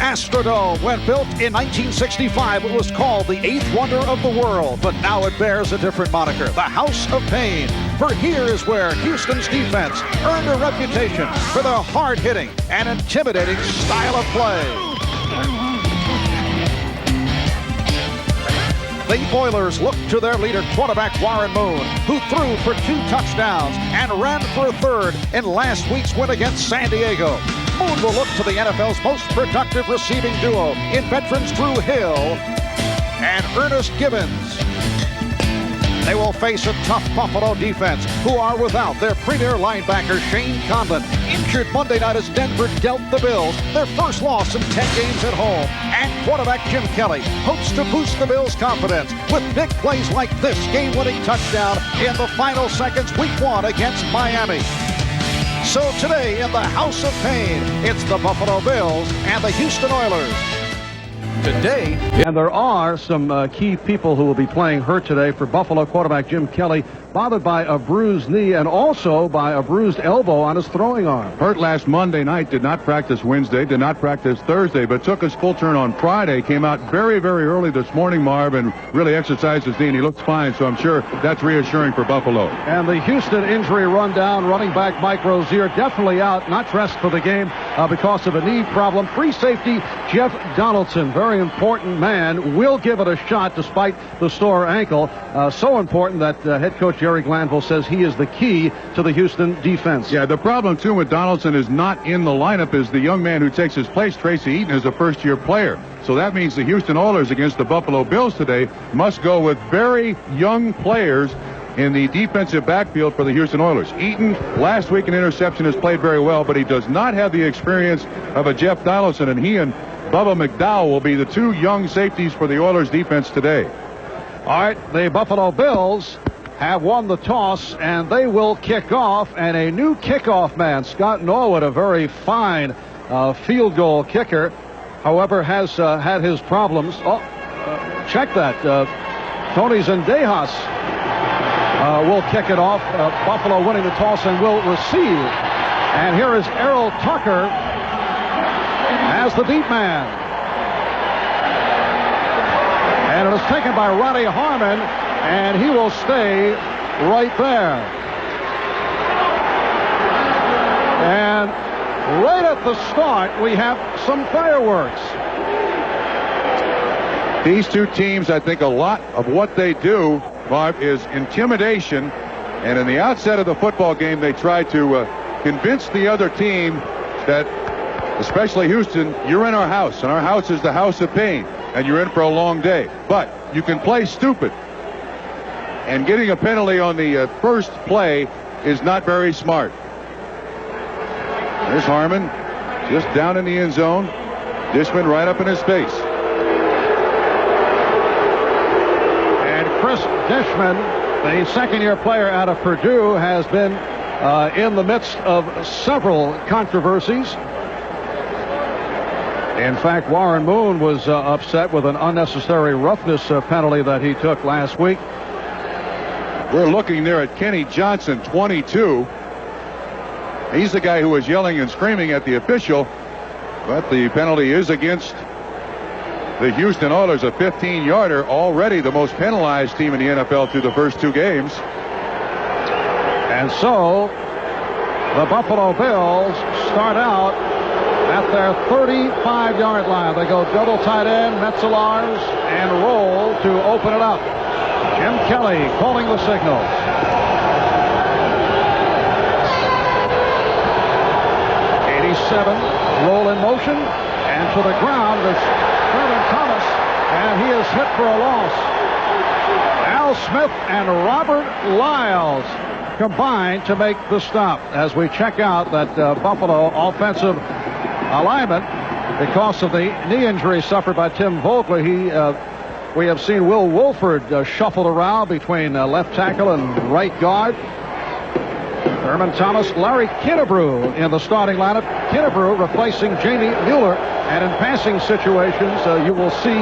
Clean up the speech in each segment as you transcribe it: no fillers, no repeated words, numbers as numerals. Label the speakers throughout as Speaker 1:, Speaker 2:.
Speaker 1: Astrodome, when built in 1965, it was called the eighth wonder of the world, but now it bears a different moniker, the House of Pain. For here is where Houston's defense earned a reputation for their hard-hitting and intimidating style of play. The Oilers look to their leader quarterback Warren Moon, who threw for 2 touchdowns and ran for a 3rd in last week's win against San Diego. Moon will look to the NFL's most productive receiving duo in veterans Drew Hill and Ernest Gibbons. They will face a tough Buffalo defense, who are without their premier linebacker Shane Conlon, injured Monday night as Denver dealt the Bills their first loss in 10 games at home. And quarterback Jim Kelly hopes to boost the Bills' confidence with big plays like this game-winning touchdown in the final seconds week 1 against Miami. So today in the House of Pain, it's the Buffalo Bills and the Houston Oilers. Today,
Speaker 2: and there are some key people who will be playing hurt today. For Buffalo, quarterback Jim Kelly, bothered by a bruised knee and also by a bruised elbow on his throwing arm.
Speaker 3: Hurt last Monday night, did not practice Wednesday, did not practice Thursday, but took his full turn on Friday. Came out very, very early this morning, Marv, and really exercised his knee, and he looks fine, so I'm sure that's reassuring for Buffalo.
Speaker 2: And the Houston injury rundown, running back Mike Rozier definitely out, not dressed for the game because of a knee problem. Free safety Jeff Donaldson, very important man, will give it a shot despite the sore ankle. So important that head coach Jerry Glanville says he is the key to the Houston defense.
Speaker 3: Yeah, the problem, too, with Donaldson is not in the lineup is the young man who takes his place, Tracy Eaton, is a first-year player. So that means the Houston Oilers against the Buffalo Bills today must go with very young players in the defensive backfield for the Houston Oilers. Eaton, last week in interception, has played very well, but he does not have the experience of a Jeff Donaldson, and he and Bubba McDowell will be the 2 young safeties for the Oilers defense today.
Speaker 2: All right, the Buffalo Bills have won the toss, and they will kick off, and a new kickoff man, Scott Norwood, a very fine field goal kicker, however, has had his problems. Check that. Tony Zendejas will kick it off. Buffalo winning the toss and will receive. And here is Errol Tucker as the deep man. And it is taken by Ronnie Harmon, and he will stay right there. And right at the start, we have some fireworks.
Speaker 3: These 2 teams, I think a lot of what they do, Marv, is intimidation. And in the outset of the football game, they try to convince the other team that, especially Houston, you're in our house, and our house is the House of Pain, and you're in for a long day. But you can play stupid. And getting a penalty on the first play is not very smart. There's Harmon, just down in the end zone. Dishman right up in his face.
Speaker 2: And Chris Dishman, the second-year player out of Purdue, has been in the midst of several controversies. In fact, Warren Moon was upset with an unnecessary roughness penalty that he took last week.
Speaker 3: We're looking there at Kenny Johnson, 22. He's the guy who was yelling and screaming at the official, but the penalty is against the Houston Oilers, a 15-yarder, already the most penalized team in the NFL through the first 2 games.
Speaker 2: And so the Buffalo Bills start out at their 35-yard line. They go double tight end, Metzelaars, and roll to open it up. Jim Kelly calling the signal. 87, roll in motion, and to the ground is Thurman Thomas, and he is hit for a loss. Al Smith and Robert Lyles combined to make the stop as we check out that Buffalo offensive alignment because of the knee injury suffered by Tim Vogler. We have seen Will Wolford shuffled around between left tackle and right guard. Thurman Thomas, Larry Kinnebrew in the starting lineup. Kinnebrew replacing Jamie Mueller. And in passing situations, you will see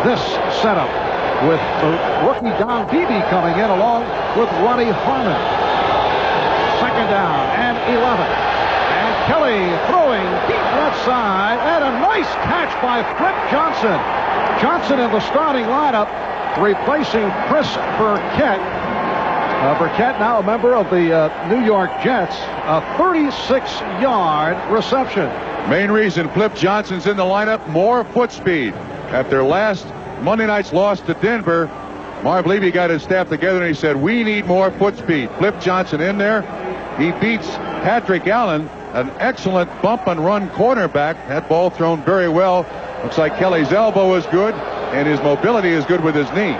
Speaker 2: this setup with the rookie Don Beebe coming in along with Ronnie Harmon. Second down and 11. And Kelly throwing deep left side, and a nice catch by Flip Johnson. Johnson in the starting lineup, replacing Chris Burkett. Burkett, now a member of the New York Jets, a 36-yard reception.
Speaker 3: Main reason Flip Johnson's in the lineup, more foot speed. After last Monday night's loss to Denver, Marv Levy got his staff together and he said, we need more foot speed. Flip Johnson in there. He beats Patrick Allen, an excellent bump and run cornerback. That ball thrown very well. Looks like Kelly's elbow is good and his mobility is good with his knee.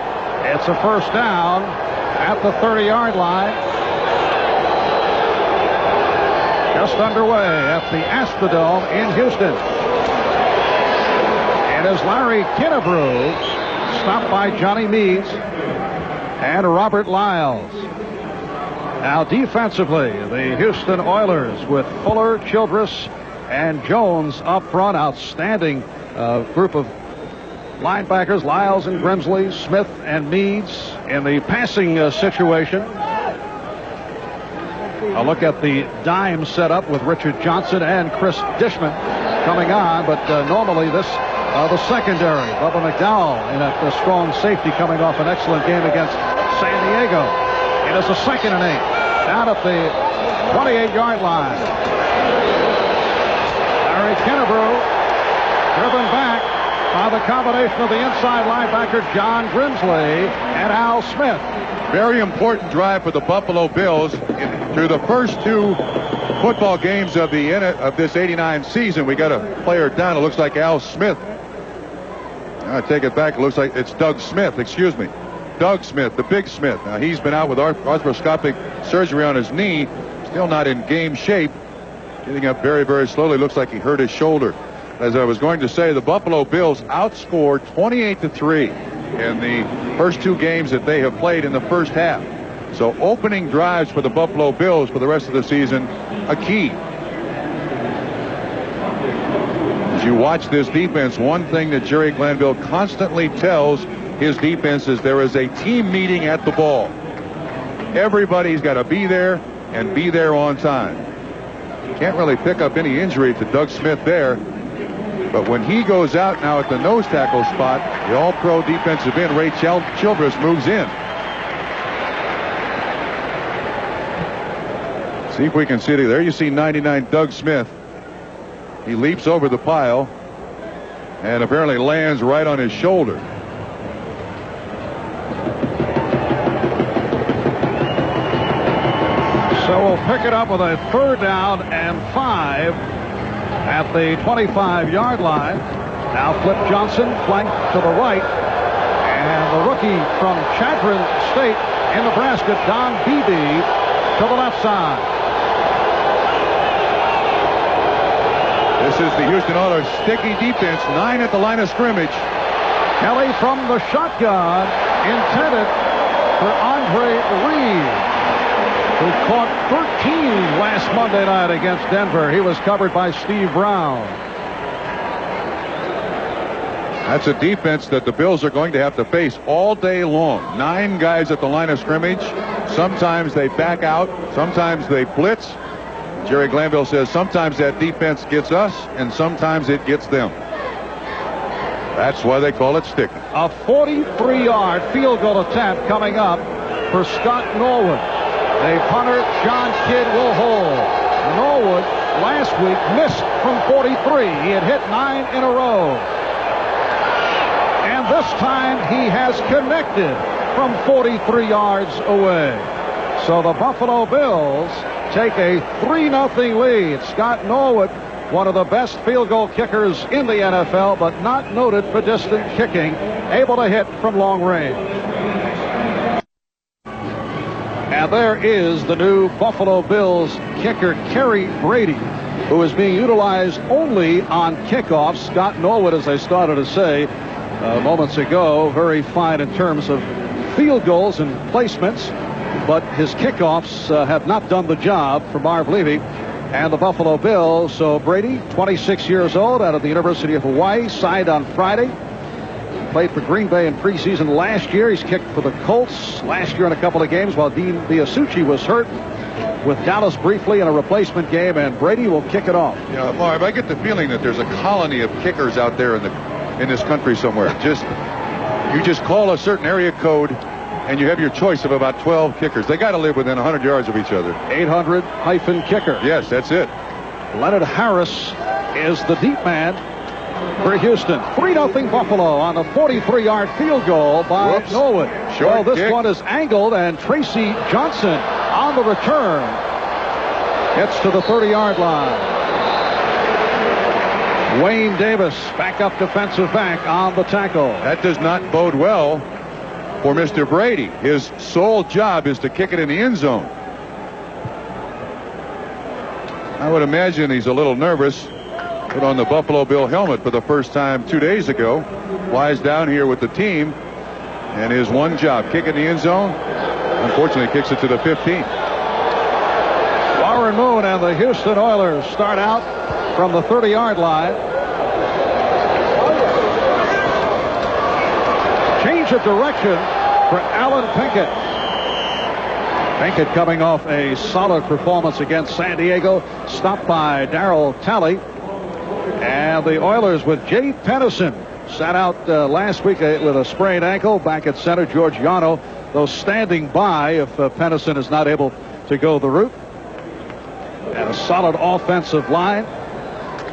Speaker 2: It's a first down at the 30-yard line. Just underway at the Astrodome in Houston. It is Larry Kinnebrew, stopped by Johnny Meads and Robert Lyles. Now defensively, the Houston Oilers with Fuller, Childress, and Jones up front. Outstanding group of linebackers, Lyles and Grimsley, Smith and Meads in the passing situation. A look at the dime setup with Richard Johnson and Chris Dishman coming on, but normally this the secondary. Bubba McDowell in a strong safety coming off an excellent game against San Diego. It is a 2nd and 8 down at the 28-yard line. Larry Kinnebrew driven back by the combination of the inside linebacker John Grimsley and Al Smith.
Speaker 3: Very important drive for the Buffalo Bills. Through the first 2 football games of this '89 season, we got a player down. It looks like Al Smith. I take it back. It looks like it's Doug Smith. Excuse me. Doug Smith, the big Smith. Now, he's been out with arthroscopic surgery on his knee. Still not in game shape. Getting up very, very slowly. Looks like he hurt his shoulder. As I was going to say, the Buffalo Bills outscored 28-3 in the first 2 games that they have played in the first half. So opening drives for the Buffalo Bills for the rest of the season, a key. As you watch this defense, one thing that Jerry Glanville constantly tells his defense is there is a team meeting at the ball. Everybody's got to be there and be there on time. Can't really pick up any injury to Doug Smith there. But when he goes out now at the nose tackle spot, the all-pro defensive end, Ray Childress, moves in. See if we can see it. There you see 99 Doug Smith. He leaps over the pile and apparently lands right on his shoulder.
Speaker 2: So we'll pick it up with a 3rd down and 5 at the 25-yard line. Now Flip Johnson flanked to the right, and the rookie from Chadron State in Nebraska, Don Beebe, to the left side.
Speaker 3: This is the Houston Oilers sticky defense, 9 at the line of scrimmage.
Speaker 2: Kelly from the shotgun, intended for Andre Reed, who caught 13 last Monday night against Denver. He was covered by Steve Brown.
Speaker 3: That's a defense that the Bills are going to have to face all day long. 9 guys at the line of scrimmage. Sometimes they back out. Sometimes they blitz. Jerry Glanville says sometimes that defense gets us and sometimes it gets them. That's why they call it sticky.
Speaker 2: A 43-yard field goal attempt coming up for Scott Norwood. The punter, John Kidd, will hold. Norwood last week missed from 43. He had hit 9 in a row. And this time he has connected from 43 yards away. So the Buffalo Bills take a 3-0 lead. Scott Norwood, one of the best field goal kickers in the NFL, but not noted for distant kicking, able to hit from long range. And there is the new Buffalo Bills kicker, Kerry Brady, who is being utilized only on kickoffs. Scott Norwood, as I started to say moments ago, very fine in terms of field goals and placements, but his kickoffs have not done the job for Marv Levy and the Buffalo Bills. So Brady, 26 years old, out of the University of Hawaii, signed on Friday. Played for Green Bay in preseason last year. He's kicked for the Colts last year in a couple of games while Dean Biasucci was hurt. with Dallas briefly in a replacement game, and Brady will kick it off.
Speaker 3: Yeah, Marv, I get the feeling that there's a colony of kickers out there in this country somewhere. You just call a certain area code, and you have your choice of about 12 kickers. They got to live within 100 yards of each other.
Speaker 2: 800-kicker.
Speaker 3: Yes, that's it.
Speaker 2: Leonard Harris is the deep man for Houston. 3-0 Buffalo on a 43-yard field goal by Norwood.
Speaker 3: Short
Speaker 2: this
Speaker 3: kick.
Speaker 2: one is angled, and Tracy Johnson on the return gets to the 30-yard line. Wayne Davis, backup defensive back, on the tackle.
Speaker 3: That does not bode well for Mr. Brady. His sole job is to kick it in the end zone. I would imagine he's a little nervous. Put on the Buffalo Bill helmet for the first time 2 days ago. Flies down here with the team, and his one job, kick in the end zone. Unfortunately, kicks it to the 15.
Speaker 2: Warren Moon and the Houston Oilers start out from the 30-yard line. Change of direction for Alan Pinkett. Pinkett coming off a solid performance against San Diego, stopped by Darryl Talley. And the Oilers with Jay Pennison, sat out last week with a sprained ankle. Back at center, George Yano, though, standing by if Pennison is not able to go the route. And a solid offensive line.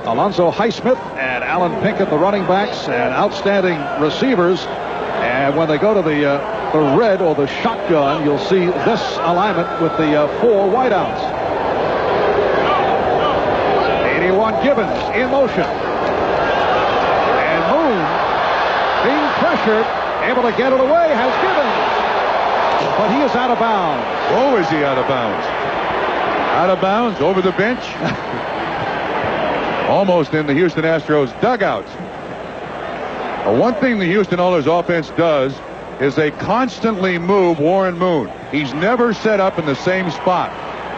Speaker 2: Alonzo Highsmith and Alan Pinkett, the running backs, and outstanding receivers. And when they go to the red or the shotgun, you'll see this alignment with the 4 wideouts. 81 Gibbons in motion. And Moon, being pressured, able to get it away, has Gibbons. But he is out of bounds.
Speaker 3: Oh, is he out of bounds? Out of bounds, over the bench. Almost in the Houston Astros dugout. One thing the Houston Oilers offense does is they constantly move Warren Moon. He's never set up in the same spot.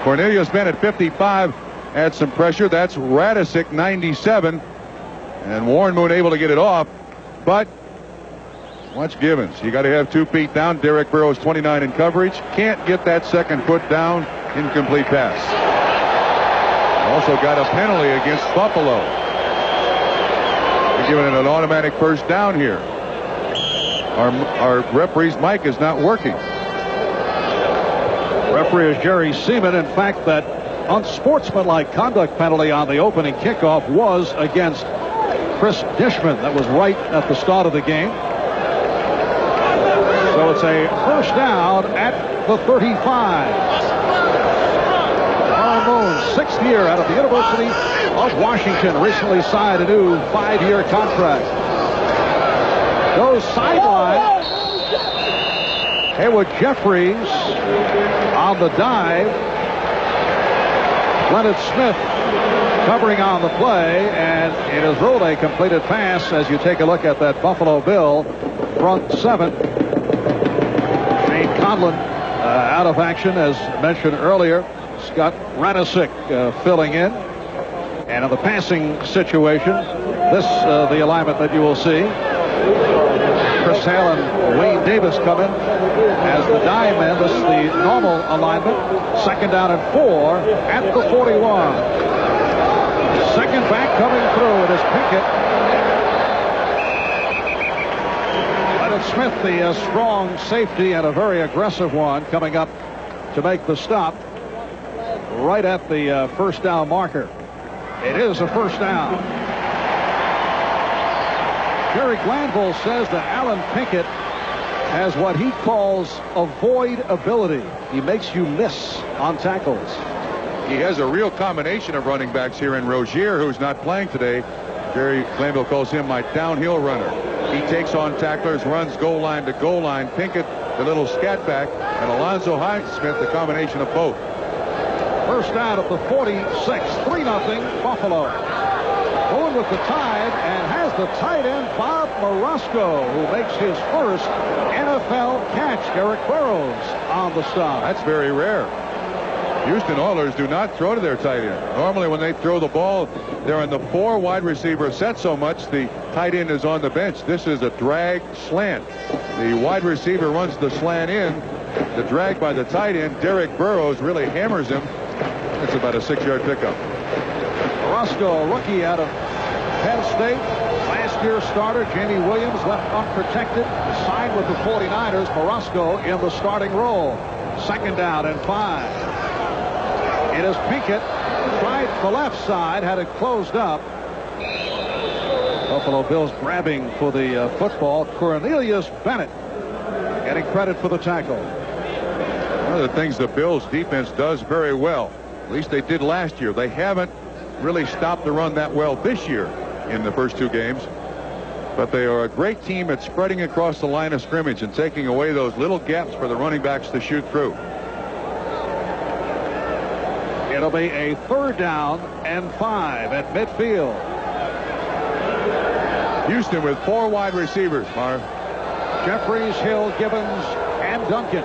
Speaker 3: Cornelius Bennett, 55, had some pressure. That's Radisic, 97. And Warren Moon able to get it off. But watch Gibbons. You got to have 2 feet down. Derek Burrows, 29 in coverage. Can't get that second foot down. Incomplete pass. Also got a penalty against Buffalo. They're giving it an automatic first down here. Our referee's mic is not working.
Speaker 2: Referee is Jerry Seaman. In fact, that unsportsmanlike conduct penalty on the opening kickoff was against Chris Dishman. That was right at the start of the game. So it's a first down at the 35. Warren Moon, 6th year out of the University of Washington, recently signed a new 5-year contract. Goes sideline. Haywood Jeffries on the dive. Leonard Smith covering on the play, and it is ruled a completed pass as you take a look at that Buffalo Bill front 7. Shane Conlon out of action, as mentioned earlier. Scott Radisic filling in. And in the passing situation, this the alignment that you will see. Chris Hale and Wayne Davis come in as the dive men. This is the normal alignment. 2nd down and 4 at the 41. Second back coming through. It is Pinkett. Leonard Smith, the strong safety and a very aggressive one, coming up to make the stop right at the first down marker. It is a first down. Jerry Glanville says that Alan Pinkett has what he calls avoid ability. He makes you miss on tackles.
Speaker 3: He has a real combination of running backs here in Rozier, who's not playing today. Jerry Glanville calls him my downhill runner. He takes on tacklers, runs goal line to goal line. Pinkett, the little scat back, and Alonzo Highsmith, the combination of both.
Speaker 2: First down at the 46, 3-0 Buffalo. Going with the Tide, and has the tight end Bob Morosco, who makes his first NFL catch. Derek Burrows on the stop.
Speaker 3: That's very rare. Houston Oilers do not throw to their tight end. Normally when they throw the ball, they're in the 4 wide receiver set so much the tight end is on the bench. This is a drag slant. The wide receiver runs the slant in, The drag by the tight end, Derek Burrows, really hammers him. It's about a 6-yard pickup.
Speaker 2: Roscoe, rookie out of Penn State. Last year starter, Jamie Williams left unprotected. Signed with the 49ers. Morosco in the starting role. 2nd down and 5. It is Pinkett. Tried the left side, had it closed up. Buffalo Bills grabbing for the football. Cornelius Bennett getting credit for the tackle.
Speaker 3: One of the things the Bills defense does very well, at least they did last year, they haven't really stopped the run that well this year in the first 2 games. But they are a great team at spreading across the line of scrimmage and taking away those little gaps for the running backs to shoot through.
Speaker 2: It'll be a 3rd down and 5 at midfield.
Speaker 3: Houston with 4 wide receivers, Marv.
Speaker 2: Jeffries, Hill, Gibbons, and Duncan.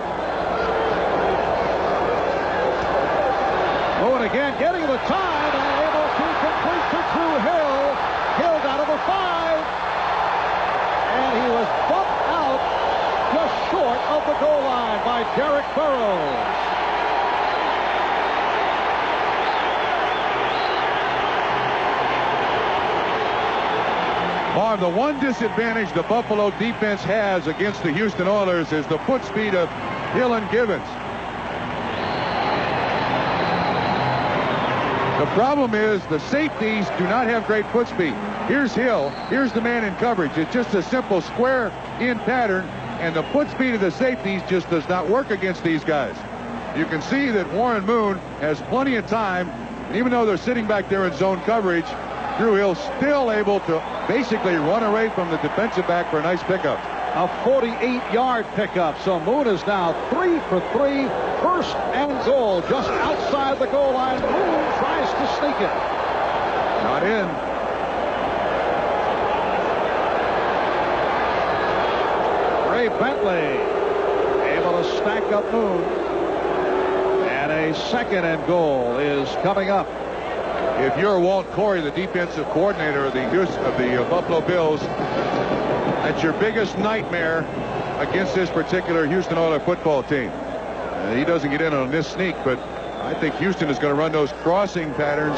Speaker 2: Moon again getting the time and able to complete to Drew Hill. Hill got to the 5. And he was bumped out just short of the goal line by Derek Burrows.
Speaker 3: Marv, the one disadvantage the Buffalo defense has against the Houston Oilers is the foot speed of Hill and Gibbons. The problem is the safeties do not have great foot speed. Here's Hill. Here's the man in coverage. It's just a simple square in pattern, and the foot speed of the safeties just does not work against these guys. You can see that Warren Moon has plenty of time, and even though they're sitting back there in zone coverage, Drew Hill still able to basically run away from the defensive back for a nice pickup.
Speaker 2: A 48-yard pickup. So Moon is now 3 for 3. 1st and goal just outside the goal line. Moon tries to sneak it.
Speaker 3: Not in.
Speaker 2: Ray Bentley able to stack up Moon. And a 2nd and goal is coming up.
Speaker 3: If you're Walt Corey, the defensive coordinator of the Buffalo Bills, that's your biggest nightmare against this particular Houston Oilers football team. He doesn't get in on this sneak, but I think Houston is going to run those crossing patterns.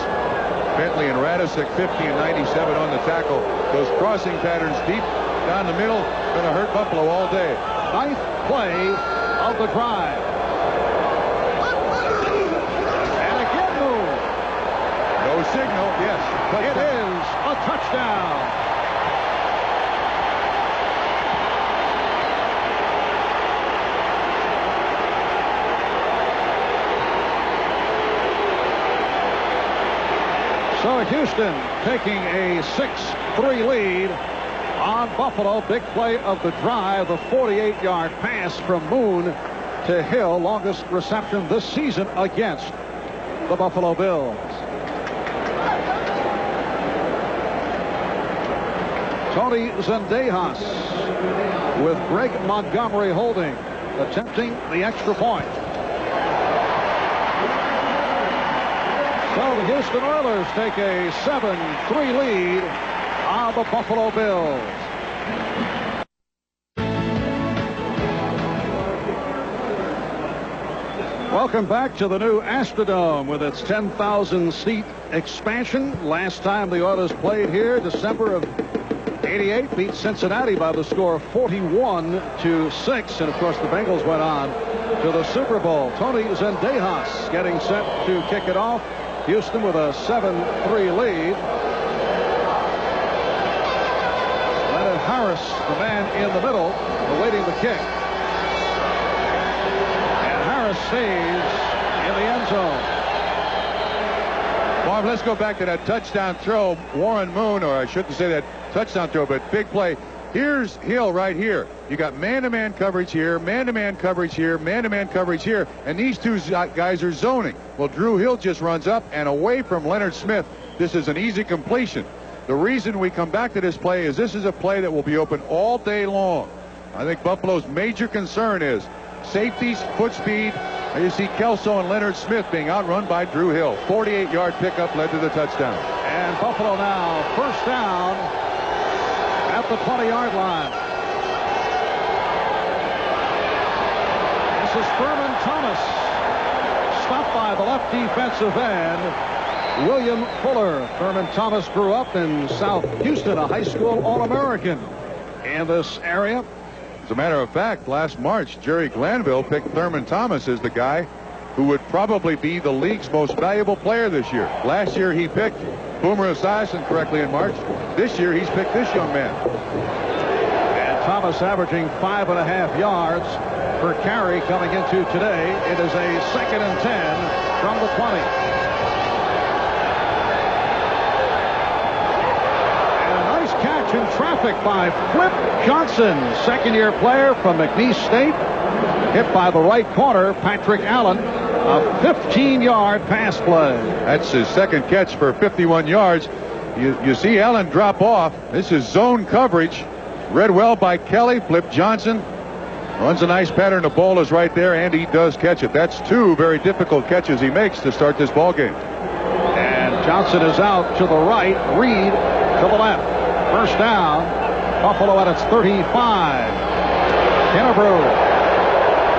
Speaker 3: Bentley and Radisic 50 and 97 on the tackle. Those crossing patterns deep down the middle going to hurt Buffalo all day.
Speaker 2: 9th play of the drive.
Speaker 3: No signal, yes.
Speaker 2: It is a touchdown. So Houston taking a 6-3 lead on Buffalo. Big play of the drive, the 48-yard pass from Moon to Hill, longest reception this season against the Buffalo Bills. Tony Zendejas with Greg Montgomery holding, attempting the extra point. So the Houston Oilers take a 7-3 lead on the Buffalo Bills. Welcome back to the new Astrodome with its 10,000-seat expansion. Last time the Oilers played here, December of '88, beat Cincinnati by the score of 41-6. And, of course, the Bengals went on to the Super Bowl. Tony Zendejas getting set to kick it off. Houston with a 7-3 lead. Leonard Harris, the man in the middle, awaiting the kick. And Harris stays in the end zone.
Speaker 3: Bob, let's go back to that touchdown throw. Warren Moon, or I shouldn't say that touchdown throw, but big play. Here's Hill right here. You got man-to-man coverage here, man-to-man coverage here, man-to-man coverage here, and these two guys are zoning. Well, Drew Hill just runs up and away from Leonard Smith. This is an easy completion. The reason we come back to this play is this is a play that will be open all day long. I think Buffalo's major concern is safeties, foot speed. You see Kelso and Leonard Smith being outrun by Drew Hill. 48-yard pickup led to the touchdown.
Speaker 2: And Buffalo now first down at the 20-yard line. This is Thurman Thomas. Stopped by the left defensive end, William Fuller. Thurman Thomas grew up in South Houston, a high school All-American in this area.
Speaker 3: As a matter of fact, last March, Jerry Glanville picked Thurman Thomas as the guy who would probably be the league's most valuable player this year. Last year he picked Boomer Esiason correctly in March. This year he's picked this young man.
Speaker 2: And Thomas averaging 5.5 yards per carry coming into today. It is a 2nd and 10 from the 20. And a nice catch in traffic by Flip Johnson, second-year player from McNeese State. Hit by the right corner, Patrick Allen. A 15-yard pass play.
Speaker 3: That's his second catch for 51 yards. You see Allen drop off. This is zone coverage. Read well by Kelly. Flip Johnson runs a nice pattern. The ball is right there, and he does catch it. That's two very difficult catches he makes to start this ball game.
Speaker 2: And Johnson is out to the right. Reed to the left. First down. Buffalo at its 35. Kennebrew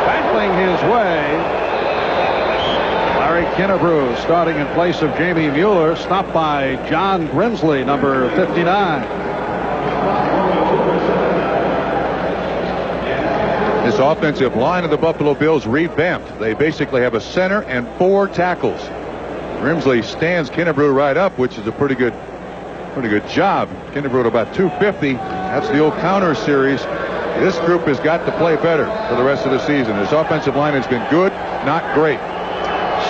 Speaker 2: battling his way. Larry Kennebrew starting in place of Jamie Mueller, stopped by John Grinsley, number 59.
Speaker 3: This offensive line of the Buffalo Bills revamped. They basically have a center and 4 tackles. Grimsley stands Kennebrew right up, which is a pretty good job. Kennebrew at about 250. That's the old counter series. This group has got to play better for the rest of the season. This offensive line has been good, not great.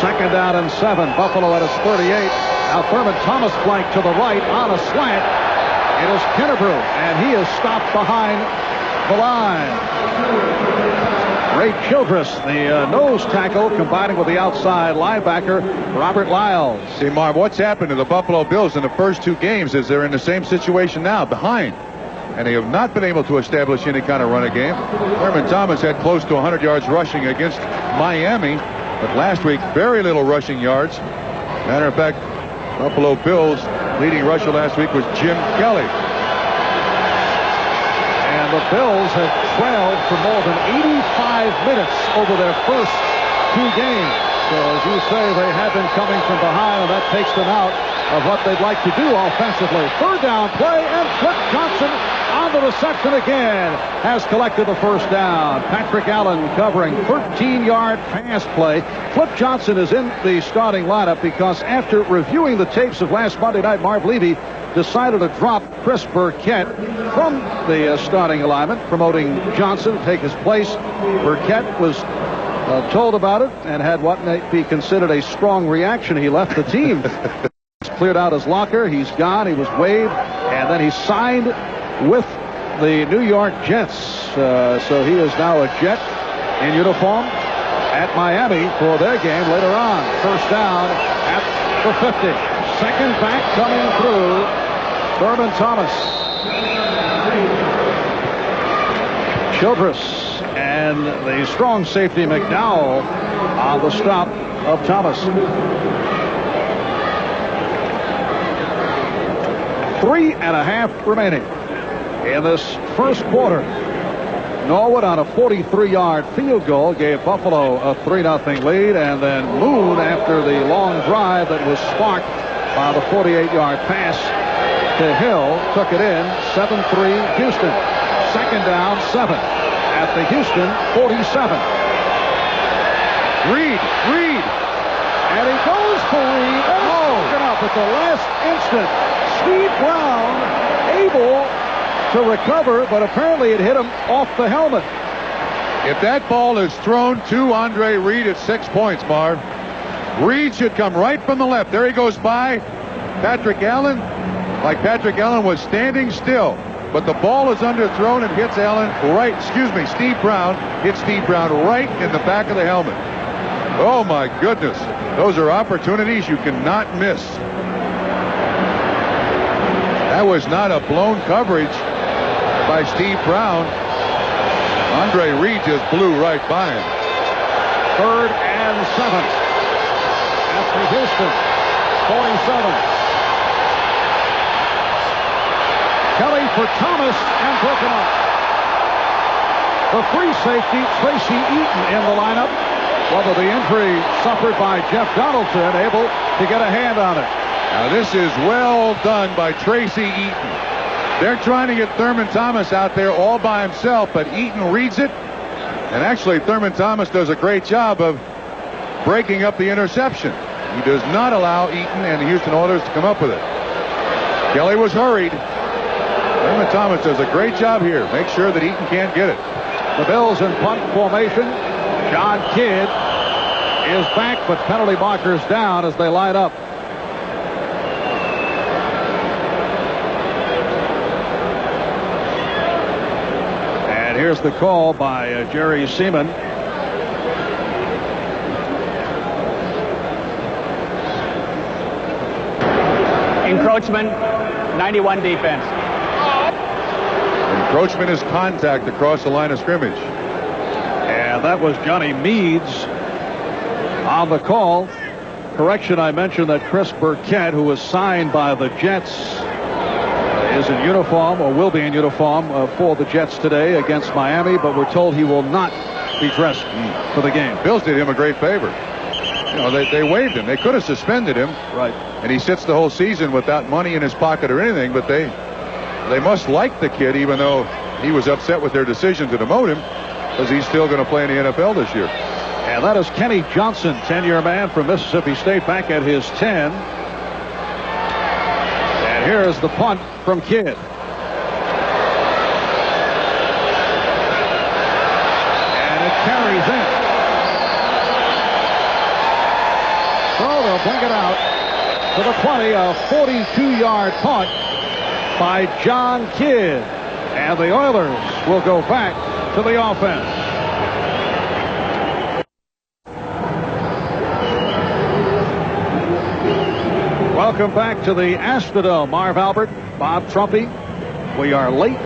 Speaker 2: 2nd down and 7. Buffalo at its 38. Now Thurman Thomas flank to the right on a slant. It is Kennebrew, and he is stopped behind the line. Ray Childress, the nose tackle, combining with the outside linebacker, Robert Lyles.
Speaker 3: See, Marv, what's happened to the Buffalo Bills in the first 2 games is they're in the same situation now, behind. And they have not been able to establish any kind of running game. Thurman Thomas had close to 100 yards rushing against Miami. But last week, very little rushing yards. Matter of fact, Buffalo Bills leading rusher last week was Jim Kelly.
Speaker 2: And the Bills have trailed for more than 85 minutes over their first 2 games. So as you say, they have been coming from behind, and that takes them out of what they'd like to do offensively. 3rd down play, and Flip Johnson on the reception again has collected the first down. Patrick Allen covering 13-yard pass play. Flip Johnson is in the starting lineup because after reviewing the tapes of last Monday night, Marv Levy decided to drop Chris Burkett from the starting alignment, promoting Johnson to take his place. Burkett was told about it and had what might be considered a strong reaction. He left the team. He's cleared out his locker. He's gone. He was waived, and then he signed with the New York Jets. So he is now a Jet in uniform at Miami for their game later on. First down at the 50. Second back coming through, Thurman Thomas. Childress and the strong safety McDowell on the stop of Thomas. 3.5 remaining in this first quarter. Norwood on a 43-yard field goal gave Buffalo a 3-0 lead, and then Moon, after the long drive that was sparked by the 48-yard pass to Hill, took it in. 7-3 Houston. 2nd down, 7 at the Houston 47. Reed, and he goes for Reed. Taken up at the last instant. Steve Brown able to recover, but apparently it hit him off the helmet.
Speaker 3: If that ball is thrown to Andre Reed, it's 6 points, Marv. Reed should come right from the left. There he goes by Patrick Allen, like Patrick Allen was standing still. But the ball is underthrown and hits Steve Brown hits Steve Brown right in the back of the helmet. Oh my goodness. Those are opportunities you cannot miss. That was not a blown coverage by Steve Brown. Andre Reed just blew right by him.
Speaker 2: 3rd and 7 at the Houston 47. Kelly for Thomas, and broken up. the free safety, Tracy Eaton, in the lineup. Well, the injury suffered by Jeff Donaldson, able to get a hand on it.
Speaker 3: Now this is well done by Tracy Eaton. They're trying to get Thurman Thomas out there all by himself, but Eaton reads it. And actually, Thurman Thomas does a great job of breaking up the interception. He does not allow Eaton and the Houston Oilers to come up with it. Kelly was hurried. Thurman Thomas does a great job here. Make sure that Eaton can't get it.
Speaker 2: The Bills in punt formation. John Kidd is back, but penalty markers down as they line up. And here's the call by Jerry Seaman.
Speaker 4: Encroachment, 91 defense.
Speaker 3: Encroachment is contact across the line of scrimmage.
Speaker 2: And that was Johnny Meads on the call. Correction, I mentioned that Chris Burkett, who was signed by the Jets, is in uniform, or will be in uniform, for the Jets today against Miami, but we're told he will not be dressed for the game.
Speaker 3: Bills did him a great favor. You know, they waived him. They could have suspended him.
Speaker 2: Right.
Speaker 3: And he sits the whole season without money in his pocket or anything, but they must like the kid, even though he was upset with their decision to demote him, because he's still going to play in the NFL this year.
Speaker 2: And that is Kenny Johnson, 10-year man from Mississippi State, back at his 10. And here is the punt from Kidd. And it carries in. So they'll bring it out to the 20, a 42-yard punt by John Kidd. And the Oilers will go back to the offense. Welcome back to the Astrodome. Marv Albert, Bob Trumpy. We are late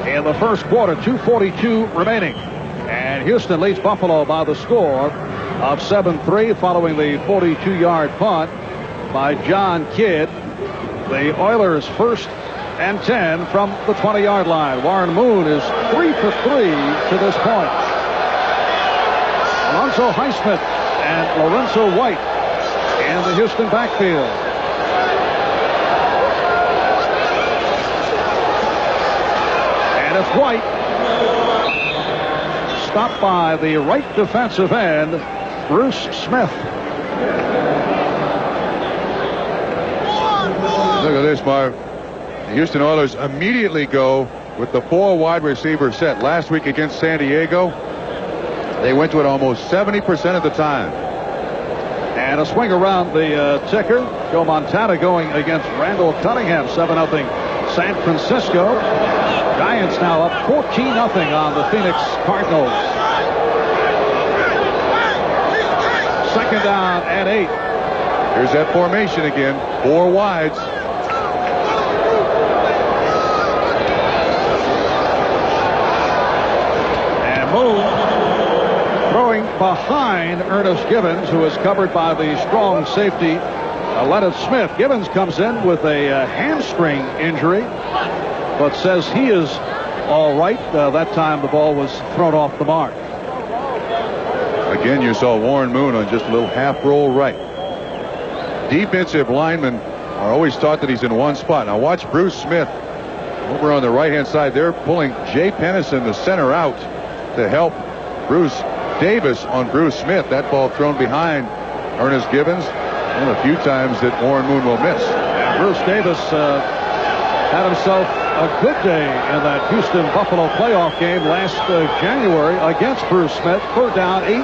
Speaker 2: in the first quarter, 2:42 remaining. And Houston leads Buffalo by the score of 7-3 following the 42-yard punt by John Kidd. The Oilers first and 10 from the 20-yard line. Warren Moon is 3 for 3 to this point. Alonzo Highsmith and Lorenzo White in the Houston backfield. And it's White, stopped by the right defensive end, Bruce Smith.
Speaker 3: Look at this, Marv. The Houston Oilers immediately go with the 4 wide receiver set. Last week against San Diego, they went to it almost 70% of the time.
Speaker 2: And a swing around the ticker. Joe Montana going against Randall Cunningham. 7-0 San Francisco. Giants now up 14-0 on the Phoenix Cardinals. Second down and 8.
Speaker 3: Here's that formation again. 4 wides.
Speaker 2: And Moon throwing behind Ernest Givens, who is covered by the strong safety Leonard Smith. Givens comes in with a hamstring injury, but says he is all right. That time the ball was thrown off the mark.
Speaker 3: Again, you saw Warren Moon on just a little half roll right. Defensive linemen are always taught that he's in one spot. Now watch Bruce Smith over on the right-hand side. They're pulling Jay Pennison, the center, out to help Bruce Davis on Bruce Smith. That ball thrown behind Ernest Givens. And a few times that Warren Moon will miss.
Speaker 2: And Bruce Davis had himself a good day in that Houston-Buffalo playoff game last January against Bruce Smith. Third down, 8.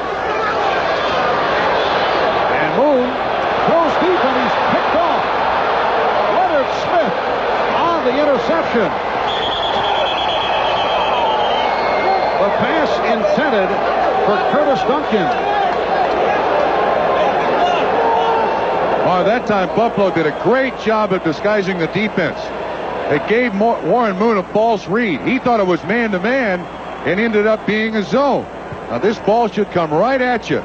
Speaker 2: And Moon throws deep, and he's picked off. Leonard Smith on the interception. The pass intended for Curtis Duncan.
Speaker 3: That time Buffalo did a great job of disguising the defense. It gave Warren Moon a false read. He thought it was man-to-man and ended up being a zone. Now this ball should come right at you.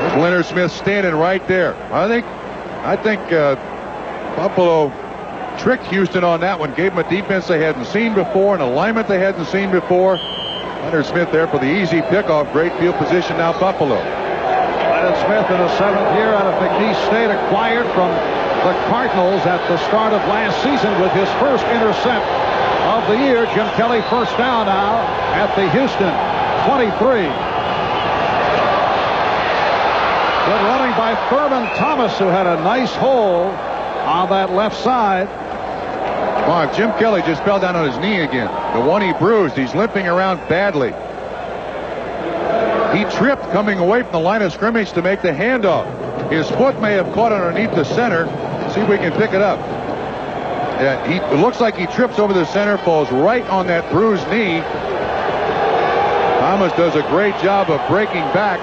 Speaker 3: There's Leonard Smith standing right there. I think Buffalo tricked Houston on that one, gave them a defense they hadn't seen before, an alignment they hadn't seen before. Leonard Smith there for the easy pickoff. Great field position now, Buffalo.
Speaker 2: Leonard Smith in his 7th year out of McNeese State, acquired from the Cardinals at the start of last season with his first intercept of the year. Jim Kelly first down now at the Houston 23. Good running by Thurman Thomas, who had a nice hole on that left side.
Speaker 3: Mark, Jim Kelly just fell down on his knee again. The one he bruised. He's limping around badly. He tripped coming away from the line of scrimmage to make the handoff. His foot may have caught underneath the center. See if we can pick it up. Yeah, it looks like he trips over the center, falls right on that bruised knee. Thomas does a great job of breaking back.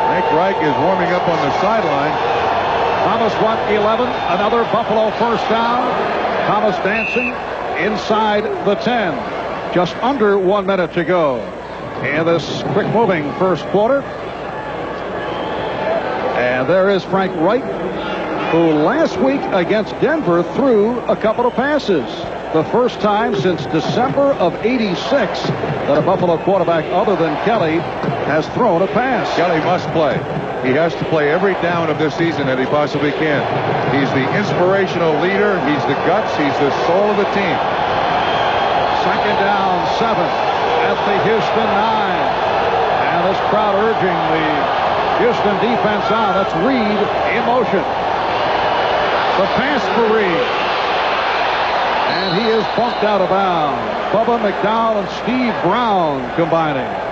Speaker 3: Frank Reich is warming up on the sideline.
Speaker 2: Thomas 1-11, another Buffalo first down. Thomas dancing inside the 10. Just under 1 minute to go in this quick moving first quarter. And there is Frank Reich, who last week against Denver threw a couple of passes. The first time since December of '86 that a Buffalo quarterback other than Kelly has thrown a pass.
Speaker 3: Kelly must play. He has to play every down of this season that he possibly can. He's the inspirational leader. He's the guts. He's the soul of the team.
Speaker 2: Second down, 7 at the Houston 9. And this crowd urging the Houston defense on. That's Reed in motion. The pass for Reed. And he is bumped out of bounds. Bubba McDowell and Steve Brown combining.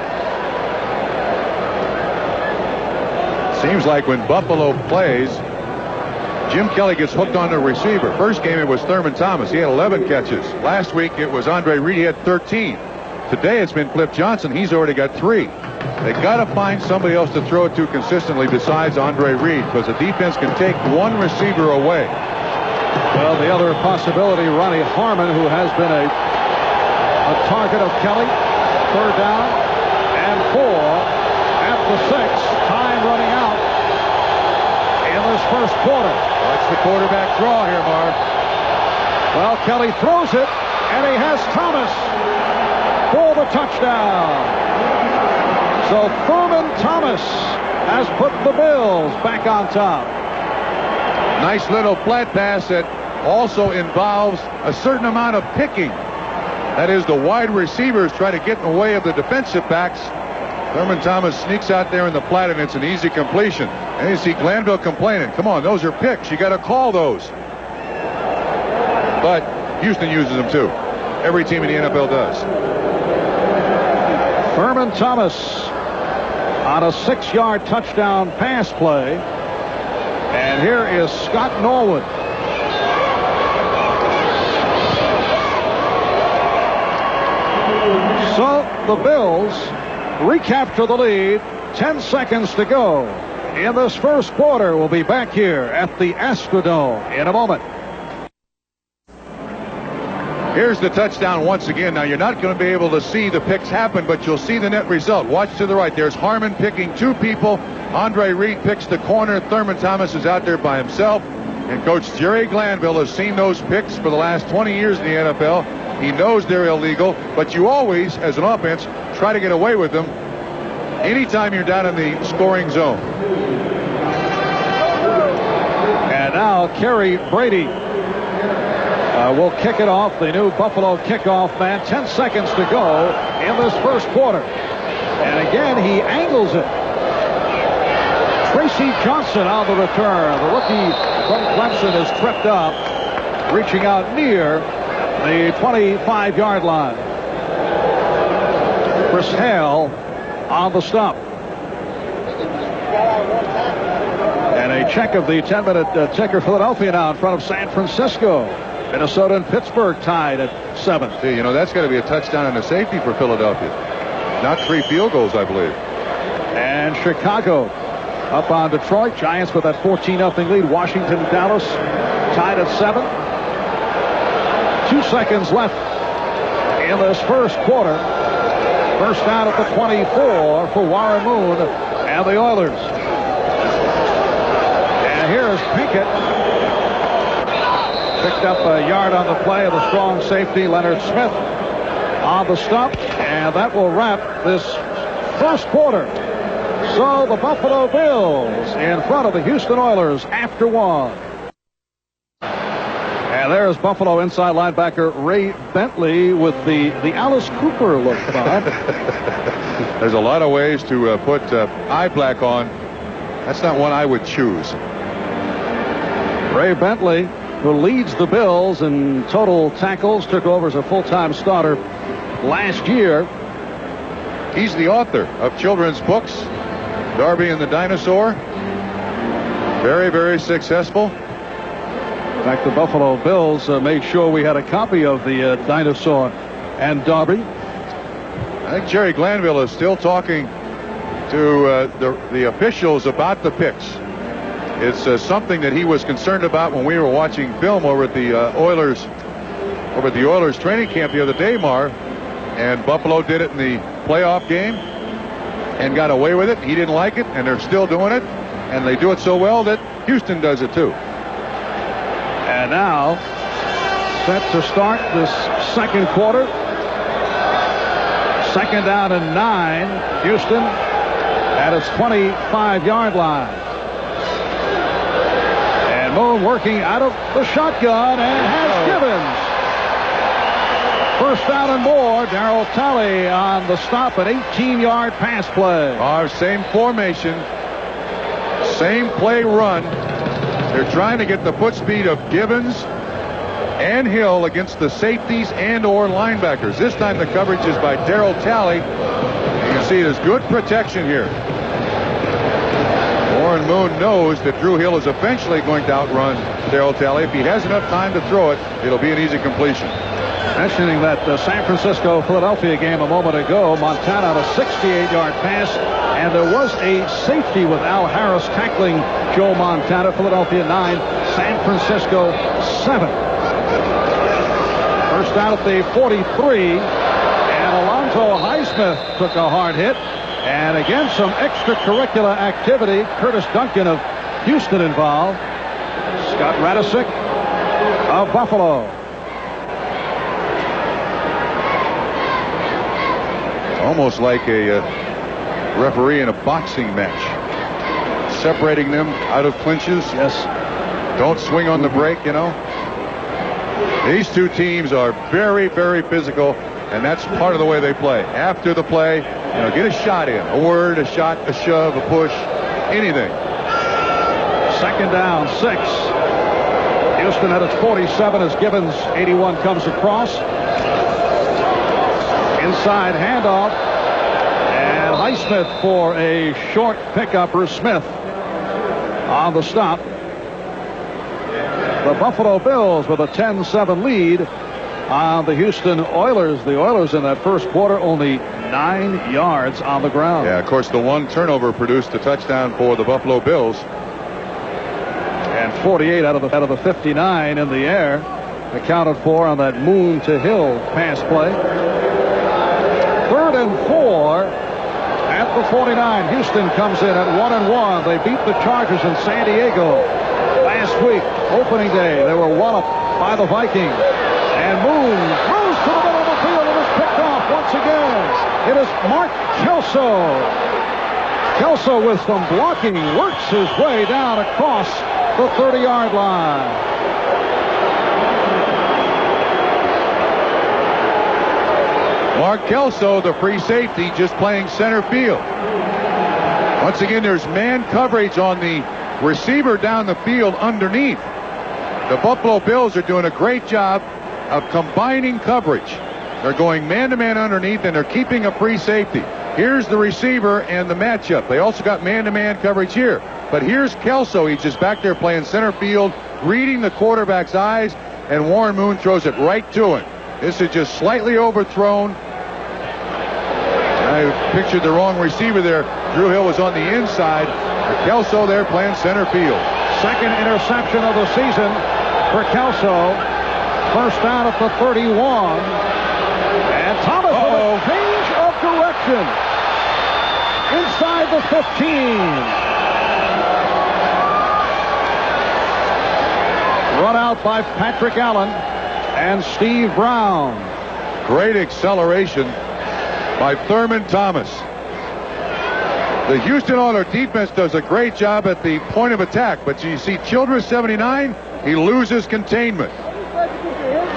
Speaker 3: Seems like when Buffalo plays, Jim Kelly gets hooked on the receiver. First game it was Thurman Thomas. He had 11 catches. Last week it was Andre Reed. He had 13. Today it's been Cliff Johnson. He's already got 3. They got to find somebody else to throw it to consistently besides Andre Reed, because the defense can take one receiver away.
Speaker 2: Well, the other possibility, Ronnie Harmon, who has been a target of Kelly. Third down and 4 at the 6. Time running out in this first quarter.
Speaker 3: Watch the quarterback draw here, Marv.
Speaker 2: Well, Kelly throws it, and he has Thomas for the touchdown. So Thurman Thomas has put the Bills back on top.
Speaker 3: Nice little flat pass that also involves a certain amount of picking. That is, the wide receivers try to get in the way of the defensive backs. Thurman Thomas sneaks out there in the flat, and it's an easy completion. And you see Glanville complaining, come on, those are picks. You got to call those. But Houston uses them too. Every team in the NFL does.
Speaker 2: Thurman Thomas on a 6-yard touchdown pass play. And here is Scott Norwood. So the Bills recapture the lead. 10 seconds to go in this first quarter. We'll be back here at the Astrodome in a moment.
Speaker 3: Here's the touchdown once again. Now, you're not going to be able to see the picks happen, but you'll see the net result. Watch to the right. There's Harmon picking 2 people. Andre Reed picks the corner. Thurman Thomas is out there by himself. And Coach Jerry Glanville has seen those picks for the last 20 years in the NFL. He knows they're illegal, but you always, as an offense, try to get away with them anytime you're down in the scoring zone.
Speaker 2: And now Kerry Brady will kick it off. The new Buffalo kickoff man. 10 seconds to go in this first quarter. And again, he angles it. Tracy Johnson on the return. The rookie from Clemson is tripped up, reaching out near the 25-yard line. Chris Hale on the stop. And a check of the 10-minute ticker. Philadelphia now in front of San Francisco. Minnesota and Pittsburgh tied at 7.
Speaker 3: See, you know, that's got to be a touchdown and a safety for Philadelphia. Not 3 field goals, I believe.
Speaker 2: And Chicago up on Detroit. Giants with that 14-0 lead. Washington, Dallas tied at 7. 2 seconds left in this first quarter. First down at the 24 for Warren Moon and the Oilers. And here's Pinkett. Picked up a yard on the play of the strong safety, Leonard Smith, on the stump. And that will wrap this first quarter. So the Buffalo Bills in front of the Houston Oilers after one. And there's Buffalo inside linebacker Ray Bentley with the Alice Cooper look, Bob.
Speaker 3: There's a lot of ways to put eye black on. That's not one I would choose.
Speaker 2: Ray Bentley, who leads the Bills in total tackles, took over as a full-time starter last year.
Speaker 3: He's the author of children's books, Darby and the Dinosaur. Very, very successful.
Speaker 2: In fact, the Buffalo Bills made sure we had a copy of the Dinosaur and Darby.
Speaker 3: I think Jerry Glanville is still talking to the officials about the picks. It's something that he was concerned about when we were watching film over at the Oilers training camp the other day, Marv. And Buffalo did it in the playoff game and got away with it. He didn't like it, and they're still doing it. And they do it so well that Houston does it too.
Speaker 2: And now, set to start this second quarter. Second down and 9. Houston at its 25-yard line. And Moon working out of the shotgun and has Gibbons. First down and more. Darryl Talley on the stop, an 18-yard pass play.
Speaker 3: Our same formation, same play run. They're trying to get the foot speed of Gibbons and Hill against the safeties and or linebackers. This time the coverage is by Darryl Talley. You can see there's good protection here. Warren Moon knows that Drew Hill is eventually going to outrun Darryl Talley. If he has enough time to throw it, it'll be an easy completion.
Speaker 2: Mentioning that San Francisco-Philadelphia game a moment ago, Montana on a 68-yard pass, and there was a safety with Al Harris tackling Joe Montana. Philadelphia 9, San Francisco 7. First down at the 43, and Alonzo Highsmith took a hard hit. And again, some extracurricular activity. Curtis Duncan of Houston involved. Scott Radisick of Buffalo.
Speaker 3: Almost like a referee in a boxing match. Separating them out of clinches.
Speaker 2: Yes.
Speaker 3: Don't swing on the break, you know. These two teams are very, very physical, and that's part of the way they play. After the play, you know, get a shot in. A word, a shot, a shove, a push, anything.
Speaker 2: Second down, 6. Houston at its 47 as Gibbons, 81, comes across. Inside handoff, and Highsmith for a short pickup. Bruce Smith on the stop. The Buffalo Bills with a 10-7 lead on the Houston Oilers. The Oilers in that first quarter only 9 yards on the ground.
Speaker 3: Yeah, of course, the one turnover produced a touchdown for the Buffalo Bills.
Speaker 2: And 48 out of the 59 in the air accounted for on that Moon to Hill pass play. 3rd and 4 at the 49. Houston comes in at 1-1. They beat the Chargers in San Diego last week, opening day. They were walloped by the Vikings. And Moon throws to the middle of the field and is picked off once again. It is Mark Kelso. Kelso with some blocking works his way down across the 30-yard line.
Speaker 3: Mark Kelso, the free safety, just playing center field. Once again, there's man coverage on the receiver down the field underneath. The Buffalo Bills are doing a great job of combining coverage. They're going man-to-man underneath, and they're keeping a free safety. Here's the receiver and the matchup. They also got man-to-man coverage here. But here's Kelso. He's just back there playing center field, reading the quarterback's eyes, and Warren Moon throws it right to him. This is just slightly overthrown. I pictured the wrong receiver there. Drew Hill was on the inside. Kelso there playing center field.
Speaker 2: Second interception of the season for Kelso. First down at the 31. And Thomas with a change of direction. Inside the 15. Run out by Patrick Allen and Steve Brown.
Speaker 3: Great acceleration by Thurman Thomas. The Houston Oilers defense does a great job at the point of attack, but you see Childress 79, he loses containment.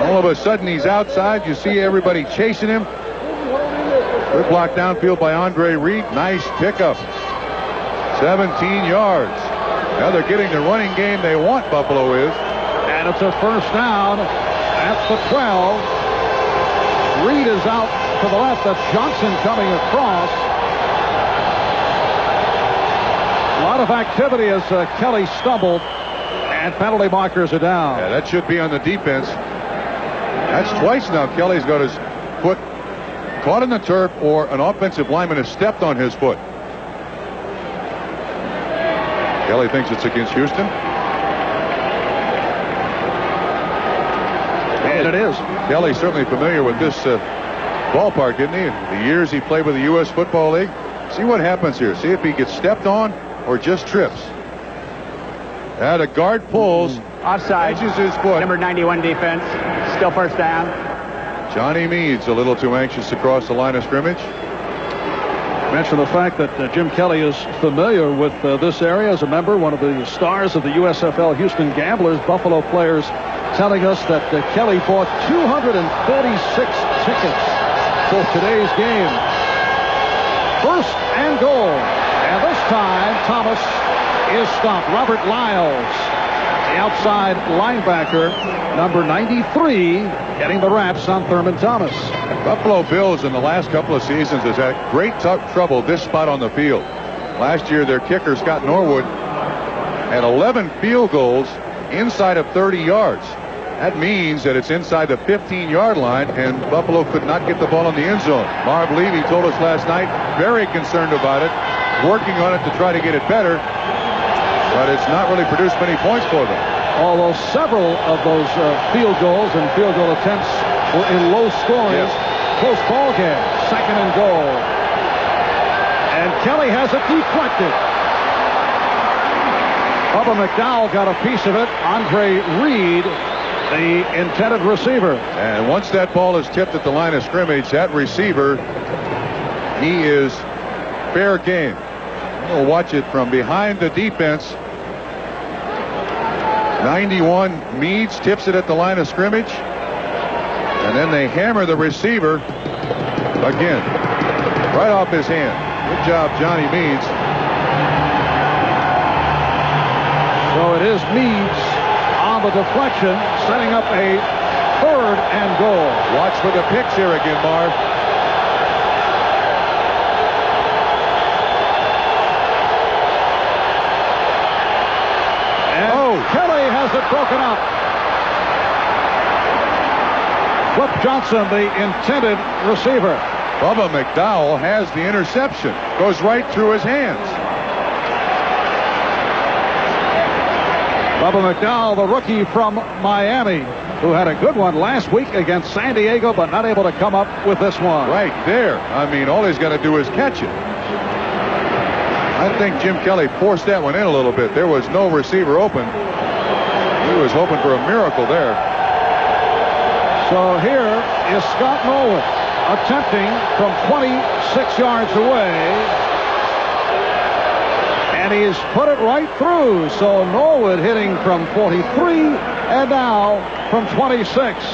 Speaker 3: All of a sudden he's outside. You see everybody chasing him. Good block downfield by Andre Reed. Nice pickup. 17 yards. Now they're getting the running game they want, Buffalo is.
Speaker 2: And it's a first down at the 12. Reed is out to the left. That's Johnson coming across. A lot of activity as Kelly stumbled, and penalty markers are down.
Speaker 3: Yeah, that should be on the defense. That's twice now Kelly's got his foot caught in the turf, or an offensive lineman has stepped on his foot. Kelly thinks it's against Houston.
Speaker 2: And it is.
Speaker 3: Kelly's certainly familiar with this ballpark, isn't he? The years he played with the U.S. Football League. See what happens here. See if he gets stepped on or just trips. A guard pulls.
Speaker 4: Offside.
Speaker 3: Edges his foot.
Speaker 4: Number 91 defense. Still first down.
Speaker 3: Johnny Meads a little too anxious to cross the line of scrimmage.
Speaker 2: Mention the fact that Jim Kelly is familiar with this area as a member, one of the stars of the USFL Houston Gamblers. Buffalo players telling us that Kelly bought 246 tickets for today's game. First and goal. And this time, Thomas is stopped. Robert Lyles, the outside linebacker, number 93, getting the wraps on Thurman Thomas.
Speaker 3: Buffalo Bills in the last couple of seasons has had great trouble this spot on the field. Last year, their kicker, Scott Norwood, had 11 field goals inside of 30 yards. That means that it's inside the 15-yard line, and Buffalo could not get the ball in the end zone. Marv Levy told us last night, very concerned about it, working on it to try to get it better, but it's not really produced many points for them.
Speaker 2: Although several of those field goals and field goal attempts were in low scoring, close ball game. Second and goal. And Kelly has it deflected. Bubba McDowell got a piece of it. Andre Reed, the intended receiver.
Speaker 3: And once that ball is tipped at the line of scrimmage, that receiver, he is fair game. We'll watch it from behind the defense. 91 Meads tips it at the line of scrimmage, and then they hammer the receiver again, right off his hand. Good job, Johnny Meads.
Speaker 2: So it is Meads on the deflection, setting up a third and goal.
Speaker 3: Watch for the picks here again, Marv.
Speaker 2: Kelly has it broken up. Flip Johnson, the intended receiver.
Speaker 3: Bubba McDowell has the interception. Goes right through his hands.
Speaker 2: Bubba McDowell, the rookie from Miami, who had a good one last week against San Diego, but not able to come up with this one.
Speaker 3: Right there. I mean, all he's got to do is catch it. I think Jim Kelly forced that one in a little bit. There was no receiver open. He was hoping for a miracle there.
Speaker 2: So here is Scott Norwood attempting from 26 yards away. And he's put it right through. So Norwood hitting from 43 and now from 26.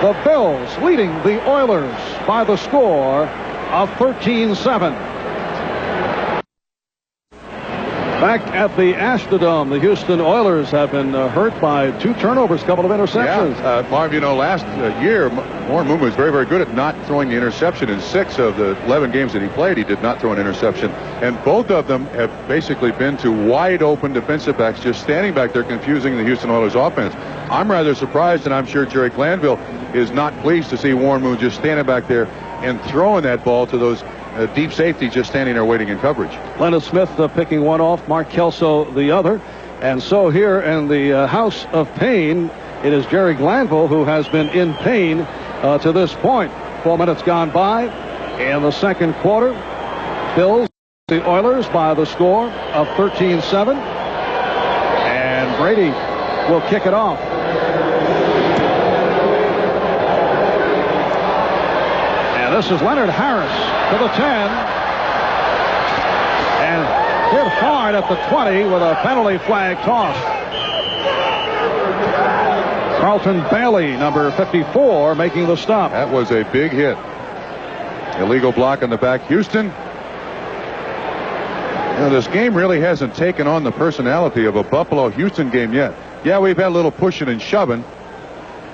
Speaker 2: The Bills leading the Oilers by the score of 13-7. Back at the Astrodome, the Houston Oilers have been hurt by 2 turnovers, couple of interceptions.
Speaker 3: Yeah, Marv, you know, last year, Warren Moon was very, very good at not throwing the interception. In 6 of the 11 games that he played, he did not throw an interception. And both of them have basically been to wide open defensive backs just standing back there confusing the Houston Oilers offense. I'm rather surprised, and I'm sure Jerry Glanville is not pleased to see Warren Moon just standing back there and throwing that ball to those deep safety just standing there waiting in coverage.
Speaker 2: Leonard Smith picking one off, Mark Kelso the other. And so here in the House of Pain, it is Jerry Glanville who has been in pain to this point. 4 minutes gone by in the second quarter. Bills the Oilers by the score of 13-7. And Brady will kick it off. This is Leonard Harris to the 10. And hit hard at the 20 with a penalty flag toss. Carlton Bailey, number 54, making the stop.
Speaker 3: That was a big hit. Illegal block in the back. Houston. You know, this game really hasn't taken on the personality of a Buffalo-Houston game yet. Yeah, we've had a little pushing and shoving,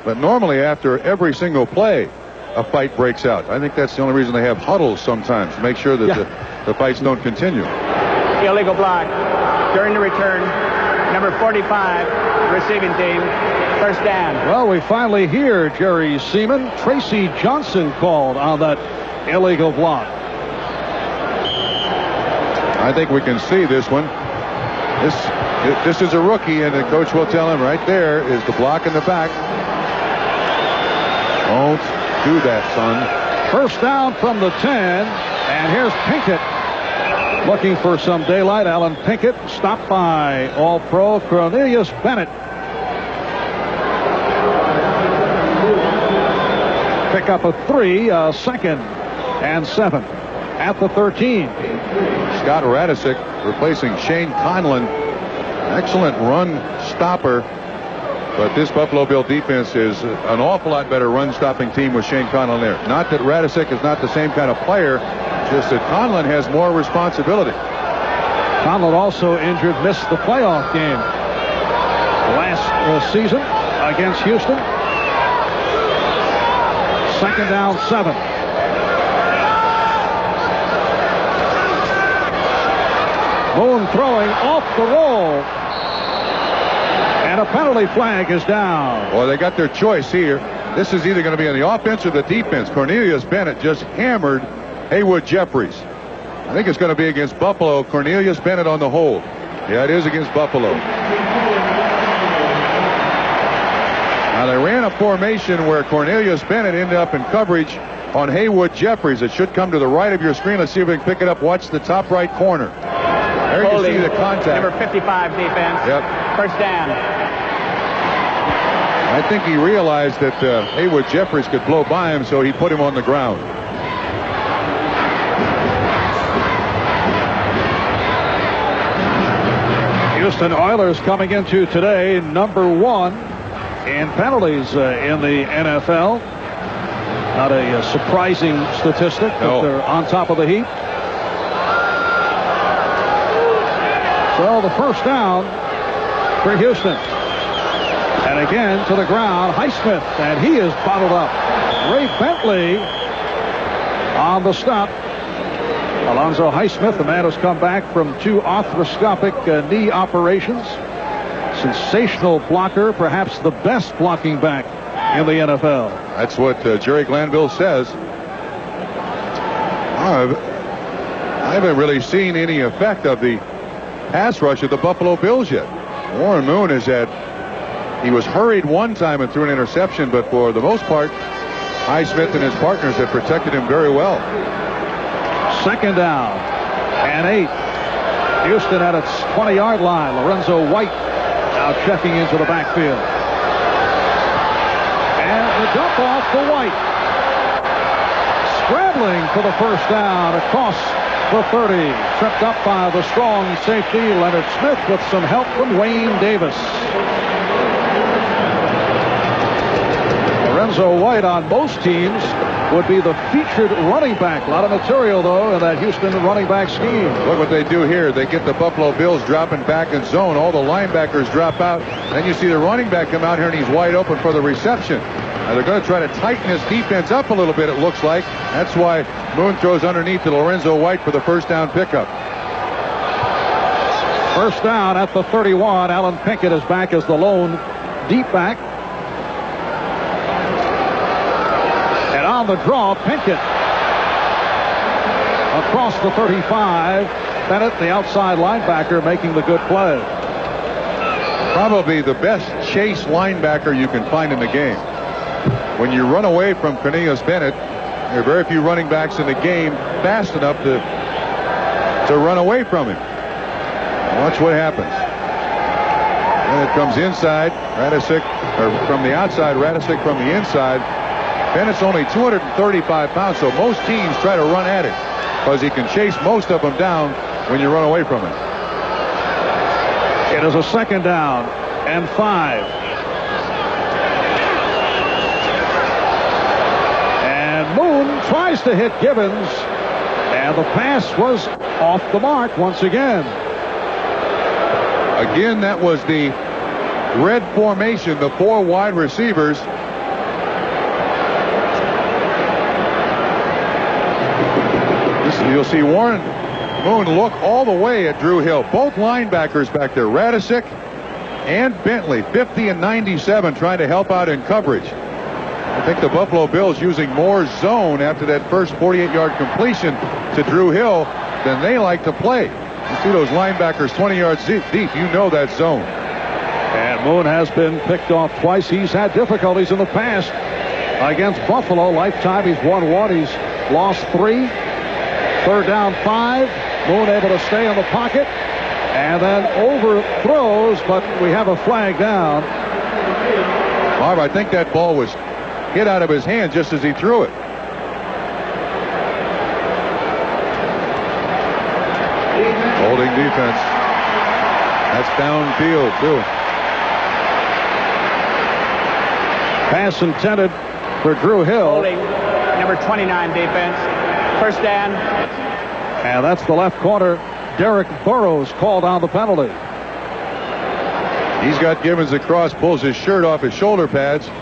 Speaker 3: but normally after every single play, a fight breaks out. I think that's the only reason they have huddles sometimes, to make sure that the fights don't continue.
Speaker 4: Illegal block during the return. Number 45, receiving team. First down.
Speaker 2: Well, we finally hear Jerry Seaman. Tracy Johnson called on that illegal block.
Speaker 3: I think we can see this one. This is a rookie, and the coach will tell him right there is the block in the back. Don't do that, son.
Speaker 2: First down from the 10, and here's Pinkett looking for some daylight. Alan Pinkett stopped by All-Pro Cornelius Bennett. Pick up a 3, 2nd and 7 at the 13.
Speaker 3: Scott Radicic replacing Shane Conlon. Excellent run stopper. But this Buffalo Bill defense is an awful lot better run-stopping team with Shane Conlon there. Not that Radicic is not the same kind of player, just that Conlon has more responsibility.
Speaker 2: Conlon also injured, missed the playoff game last season against Houston. 2nd down, 7. Moon throwing off the roll. And a penalty flag is down.
Speaker 3: Well, they got their choice here. This is either going to be on the offense or the defense. Cornelius Bennett just hammered Haywood Jeffries. I think it's going to be against Buffalo. Cornelius Bennett on the hold. Yeah, it is against Buffalo. Now, they ran a formation where Cornelius Bennett ended up in coverage on Haywood Jeffries. It should come to the right of your screen. Let's see if we can pick it up. Watch the top right corner. There you see the contact.
Speaker 4: Number 55 defense.
Speaker 3: Yep.
Speaker 4: First down.
Speaker 3: I think he realized that Haywood Jeffries could blow by him, so he put him on the ground.
Speaker 2: Houston Oilers coming into today number 1 in penalties in the NFL. Not a surprising statistic, but they're on top of the heap. So the first down for Houston. And again to the ground, Highsmith, and he is bottled up. Ray Bentley on the stop. Alonzo Highsmith, the man who's come back from 2 arthroscopic knee operations. Sensational blocker, perhaps the best blocking back in the NFL.
Speaker 3: That's what Jerry Glanville says. I haven't really seen any effect of the pass rush of the Buffalo Bills yet. Warren Moon he was hurried one time and threw an interception, but for the most part, Highsmith and his partners have protected him very well.
Speaker 2: 2nd down and 8. Houston at its 20-yard line. Lorenzo White now checking into the backfield. And the dump off to White. Scrambling for the first down across the 30. Tripped up by the strong safety Leonard Smith with some help from Wayne Davis. Lorenzo White on most teams would be the featured running back. A lot of material, though, in that Houston running back scheme.
Speaker 3: Look what they do here. They get the Buffalo Bills dropping back in zone. All the linebackers drop out. Then you see the running back come out here, and he's wide open for the reception. Now they're going to try to tighten his defense up a little bit, it looks like. That's why Moon throws underneath to Lorenzo White for the first down pickup.
Speaker 2: First down at the 31. Alan Pinkett is back as the lone deep back. And on the draw, Pinkett across the 35. Bennett, the outside linebacker, making the good play.
Speaker 3: Probably the best chase linebacker you can find in the game. When you run away from Cornelius Bennett, there are very few running backs in the game fast enough to run away from him. Watch what happens. And it comes inside, Radicic, or from the outside, Radicic from the inside. Bennett's only 235 pounds, so most teams try to run at it because he can chase most of them down when you run away from him.
Speaker 2: It is a 2nd down and 5. And Moon tries to hit Gibbons, and the pass was off the mark once again.
Speaker 3: Again, that was the red formation, the 4 wide receivers. You'll see Warren Moon look all the way at Drew Hill. Both linebackers back there, Radisick and Bentley, 50 and 97, trying to help out in coverage. I think the Buffalo Bills using more zone after that first 48-yard completion to Drew Hill than they like to play. You see those linebackers 20 yards deep, you know that zone.
Speaker 2: And Moon has been picked off twice. He's had difficulties in the past against Buffalo. Lifetime, he's won 1. He's lost 3. 3rd down, 5. Moon able to stay in the pocket and then overthrows, but we have a flag down.
Speaker 3: Marv, I think that ball was hit out of his hand just as he threw it. Holding defense. That's downfield, too.
Speaker 2: Pass intended for Drew Hill.
Speaker 4: Holding, number 29 defense. 1st down.
Speaker 2: And that's the left corner, Derek Burrows, called on the penalty.
Speaker 3: He's got Gibbons across, pulls his shirt off his shoulder pads. And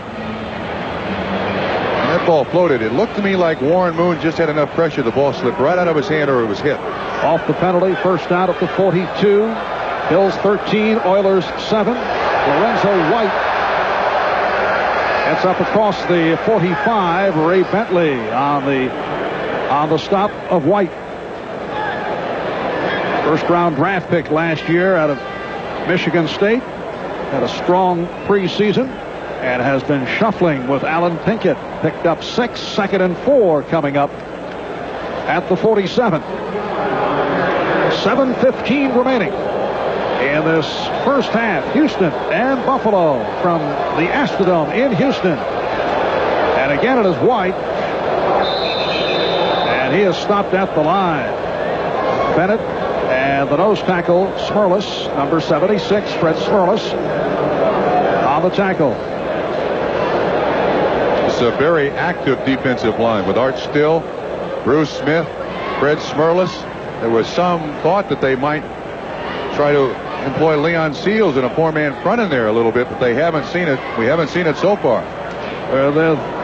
Speaker 3: that ball floated. It looked to me like Warren Moon just had enough pressure. The ball slipped right out of his hand or it was hit.
Speaker 2: Off the penalty, 1st down at the 42. Bills 13, Oilers 7. Lorenzo White gets up across the 45. Ray Bentley on the stop of White. 1st round draft pick last year out of Michigan State. Had a strong preseason and has been shuffling with Alan Pinkett. Picked up 6, 2nd and 4 coming up at the 47. 7:15 remaining in this first half. Houston and Buffalo from the Astrodome in Houston. And again it is White. And he is stopped at the line. Bennett and the nose tackle, Smerlis, number 76, Fred Smerlis, on the tackle.
Speaker 3: It's a very active defensive line with Art Still, Bruce Smith, Fred Smerlis. There was some thought that they might try to employ Leon Seals in a 4-man front in there a little bit, but they haven't seen it. We haven't seen it so far.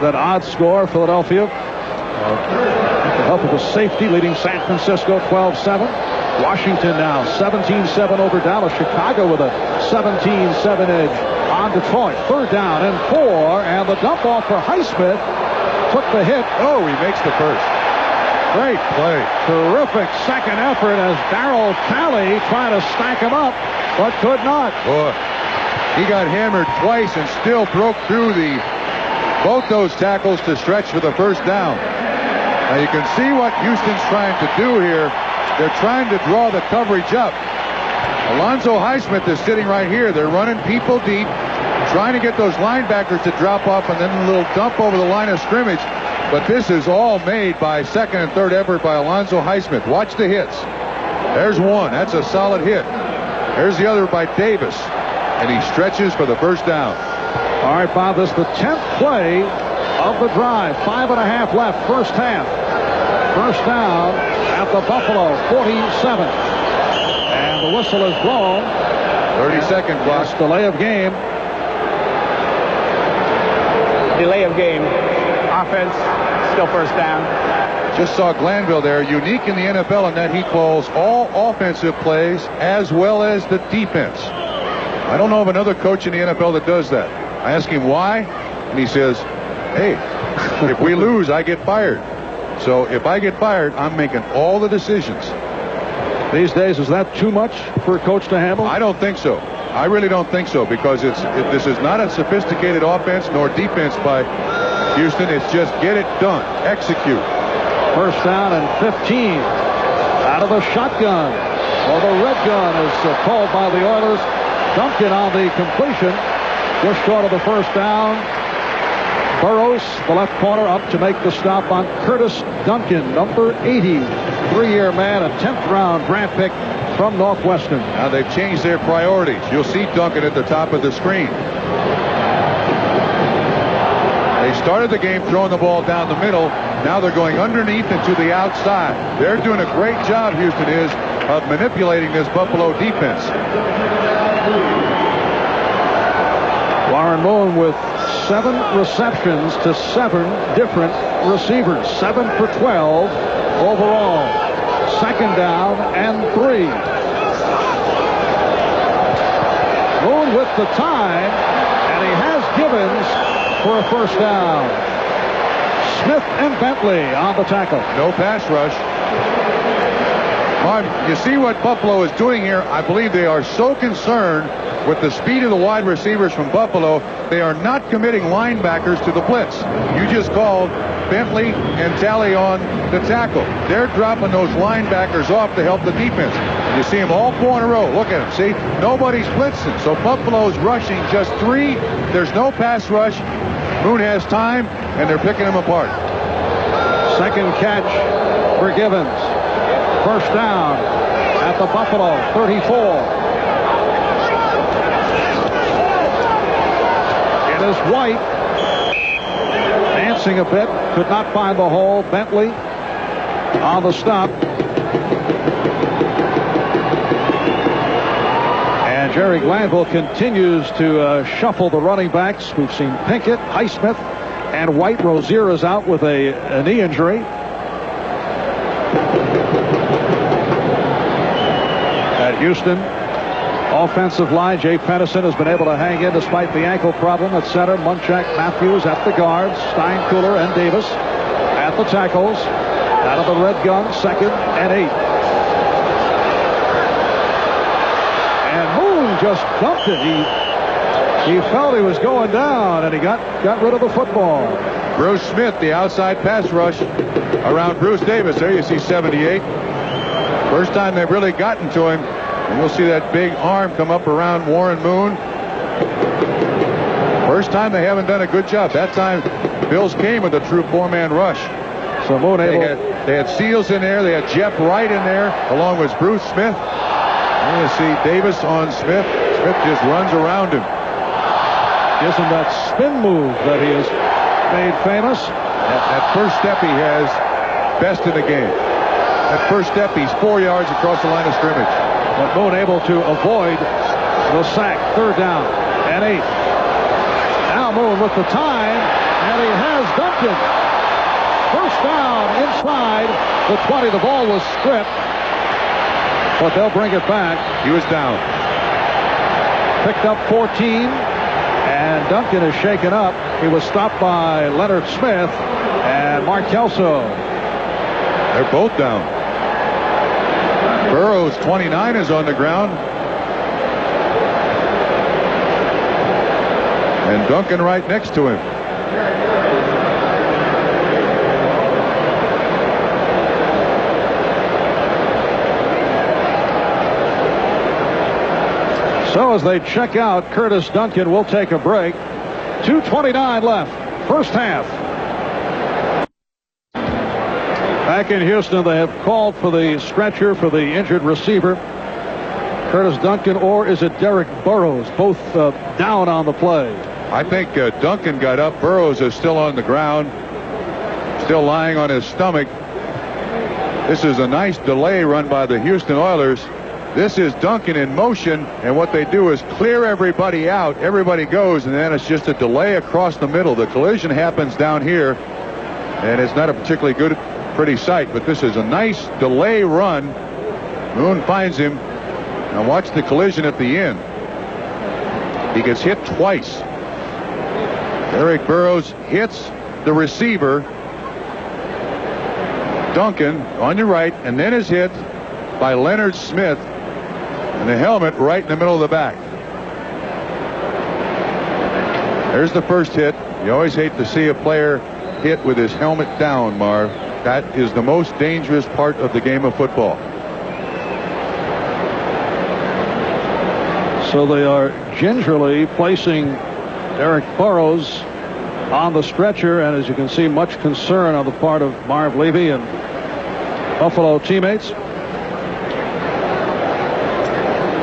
Speaker 2: That odd score, Philadelphia. With the help of a safety leading San Francisco 12-7. Washington now 17-7 over Dallas. Chicago with a 17-7 edge on Detroit. 3rd down and 4, and the dump off for Highsmith took the hit.
Speaker 3: Oh, he makes the first. Great play.
Speaker 2: Terrific second effort as Darryl Talley tried to stack him up, but could not.
Speaker 3: Boy, he got hammered twice and still broke through both those tackles to stretch for the 1st down. Now you can see what Houston's trying to do here. They're trying to draw the coverage up. Alonzo Highsmith is sitting right here. They're running people deep, trying to get those linebackers to drop off, and then a little dump over the line of scrimmage. But this is all made by 2nd and 3rd effort by Alonzo Highsmith. Watch the hits. There's one. That's a solid hit. There's the other by Davis. And he stretches for the 1st down.
Speaker 2: All right, Bob, this is the 10th play of the drive. 5.5 left, 1st half. 1st down at the Buffalo 47. And the whistle is blown.
Speaker 3: 30-second clock.
Speaker 2: Delay of game.
Speaker 4: Delay of game. Offense, still 1st down.
Speaker 3: Just saw Glanville there, unique in the NFL in that he calls all offensive plays as well as the defense. I don't know of another coach in the NFL that does that. I ask him why, and he says, hey, if we lose, I get fired. So if I get fired, I'm making all the decisions.
Speaker 2: These days, is that too much for a coach to handle?
Speaker 3: I don't think so. I really don't think so, because this is not a sophisticated offense nor defense by Houston. It's just get it done. Execute.
Speaker 2: 1st down and 15 out of the shotgun. Or the red gun is called by the Oilers. Duncan on the completion. Just short of the 1st down. Burrows, the left corner, up to make the stop on Curtis Duncan, number 80, 3-year man, a 10th round draft pick from Northwestern.
Speaker 3: Now they've changed their priorities. You'll see Duncan at the top of the screen. They started the game throwing the ball down the middle. Now they're going underneath and to the outside. They're doing a great job, Houston is, of manipulating this Buffalo defense.
Speaker 2: Warren Moon with 7 receptions to 7 different receivers. 7 for 12 overall. 2nd down and 3. Moon with the time, and he has Gibbons for a 1st down. Smith and Bentley on the tackle.
Speaker 3: No pass rush. Marv, you see what Buffalo is doing here? I believe they are so concerned with the speed of the wide receivers from Buffalo, they are not committing linebackers to the blitz. You just called Bentley and Talley on the tackle. They're dropping those linebackers off to help the defense. You see them all 4 in a row. Look at them. See, nobody's blitzing. So Buffalo's rushing just 3. There's no pass rush. Moon has time, and they're picking him apart.
Speaker 2: 2nd catch for Gibbons. 1st down at the Buffalo 34. It is White dancing a bit, could not find the hole. Bentley on the stop. And Jerry Glanville continues to shuffle the running backs. We've seen Pinkett, Highsmith, and White. Rozier is out with a knee injury. At Houston, offensive line, Jay Pennison has been able to hang in despite the ankle problem at center. Munchak, Matthews at the guards. Steinkuhler and Davis at the tackles. Out of the red gun, 2nd and 8. And Moon just dumped it. He felt he was going down, and he got rid of the football.
Speaker 3: Bruce Smith, the outside pass rush around Bruce Davis. There you see 78. First time they've really gotten to him. And you'll see that big arm come up around Warren Moon. First time they haven't done a good job. That time, Bills came with a true 4-man rush.
Speaker 2: So Moon able.
Speaker 3: They had Seals in there. They had Jeff Wright in there, along with Bruce Smith. And you see Davis on Smith. Smith just runs around him.
Speaker 2: Isn't that spin move that he has made famous?
Speaker 3: That first step he has, best in the game. That first step, he's 4 yards across the line of scrimmage.
Speaker 2: But Moon able to avoid the sack. 3rd down and 8. Now Moon with the time, and he has Duncan. 1st down inside the 20. The ball was stripped, but they'll bring it back.
Speaker 3: He was down.
Speaker 2: Picked up 14, and Duncan is shaken up. He was stopped by Leonard Smith and Mark Kelso.
Speaker 3: They're both down. Burrows, 29, is on the ground. And Duncan right next to him.
Speaker 2: So as they check out Curtis Duncan, we'll take a break. 2:29 left. 1st half. Back in Houston, they have called for the stretcher for the injured receiver, Curtis Duncan, or is it Derek Burrows? Both down on the play.
Speaker 3: I think Duncan got up. Burrows is still on the ground, still lying on his stomach. This is a nice delay run by the Houston Oilers. This is Duncan in motion, and what they do is clear everybody out. Everybody goes, and then it's just a delay across the middle. The collision happens down here, and it's not a particularly good, pretty sight, but this is a nice delay run. Moon finds him. Now watch the collision at the end. He gets hit twice. Eric Burrows hits the receiver, Duncan, on your right, and then is hit by Leonard Smith, and the helmet right in the middle of the back. There's the first hit. You always hate to see a player hit with his helmet down, Marv. That is the most dangerous part of the game of football.
Speaker 2: So they are gingerly placing Eric Burrows on the stretcher, and as you can see, much concern on the part of Marv Levy and Buffalo teammates.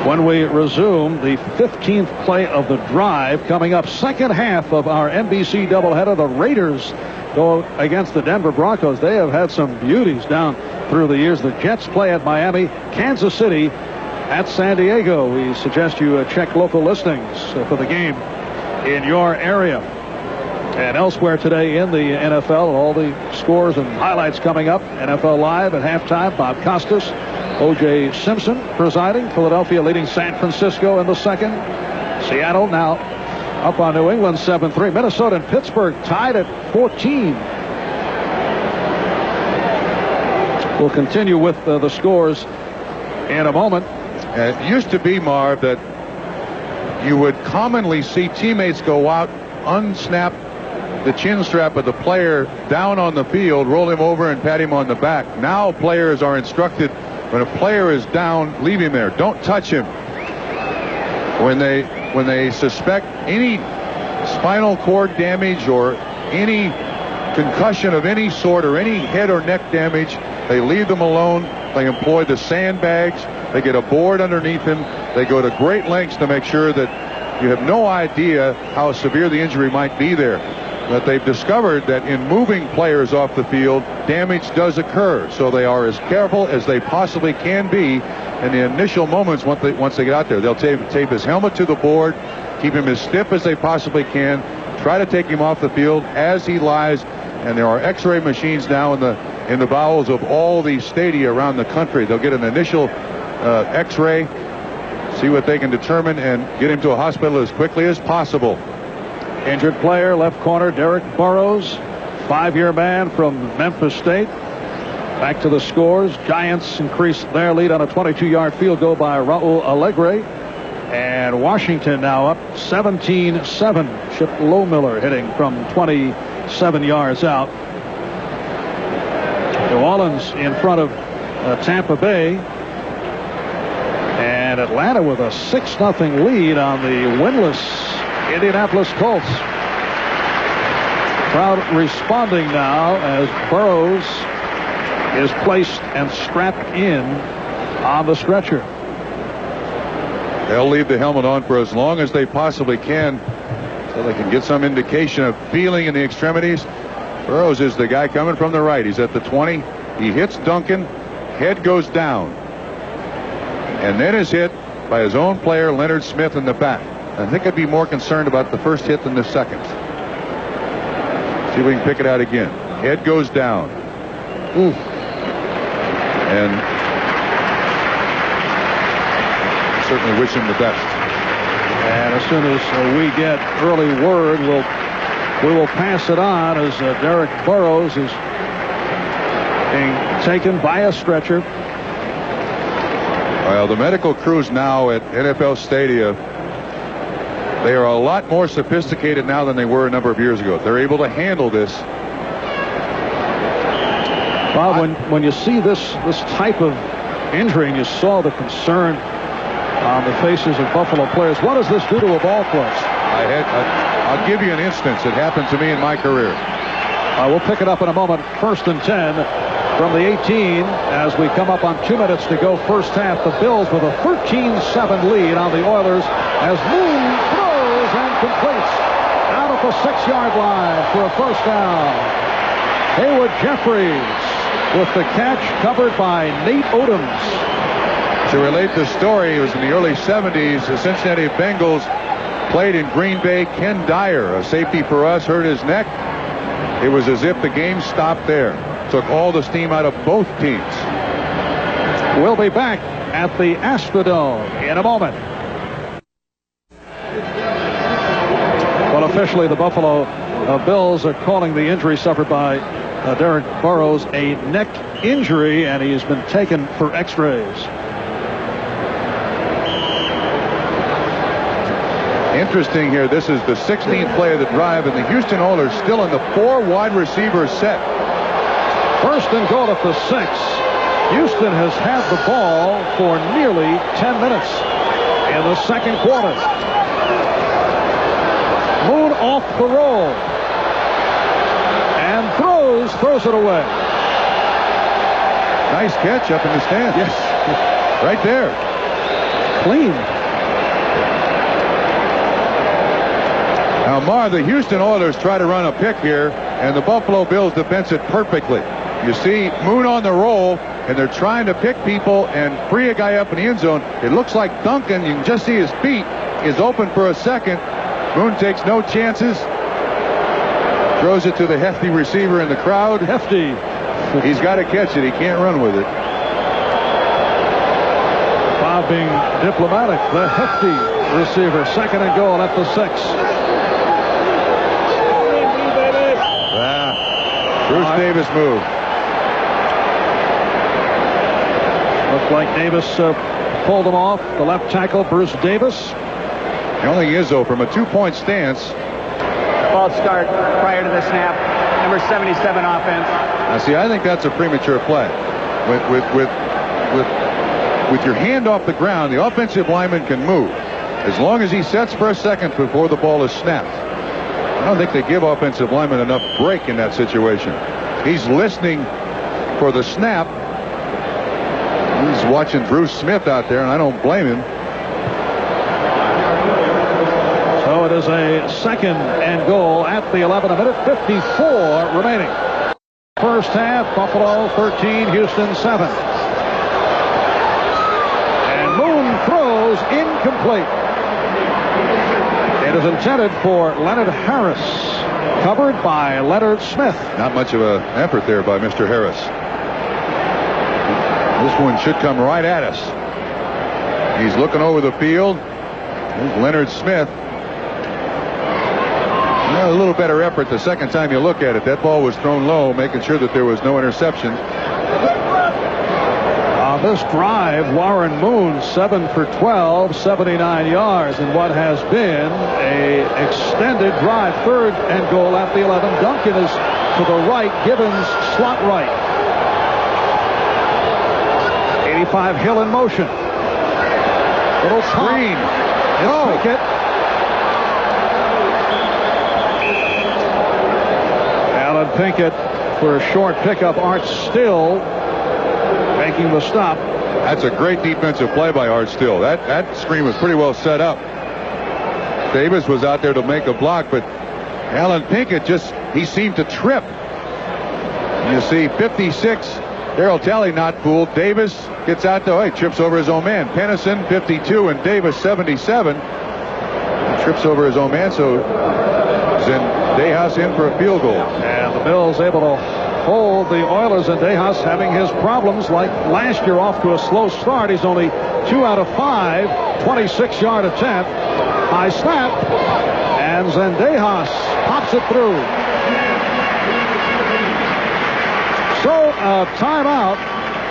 Speaker 2: When we resume, the 15th play of the drive coming up, second half of our NBC doubleheader. The Raiders go against the Denver Broncos. They have had some beauties down through the years. The Jets play at Miami, Kansas City at San Diego. We suggest you check local listings for the game in your area. And elsewhere today in the NFL, all the scores and highlights coming up. NFL Live at halftime, Bob Costas, O.J. Simpson presiding. Philadelphia leading San Francisco in the second. Seattle now up on New England 7-3. Minnesota and Pittsburgh tied at 14. We'll continue with the scores in a moment.
Speaker 3: It used to be, Marv, that you would commonly see teammates go out, unsnap the chin strap of the player down on the field, roll him over and pat him on the back. Now players are instructed, when a player is down, leave him there. Don't touch him. When they suspect any spinal cord damage or any concussion of any sort or any head or neck damage, they leave them alone. They employ the sandbags. They get a board underneath him. They go to great lengths to make sure that you have no idea how severe the injury might be there. But they've discovered that in moving players off the field, damage does occur. So they are as careful as they possibly can be in the initial moments once they get out there. They'll tape his helmet to the board, keep him as stiff as they possibly can, try to take him off the field as he lies. And there are X-ray machines now in the bowels of all these stadia around the country. They'll get an initial X-ray, see what they can determine, and get him to a hospital as quickly as possible.
Speaker 2: Injured player, left corner, Derek Burrows, 5-year man from Memphis State. Back to the scores. Giants increase their lead on a 22-yard field goal by Raul Alegre. And Washington now up 17-7. Chip Lohmiller hitting from 27 yards out. New Orleans in front of Tampa Bay. And Atlanta with a 6-0 lead on the winless Indianapolis Colts. Crowd responding now as Burrows is placed and strapped in on the stretcher.
Speaker 3: They'll leave the helmet on for as long as they possibly can so they can get some indication of feeling in the extremities. Burrows is the guy coming from the right. He's at the 20. He hits Duncan. Head goes down. And then is hit by his own player, Leonard Smith, in the back. I think I'd be more concerned about the first hit than the second. See if we can pick it out again. Head goes down.
Speaker 2: Ooh.
Speaker 3: And certainly wish him the best.
Speaker 2: And as soon as we get early word, we will pass it on as Derek Burrows is being taken by a stretcher.
Speaker 3: Well, the medical crews now at NFL Stadium, they are a lot more sophisticated now than they were a number of years ago. They're able to handle this.
Speaker 2: Bob, when you see this type of injury and you saw the concern on the faces of Buffalo players, what does this do to a ball club?
Speaker 3: I'll give you an instance. It happened to me in my career.
Speaker 2: We'll pick it up in a moment. 1st and 10 from the 18 as we come up on 2 minutes to go first half. The Bills with a 13-7 lead on the Oilers as Moon throws and completes out at the 6-yard line for a first down. Haywood Jeffries with the catch covered by Nate Odoms.
Speaker 3: To relate the story, it was in the early 70s. The Cincinnati Bengals played in Green Bay. Ken Dyer, a safety for us, hurt his neck. It was as if the game stopped there. Took all the steam out of both teams.
Speaker 2: We'll be back at the Astrodome in a moment. Well, officially, the Buffalo Bills are calling the injury suffered by Derek Burrows a neck injury, and he has been taken for x-rays.
Speaker 3: Interesting here, this is the 16th play of the drive, and the Houston Oilers still in the 4 wide receiver set.
Speaker 2: 1st and goal at the 6. Houston has had the ball for nearly 10 minutes in the second quarter. Moon off the roll. throws it away.
Speaker 3: Nice catch up in the stands.
Speaker 2: Yes.
Speaker 3: Right there.
Speaker 2: Clean.
Speaker 3: Now, Mar, the Houston Oilers try to run a pick here, and the Buffalo Bills defense it perfectly. You see Moon on the roll, and they're trying to pick people and free a guy up in the end zone. It looks like Duncan, you can just see his feet, is open for a second. Moon takes no chances. Throws it to the hefty receiver in the crowd.
Speaker 2: Hefty.
Speaker 3: He's got to catch it. He can't run with it.
Speaker 2: Bob being diplomatic. The hefty receiver. 2nd and goal at the 6.
Speaker 3: Bruce Davis move.
Speaker 2: Looks like Davis pulled him off. The left tackle, Bruce Davis.
Speaker 3: The only thing is, though, from a 2-point stance.
Speaker 4: False start prior to the snap. Number 77 offense.
Speaker 3: Now, see, I think that's a premature play. With your hand off the ground, the offensive lineman can move as long as he sets for a second before the ball is snapped. I don't think they give offensive linemen enough break in that situation. He's listening for the snap. He's watching Bruce Smith out there, and I don't blame him.
Speaker 2: So it is a 2nd and goal at the 11. 1:54 remaining. First half, Buffalo 13, Houston 7. And Moon throws incomplete. It is intended for Leonard Harris, covered by Leonard Smith.
Speaker 3: Not much of an effort there by Mr. Harris. This one should come right at us. He's looking over the field. There's Leonard Smith. A little better effort the second time you look at it. That ball was thrown low, making sure that there was no interception.
Speaker 2: On this drive, Warren Moon 7 for 12, 79 yards in what has been a extended drive. 3rd and goal at the 11. Duncan is to the right. Gibbons slot right. 85 Hill in motion. Little screen. Pickett. Alan Pinkett for a short pickup. Art Still making the stop.
Speaker 3: That's a great defensive play by Art Still. That screen was pretty well set up. Davis was out there to make a block, but Alan Pinkett he seemed to trip. You see 56, Darryl Talley not fooled. Davis gets out there, he trips over his own man. Pennison 52 and Davis 77. He trips over his own man, so Zendejas in for a field goal.
Speaker 2: And the Bills able to hold the Oilers, and Dejas having his problems like last year, off to a slow start. He's only 2 out of 5, 26-yard attempt. High snap, and Zendejas pops it through. So a timeout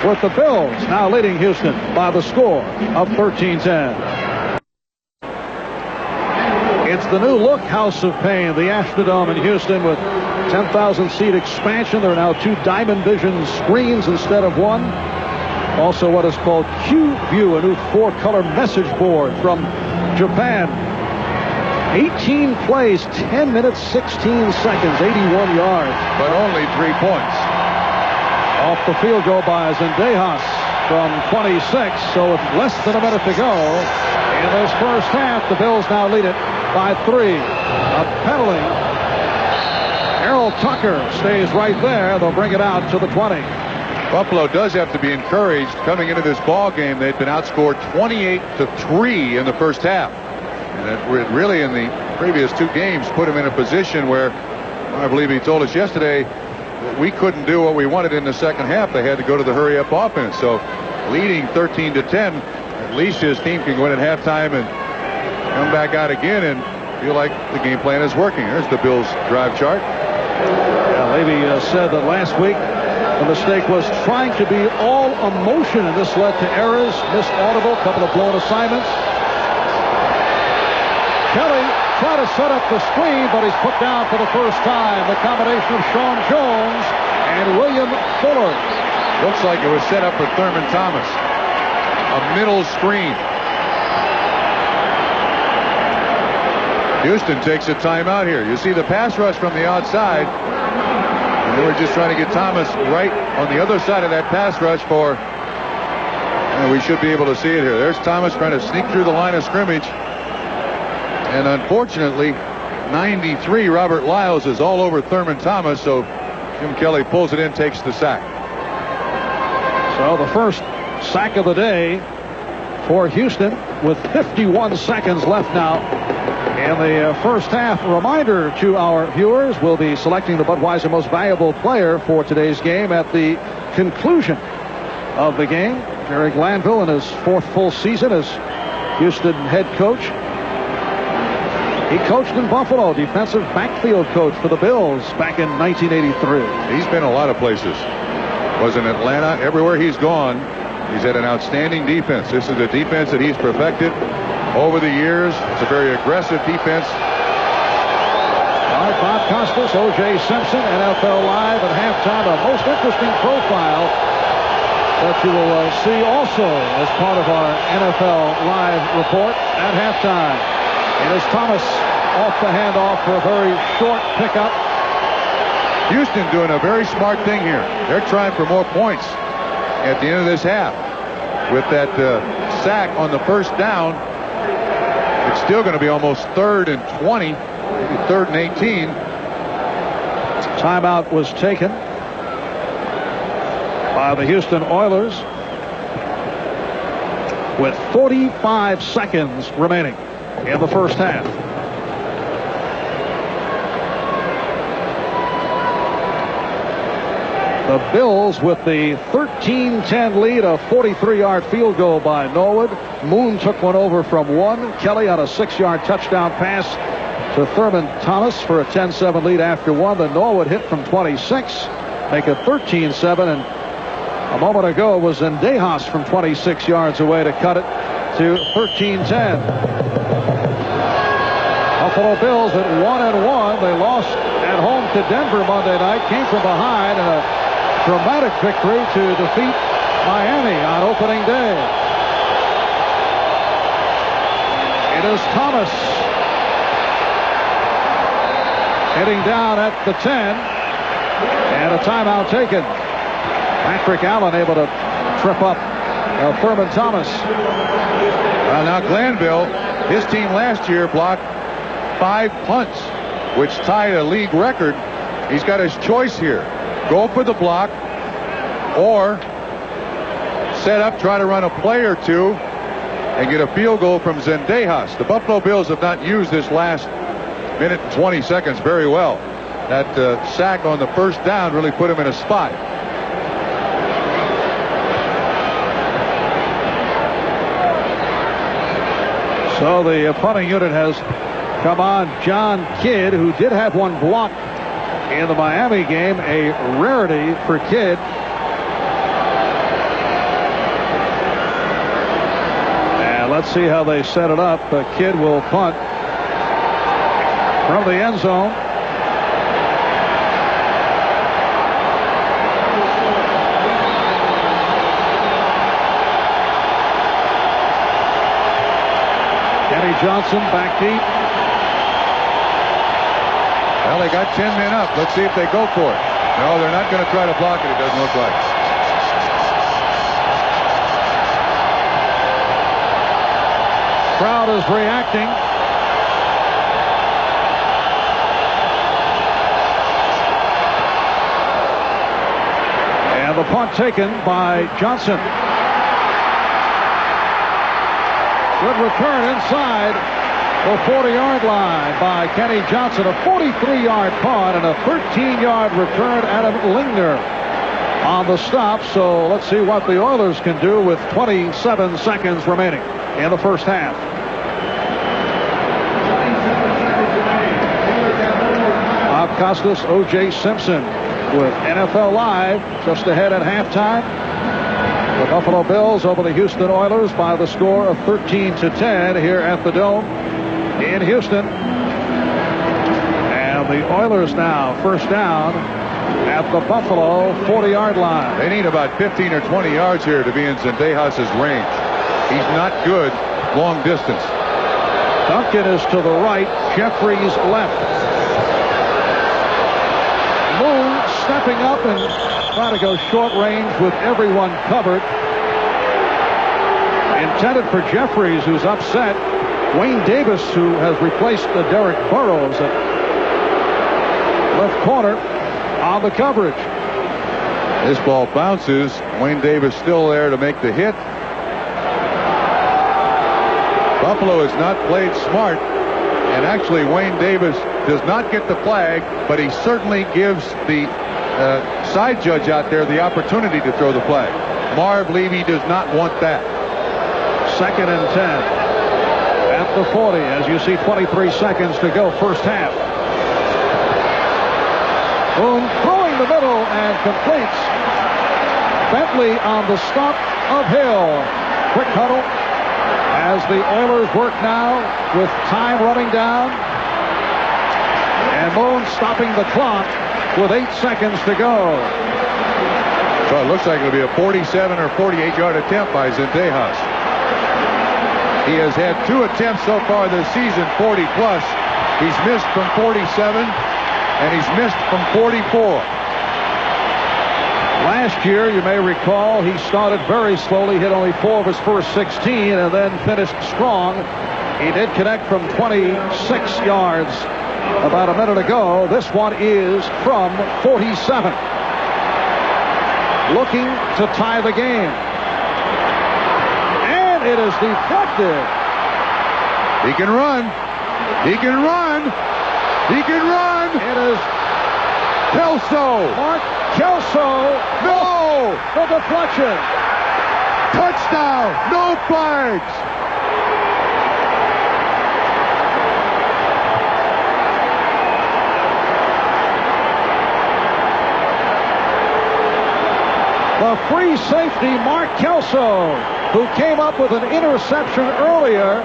Speaker 2: with the Bills now leading Houston by the score of 13-10. It's the new look House of Pain, the Astrodome in Houston, with 10,000 seat expansion. There are now 2 Diamond Vision screens instead of 1. Also what is called Q View, a new 4-color message board from Japan. 18 plays, 10 minutes, 16 seconds, 81 yards.
Speaker 3: But only 3 points.
Speaker 2: Off the field goal by Zendejas from 26, so with less than a minute to go in this first half, the Bills now lead it by 3. A penalty. Errol Tucker stays right there. They'll bring it out to the 20.
Speaker 3: Buffalo does have to be encouraged. Coming into this ball game, they'd been outscored 28-3 in the first half. And it really, in the previous 2 games, put them in a position where, I believe he told us yesterday, we couldn't do what we wanted in the second half. They had to go to the hurry-up offense. So leading 13-10, at least his team can go in at halftime and come back out again and feel like the game plan is working. There's the Bills drive chart.
Speaker 2: Yeah, Levy said that last week the mistake was trying to be all emotion, and this led to errors, missed audible, a couple of blown assignments. Kelly tried to set up the screen, but he's put down for the first time. The combination of Sean Jones and William Fuller.
Speaker 3: Looks like it was set up for Thurman Thomas. A middle screen. Houston takes a timeout here. You see the pass rush from the outside. And They were just trying to get Thomas right on the other side of that pass rush for, and we should be able to see it here. There's Thomas trying to sneak through the line of scrimmage. And unfortunately, 93 Robert Lyles is all over Thurman Thomas, so Jim Kelly pulls it in, takes the sack.
Speaker 2: So the first sack of the day for Houston with 51 seconds left now in the first half. Reminder to our viewers, we'll be selecting the Budweiser Most Valuable Player for today's game at the conclusion of the game. Jerry Glanville in his fourth full season as Houston head coach. He coached in Buffalo, defensive backfield coach for the Bills back in 1983.
Speaker 3: He's been a lot of places. Was in Atlanta. Everywhere he's gone, he's had an outstanding defense. This is a defense that he's perfected over the years. It's a very aggressive defense.
Speaker 2: All right, Bob Costas, O.J. Simpson, NFL Live at halftime. A most interesting profile that you will see also as part of our NFL Live report at halftime. And as Thomas off the handoff for a very short pickup.
Speaker 3: Houston doing a very smart thing here. They're trying for more points at the end of this half. With that sack on the first down, it's still going to be almost 3rd and 20, maybe 3rd and 18.
Speaker 2: Timeout was taken by the Houston Oilers with 45 seconds remaining in the first half. The Bills with the 13-10 lead, a 43-yard field goal by Norwood. Moon took one over from 1. Kelly on a 6-yard touchdown pass to Thurman Thomas for a 10-7 lead after 1. The Norwood hit from 26, make it 13-7, and a moment ago was Zendejas from 26 yards away to cut it to 13-10. Buffalo Bills at 1-1. They lost at home to Denver Monday night, came from behind, and a dramatic victory to defeat Miami on opening day. It is Thomas heading down at the 10, and a timeout taken. Patrick Allen able to trip up Thurman Thomas.
Speaker 3: Now Glanville, his team last year blocked 5 punts, which tied a league record. He's got his choice here. Go for the block or set up, try to run a play or two and get a field goal from Zendejas. The Buffalo Bills have not used this last minute and 20 seconds very well. That sack on the first down really put him in a spot.
Speaker 2: So the punting unit has come on. John Kidd, who did have one block in the Miami game, a rarity for Kidd. And let's see how they set it up. Kidd will punt from the end zone. Kenny Johnson back deep.
Speaker 3: Well, they got 10 men up. Let's see if they go for it. No, they're not going to try to block it, it doesn't look like.
Speaker 2: Crowd is reacting. And the punt taken by Johnson. Good return inside the 40-yard line by Kenny Johnson. A 43-yard punt and a 13-yard return. Adam Lingner on the stop. So let's see what the Oilers can do with 27 seconds remaining in the first half. Bob Costas, O.J. Simpson with NFL Live just ahead at halftime. The Buffalo Bills over the Houston Oilers by the score of 13-10 here at the Dome in Houston. And the Oilers now first down at the Buffalo 40-yard line.
Speaker 3: They need about 15 or 20 yards here to be in Zendejas' range. He's not good long distance.
Speaker 2: Duncan is to the right, Jeffries left. Moon stepping up and trying to go short range with everyone covered. Intended for Jeffries, who's upset. Wayne Davis, who has replaced Derek Burrows at left corner on the coverage.
Speaker 3: This ball bounces. Wayne Davis still there to make the hit. Buffalo has not played smart, and actually Wayne Davis does not get the flag, but he certainly gives the side judge out there the opportunity to throw the flag. Marv Levy does not want that.
Speaker 2: 2nd and 10 at the 40 as you see 23 seconds to go first half. Boone throwing the middle and completes. Bentley on the stop of Hill. Quick huddle as the Oilers work now with time running down. And Boone stopping the clock with 8 seconds to go.
Speaker 3: So it looks like it'll be a 47 or 48-yard attempt by Zendejas. He has had 2 attempts so far this season, 40-plus. He's missed from 47, and he's missed from 44.
Speaker 2: Last year, you may recall, he started very slowly, hit only 4 of his first 16, and then finished strong. He did connect from 26 yards about a minute ago. This one is from 47. Looking to tie the game. And it is deflected.
Speaker 3: He can run. He can run. He can run.
Speaker 2: It is
Speaker 3: Kelso.
Speaker 2: Mark Kelso.
Speaker 3: No.
Speaker 2: The deflection.
Speaker 3: Touchdown. No flags.
Speaker 2: The free safety, Mark Kelso, who came up with an interception earlier,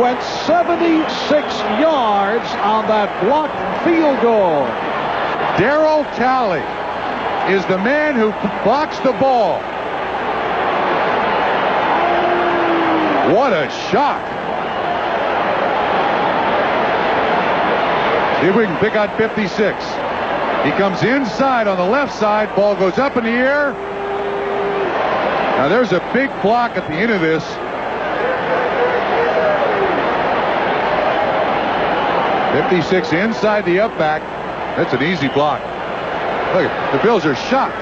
Speaker 2: went 76 yards on that blocked field goal.
Speaker 3: Darryl Talley is the man who blocks the ball. What a shot. See if we can pick out 56. He comes inside on the left side. Ball goes up in the air. Now there's a big block at the end of this. .56 inside the up back. That's an easy block. Look, the Bills are shocked.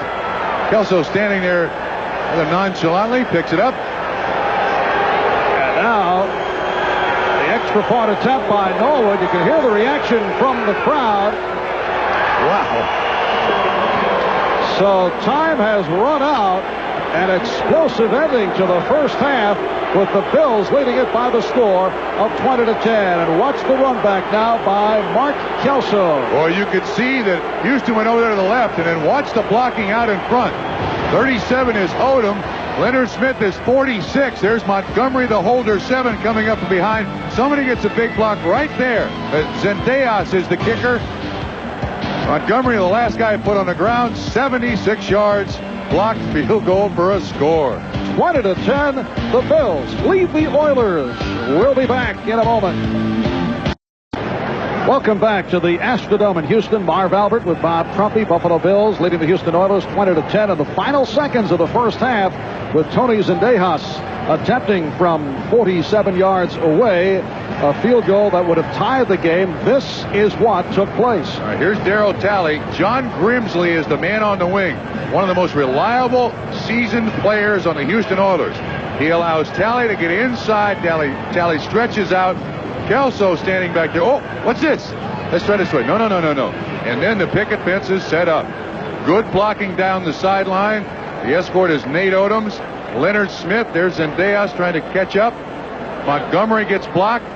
Speaker 3: Kelso standing there rather nonchalantly, picks it up.
Speaker 2: And now the extra point attempt by Norwood. You can hear the reaction from the crowd.
Speaker 3: Wow.
Speaker 2: So time has run out. An explosive ending to the first half with the Bills leading it by the score of 20-10. And watch the run back now by Mark Kelso.
Speaker 3: Well, you could see that Houston went over there to the left, and then watch the blocking out in front. 37 is Odom. Leonard Smith is 46. There's Montgomery, the holder, 7 coming up from behind. Somebody gets a big block right there. Zendejas is the kicker. Montgomery, the last guy put on the ground, 76 yards. Blocked field goal for a score.
Speaker 2: 20-10. The Bills lead the Oilers. We'll be back in a moment. Welcome back to the Astrodome in Houston. Marv Albert with Bob Trumpy. Buffalo Bills leading the Houston Oilers 20-10 in the final seconds of the first half, with Tony Zendejas attempting from 47 yards away a field goal that would have tied the game. This is what took place.
Speaker 3: All right, here's Darryl Talley. John Grimsley is the man on the wing. One of the most reliable, seasoned players on the Houston Oilers. He allows Talley to get inside. Talley stretches out. Kelso standing back there. Oh, what's this? Let's try this way. No. And then the picket fence is set up. Good blocking down the sideline. The escort is Nate Odoms. Leonard Smith. There's Zendejas trying to catch up. Montgomery gets blocked.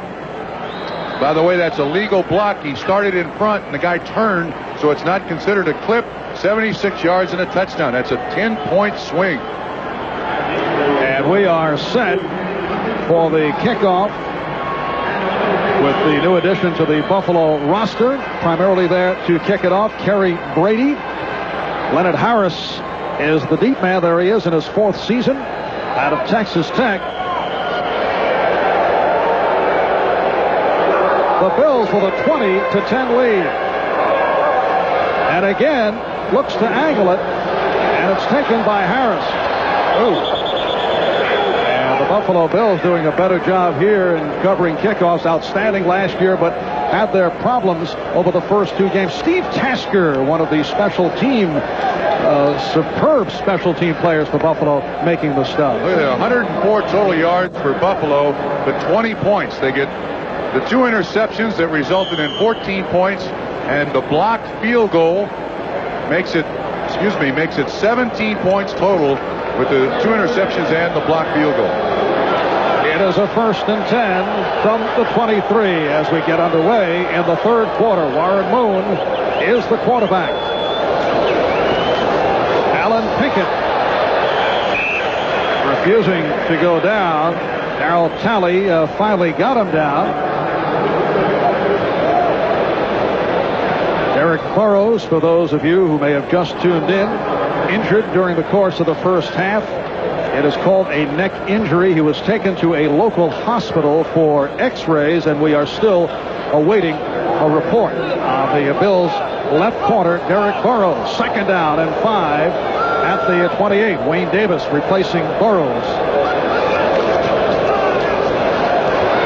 Speaker 3: By the way, that's a legal block. He started in front, and the guy turned, so it's not considered a clip. 76 yards and a touchdown. That's a 10-point swing.
Speaker 2: And we are set for the kickoff with the new addition to the Buffalo roster. Primarily there to kick it off, Kerry Brady. Leonard Harris is the deep man. There he is in his 4th season out of Texas Tech. The Bills with a 20-10 lead. And again, looks to angle it, and it's taken by Harris. And the Buffalo Bills doing a better job here in covering kickoffs. Outstanding last year, but had their problems over the first 2 games. Steve Tasker, one of the special team, superb special team players for Buffalo, making the stop.
Speaker 3: Look at that, 104 total yards for Buffalo, but 20 points. They get the 2 interceptions that resulted in 14 points, and the blocked field goal makes it 17 points total with the 2 interceptions and the blocked field goal.
Speaker 2: It is a 1st and 10 from the 23 as we get underway in the 3rd quarter. Warren Moon is the quarterback. Alan Pinkett refusing to go down. Darryl Talley finally got him down. Derek Burrows, for those of you who may have just tuned in, injured during the course of the first half. It is called a neck injury. He was taken to a local hospital for x-rays, and we are still awaiting a report on the Bills' left corner, Derek Burrows. 2nd down and 5 at the 28. Wayne Davis replacing Burrows.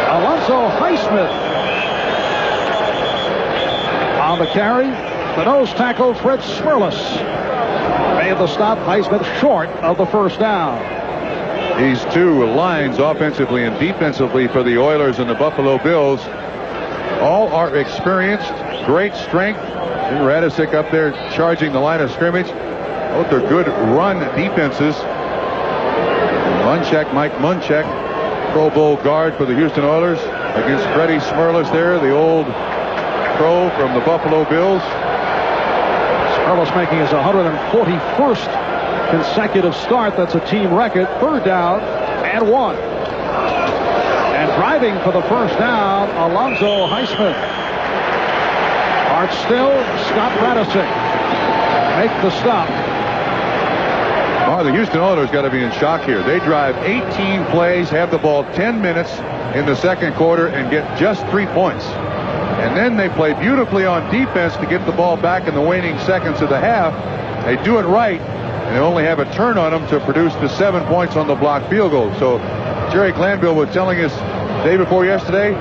Speaker 2: Alonzo Highsmith on the carry. The nose tackle, Fred Smirlis, made the stop. Highsmith short of the 1st down.
Speaker 3: These 2 lines, offensively and defensively, for the Oilers and the Buffalo Bills, all are experienced, great strength. And Radisic up there charging the line of scrimmage. Both are good run defenses. Munchak, Mike Munchak, Pro Bowl guard for the Houston Oilers, against Freddie Smirlis there, the old pro from the Buffalo Bills.
Speaker 2: Smirlis making his 141st consecutive start. That's a team record. 3rd down and 1. And driving for the 1st down, Alonzo Highsmith. Art still, Scott Radisic make the stop.
Speaker 3: Oh, the Houston Oilers got to be in shock here. They drive 18 plays, have the ball 10 minutes in the 2nd quarter, and get just 3 points. And then they play beautifully on defense to get the ball back in the waning seconds of the half. They do it right, and they only have a turn on them to produce the 7 points on the blocked field goal. So Jerry Glanville was telling us day before yesterday,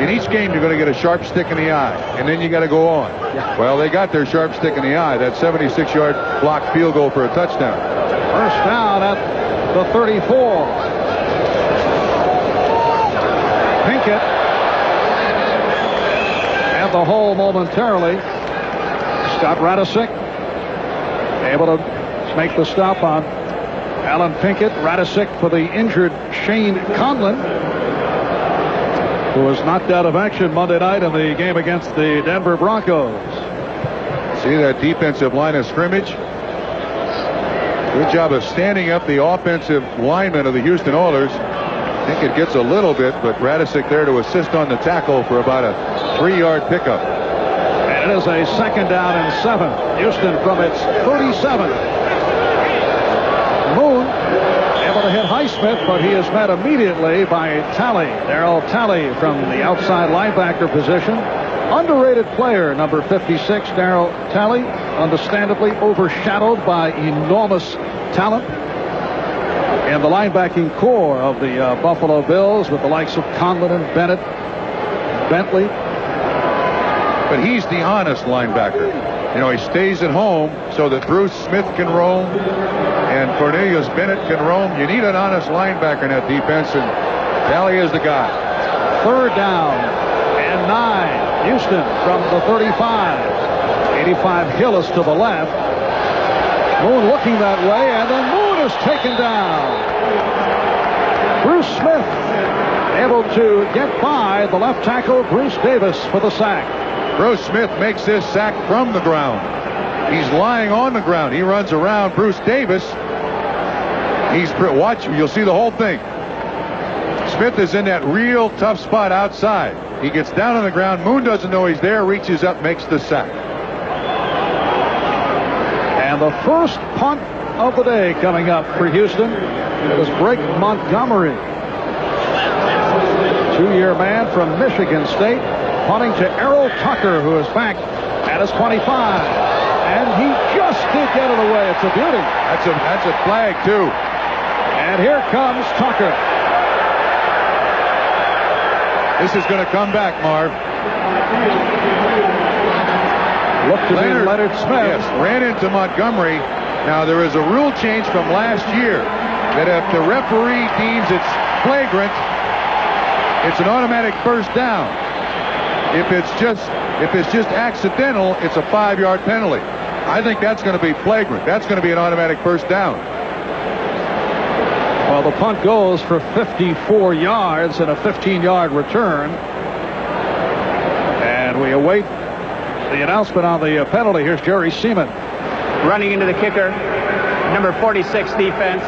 Speaker 3: in each game you're going to get a sharp stick in the eye, and then you got to go on. Well, they got their sharp stick in the eye. That 76-yard blocked field goal for a touchdown.
Speaker 2: 1st down at the 34. Pinkett at the hole momentarily. Scott Radisic able to make the stop on Alan Pinkett. Radisic for the injured Shane Conlon, who was knocked out of action Monday night in the game against the Denver Broncos.
Speaker 3: See that defensive line of scrimmage? Good job of standing up the offensive linemen of the Houston Oilers. I think it gets a little bit, but Radisic there to assist on the tackle for about a 3-yard pickup.
Speaker 2: And it is a 2nd down and 7. Houston from its 37. Moon able to hit Highsmith, but he is met immediately by Talley. Darryl Talley from the outside linebacker position. Underrated player, number 56, Darryl Talley, understandably overshadowed by enormous talent in the linebacking core of the Buffalo Bills, with the likes of Conlon and Bennett, Bentley.
Speaker 3: But he's the honest linebacker. You know, he stays at home so that Bruce Smith can roam and Cornelius Bennett can roam. You need an honest linebacker in that defense, and Talley is the guy.
Speaker 2: 3rd down and 9. Houston from the 35. 85 Hillis to the left. Moon looking that way, and then Moon is taken down. Bruce Smith able to get by the left tackle, Bruce Davis, for the sack.
Speaker 3: Bruce Smith makes this sack from the ground. He's lying on the ground. He runs around Bruce Davis. Watch, you'll see the whole thing. Smith is in that real tough spot outside. He gets down on the ground. Moon doesn't know he's there, reaches up, makes the sack.
Speaker 2: And the first punt of the day coming up for Houston. It was Greg Montgomery, 2-year man from Michigan State, punting to Errol Tucker, who is back at his 25. And he just just did get it away. It's a beauty.
Speaker 3: That's a flag, too.
Speaker 2: And here comes Tucker.
Speaker 3: This is going to come back, Marv.
Speaker 2: Look to Leonard Smith.
Speaker 3: Yes, ran into Montgomery. Now, there is a rule change from last year that if the referee deems it's flagrant, it's an automatic first down. If it's just accidental, it's a 5-yard penalty. I think that's going to be flagrant. That's going to be an automatic first down.
Speaker 2: Well, the punt goes for 54 yards and a 15-yard return. And we await the announcement on the penalty. Here's Jerry Seaman.
Speaker 4: Running into the kicker, number 46 defense.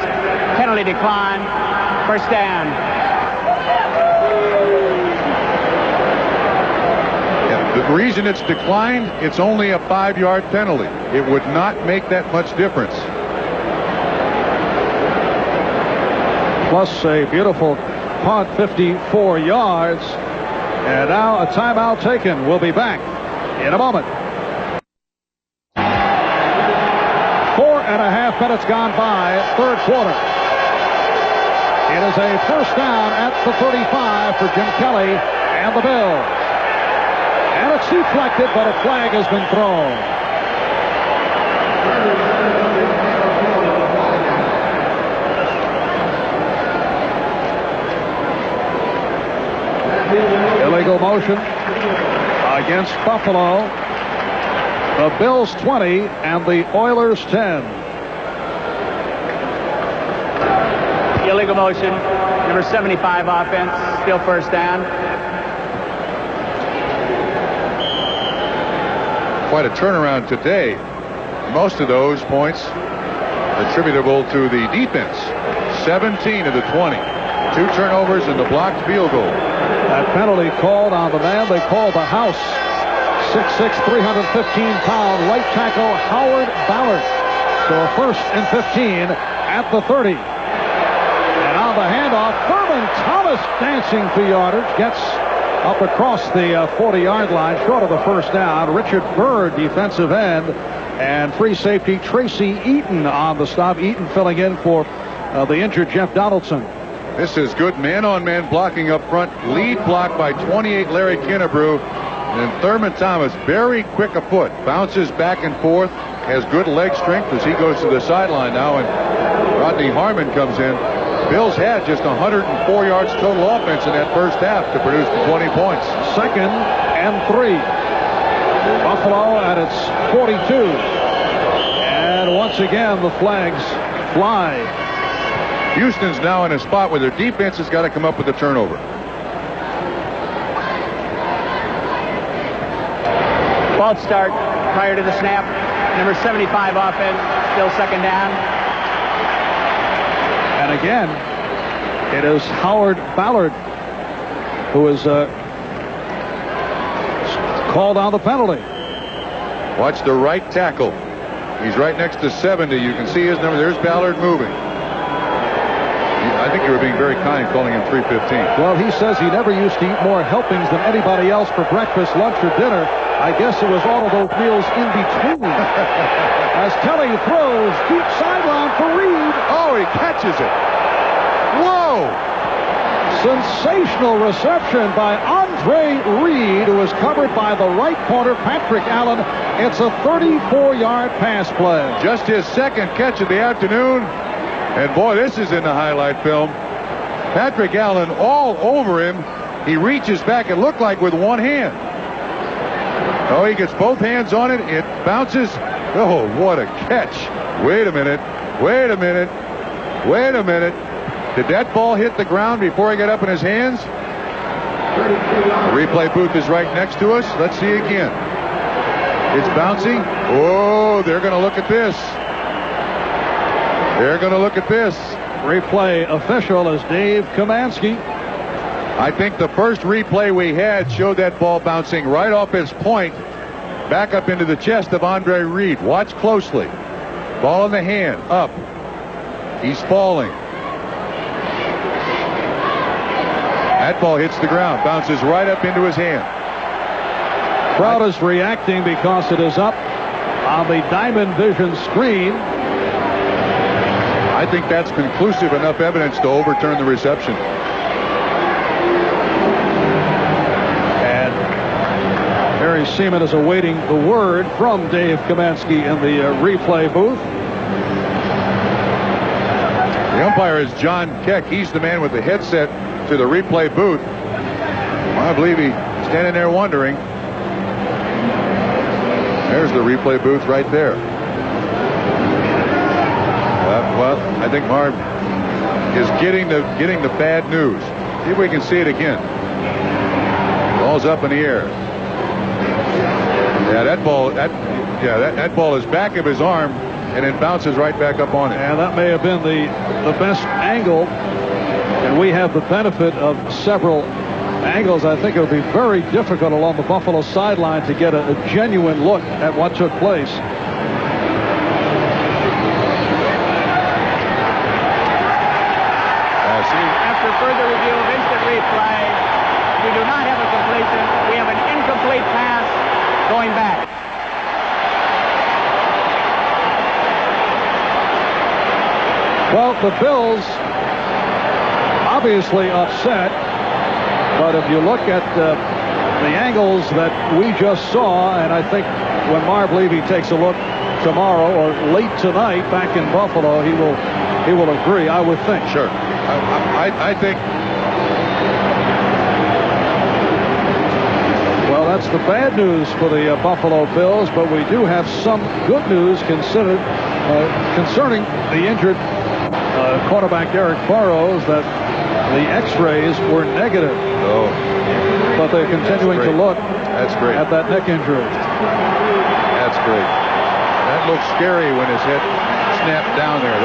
Speaker 4: Penalty decline. First down.
Speaker 3: Yeah, the reason it's declined, it's only a 5-yard penalty. It would not make that much difference.
Speaker 2: Plus a beautiful punt, 54 yards. And now a timeout taken. We'll be back in a moment. 4.5 minutes gone by, third quarter. It is a first down at the 35 for Jim Kelly and the Bills. And it's deflected, but a flag has been thrown. Illegal motion against Buffalo. The Bills 20 and the Oilers 10.
Speaker 4: Illegal motion. Number 75 offense. Still first down.
Speaker 3: Quite a turnaround today. Most of those points attributable to the defense. 17 of the 20. 2 turnovers and the blocked field goal.
Speaker 2: That penalty called on the man they called the house. 6'6", 315-pound right tackle Howard Ballard. So a first and 15 at the 30. And on the handoff, Thurman Thomas dancing for yardage. Gets up across the 40-yard line, short of the first down. Richard Bird, defensive end. And free safety Tracy Eaton on the stop. Eaton filling in for the injured Jeff Donaldson.
Speaker 3: This is good man-on-man blocking up front. Lead block by 28 Larry Kinnebrew. And Thurman Thomas, very quick of foot, bounces back and forth, has good leg strength as he goes to the sideline now, and Rodney Harmon comes in. Bills had just 104 yards total offense in that first half to produce the 20 points.
Speaker 2: 2nd and 3. Buffalo at its 42. And once again, the flags fly.
Speaker 3: Houston's now in a spot where their defense has got to come up with a turnover.
Speaker 4: False start prior to the snap. Number 75 offense. Still second down.
Speaker 2: And again, it is Howard Ballard who is called on the penalty.
Speaker 3: Watch the right tackle. He's right next to 70. You can see his number. There's Ballard moving. I think you were being very kind calling him 315.
Speaker 2: Well, he says he never used to eat more helpings than anybody else for breakfast, lunch, or dinner. I guess it was all of those meals in between. As Kelly throws deep sideline for Reed.
Speaker 3: Oh, he catches it. Whoa!
Speaker 2: Sensational reception by Andre Reed, who is covered by the right corner, Patrick Allen. It's a 34-yard pass play.
Speaker 3: Just his second catch of the afternoon. And boy, this is in the highlight film. Patrick Allen all over him. He reaches back, it looked like with one hand. Oh, he gets both hands on it. It bounces. Oh, what a catch. Wait a minute. Wait a minute. Wait a minute. Did that ball hit the ground before he got up in his hands? The replay booth is right next to us. Let's see again. It's bouncing. Oh, they're going to look at this. They're going to look at this.
Speaker 2: Replay official is Dave Kamansky.
Speaker 3: I think the first replay we had showed that ball bouncing right off his point, back up into the chest of Andre Reed. Watch closely. Ball in the hand, up. He's falling. That ball hits the ground, bounces right up into his hand.
Speaker 2: Crowd is reacting because it is up on the Diamond Vision screen.
Speaker 3: I think that's conclusive enough evidence to overturn the reception.
Speaker 2: And Harry Seaman is awaiting the word from Dave Kamansky in the replay booth.
Speaker 3: The umpire is John Keck. He's the man with the headset to the replay booth. I believe he's standing there wondering. There's the replay booth right there. Well, I think Marv is getting the bad news. See if we can see it again. Ball's up in the air. Yeah, that ball is back of his arm, and it bounces right back up on it.
Speaker 2: And that may have been the best angle, and we have the benefit of several angles. I think it would be very difficult along the Buffalo sideline to get a genuine look at what took place.
Speaker 4: After further review of instant replay, we do not have a completion. We have an incomplete pass going back.
Speaker 2: Well, the Bills obviously upset, but if you look at the angles that we just saw, and I think when Marv Levy takes a look tomorrow or late tonight back in Buffalo, he will agree, I would think.
Speaker 3: Sure. I think.
Speaker 2: Well, that's the bad news for the Buffalo Bills, but we do have some good news concerning the injured quarterback Eric Burrows, that the X-rays were negative.
Speaker 3: Oh.
Speaker 2: But they're continuing to look
Speaker 3: at
Speaker 2: that neck injury.
Speaker 3: That's great. That looks scary when his head snapped down there.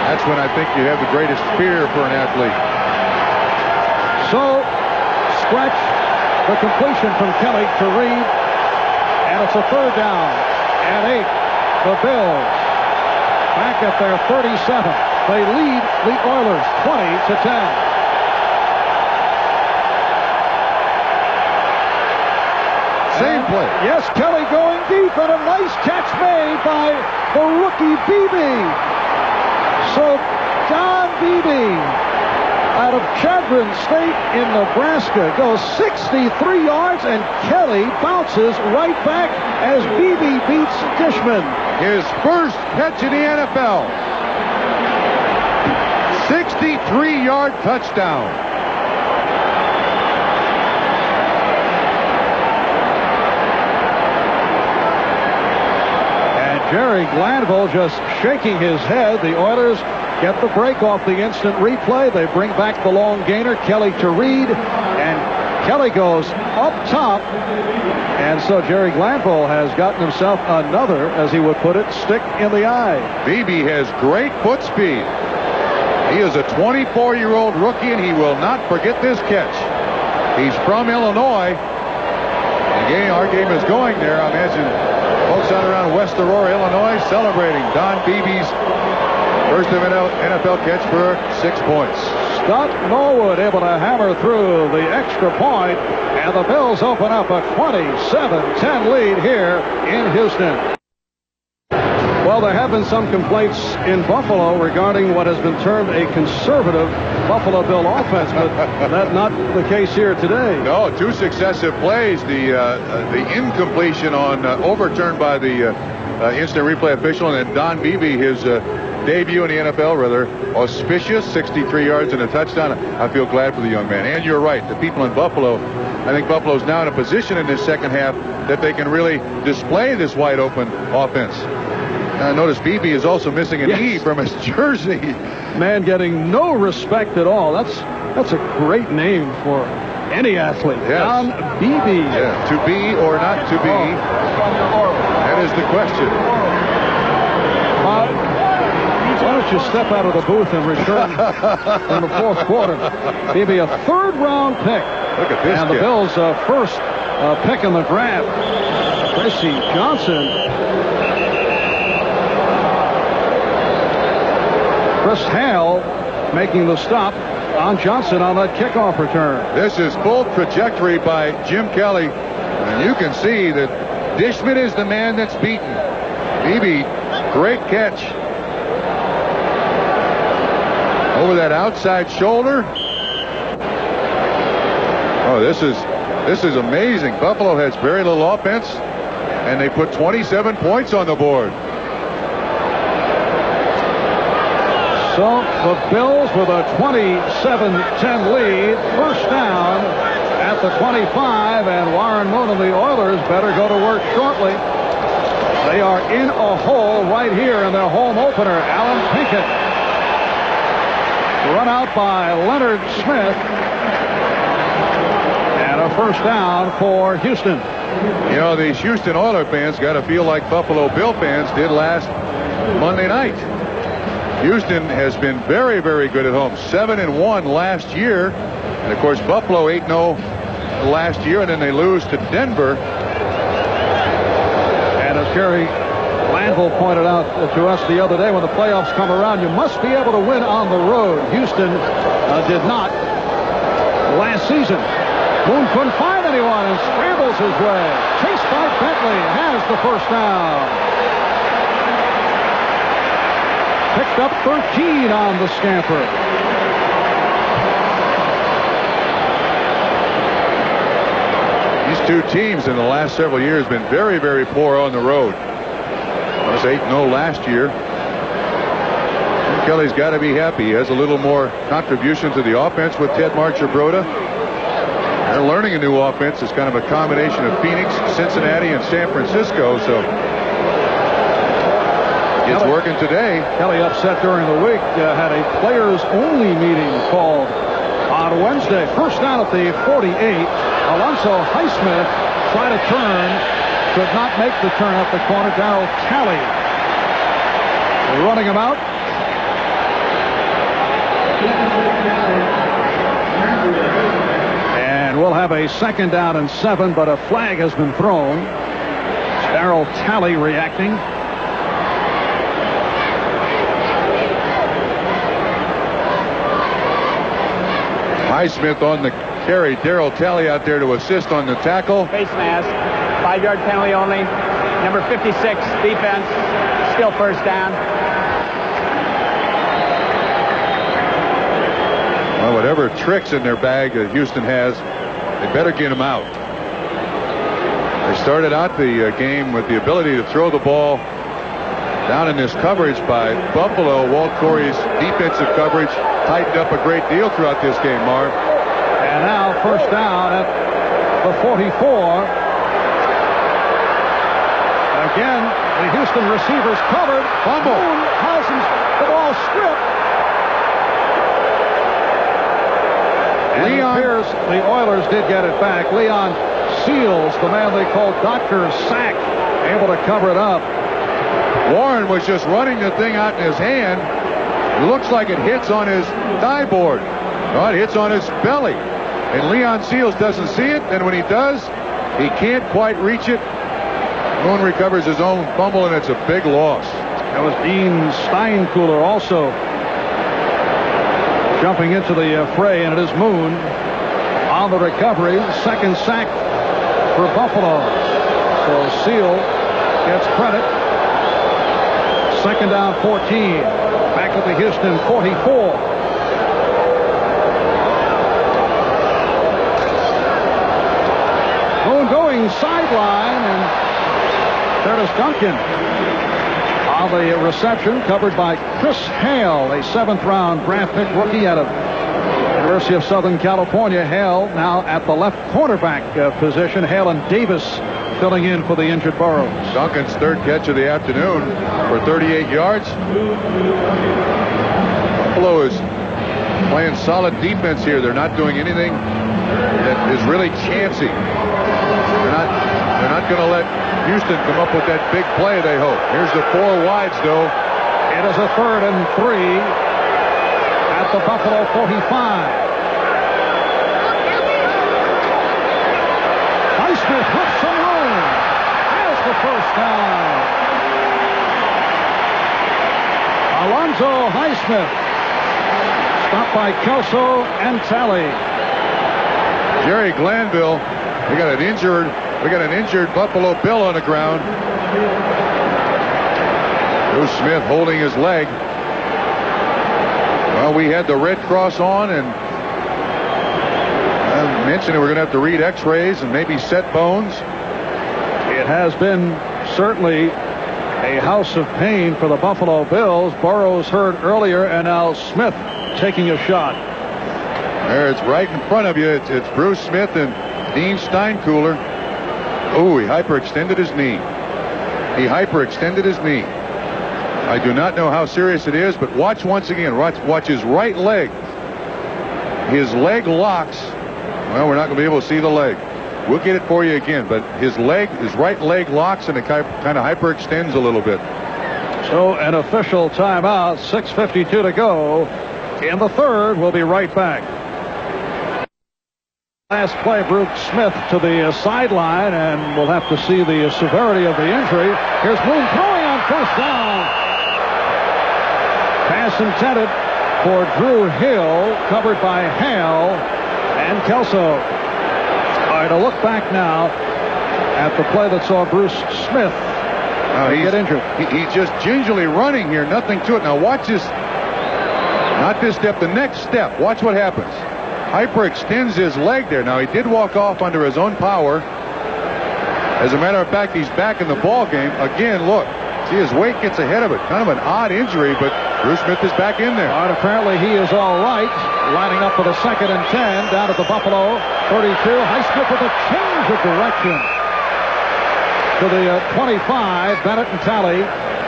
Speaker 3: That's when I think you have the greatest fear for an athlete.
Speaker 2: So, stretch the completion from Kelly to Reed, and it's a third down and 8. The Bills back at their 37. They lead the Oilers 20-10.
Speaker 3: Same play.
Speaker 2: Yes, Kelly going deep, and a nice catch made by the rookie Beebe. So Don Beebe out of Chadron State in Nebraska goes 63 yards, and Kelly bounces right back as Beebe beats Dishman.
Speaker 3: His first catch in the NFL. 63-yard touchdown.
Speaker 2: Jerry Glanville just shaking his head. The Oilers get the break off the instant replay. They bring back the long gainer, Kelly to Reed, and Kelly goes up top. And so Jerry Glanville has gotten himself another, as he would put it, stick in the eye.
Speaker 3: Beebe has great foot speed. He is a 24-year-old rookie, and he will not forget this catch. He's from Illinois. Our game is going there. I imagine folks out around West Aurora, Illinois, celebrating Don Beebe's first NFL catch for 6 points.
Speaker 2: Scott Norwood able to hammer through the extra point, and the Bills open up a 27-10 lead here in Houston. Well, there have been some complaints in Buffalo regarding what has been termed a conservative Buffalo Bill offense, but that's not the case here today.
Speaker 3: No, 2 successive plays. The incompletion on overturned by the instant replay official, and then Don Beebe, his debut in the NFL, rather auspicious, 63 yards and a touchdown. I feel glad for the young man. And you're right, the people in Buffalo, I think Buffalo's now in a position in this second half that they can really display this wide open offense. Notice Beebe is also missing an E from his jersey.
Speaker 2: Man getting no respect at all. That's a great name for any athlete.
Speaker 3: Yes.
Speaker 2: Don Beebe.
Speaker 3: Yeah. To be or not to be? That is the question.
Speaker 2: Why don't you step out of the booth and return in the fourth quarter? Maybe a third-round pick.
Speaker 3: Look at this.
Speaker 2: And the Bills' first pick in the draft. Tracy Johnson. Chris Hale making the stop on Johnson on that kickoff return.
Speaker 3: This is full trajectory by Jim Kelly. And you can see that Dishman is the man that's beaten. Eby, great catch. Over that outside shoulder. Oh, this is amazing. Buffalo has very little offense, and they put 27 points on the board.
Speaker 2: So the Bills with a 27-10 lead. First down at the 25, and Warren Moon and the Oilers better go to work shortly. They are in a hole right here in their home opener. Alan Pinkett. Run out by Leonard Smith. And a first down for Houston.
Speaker 3: You know, these Houston Oilers fans got to feel like Buffalo Bill fans did last Monday night. Houston has been very, very good at home. 7-1 last year. And, of course, Buffalo 8-0 last year, and then they lose to Denver.
Speaker 2: And as Gary Landville pointed out to us the other day, when the playoffs come around, you must be able to win on the road. Houston did not last season. Moon couldn't find anyone and scrambles his way. Chased by Bentley, has the first down. Picked up 13 on the scamper.
Speaker 3: These two teams in the last several years have been very, very poor on the road. It was 8-0 last year. Kelly's got to be happy. He has a little more contribution to the offense with Ted Marchibroda. They're learning a new offense. It's kind of a combination of Phoenix, Cincinnati, and San Francisco. So it's working today.
Speaker 2: Kelly upset during the week. Had a players-only meeting called on Wednesday. First down at the 48. Alonzo Highsmith tried to turn. Could not make the turn up the corner. Darryl Talley running him out. And we'll have a second down and 7, but a flag has been thrown. Darryl Talley reacting.
Speaker 3: Highsmith on the carry. Darryl Talley out there to assist on the tackle.
Speaker 4: Face mask. 5-yard penalty only. Number 56, defense. Still first down.
Speaker 3: Well, whatever tricks in their bag that Houston has, they better get them out. They started out the game with the ability to throw the ball down in this coverage by Buffalo. Walt Corey's defensive coverage tightened up a great deal throughout this game, Marv.
Speaker 2: And now first down at the 44. Again, the Houston receivers covered.
Speaker 3: Fumble.
Speaker 2: Moon has the ball stripped. And it appears the Oilers did get it back. Leon Seals, the man they called Dr. Sack, able to cover it up.
Speaker 3: Warren was just running the thing out in his hand. It looks like it hits on his thigh board. No, it hits on his belly. And Leon Seals doesn't see it, and when he does, he can't quite reach it. Moon recovers his own fumble, and it's a big loss.
Speaker 2: That was Dean Steinkühler also jumping into the fray, and it is Moon on the recovery. Second sack for Buffalo. So Seal gets credit. Second down 14. Back at the Houston 44. Moon going sideline, and Curtis Duncan on the reception, covered by Chris Hale, a 7th-round draft pick rookie out of University of Southern California. Hale now at the left cornerback position. Hale and Davis filling in for the injured Burrows.
Speaker 3: Duncan's third catch of the afternoon for 38 yards. Buffalo is playing solid defense here. They're not doing anything that is really chancy. They're not going to let Houston come up with that big play, they hope. Here's the 4 wides, though.
Speaker 2: It is a 3rd and 3 at the Buffalo 45. Highsmith with some room. Has the first down. Alonzo Highsmith. Stopped by Kelso and Talley.
Speaker 3: Jerry Glanville, they got an injured We got an injured Buffalo Bill on the ground. Bruce Smith holding his leg. Well, we had the Red Cross on, and I mentioned we're going to have to read x-rays and maybe set bones.
Speaker 2: It has been certainly a house of pain for the Buffalo Bills. Burrows hurt earlier, and now Smith taking a shot.
Speaker 3: There, it's right in front of you. It's Bruce Smith and Dean Steinkuhler. Oh, he hyperextended his knee. He hyperextended his knee. I do not know how serious it is, but watch once again. Watch his right leg. His leg locks. Well, we're not going to be able to see the leg. We'll get it for you again, but his right leg locks, and it kind of hyperextends a little bit.
Speaker 2: So an official timeout. 6:52 to go in the third. We'll be right back. Last play, Bruce Smith to the sideline, and we'll have to see the severity of the injury. Here's Moon throwing on first down. Pass intended for Drew Hill, covered by Hale and Kelso. All right, a look back now at the play that saw Bruce Smith get injured.
Speaker 3: He's just gingerly running here, nothing to it. Now watch this, not this step, the next step. Watch what happens. Hyperextends his leg there. Now he did walk off under his own power. As a matter of fact, he's back in the ball game. Again, look. See, his weight gets ahead of it. Kind of an odd injury, but Bruce Smith is back in there.
Speaker 2: All right, apparently he is all right. Lining up for the 2nd and 10 down at the Buffalo 32. Highsmith with a change of direction to the 25. Bennett and Talley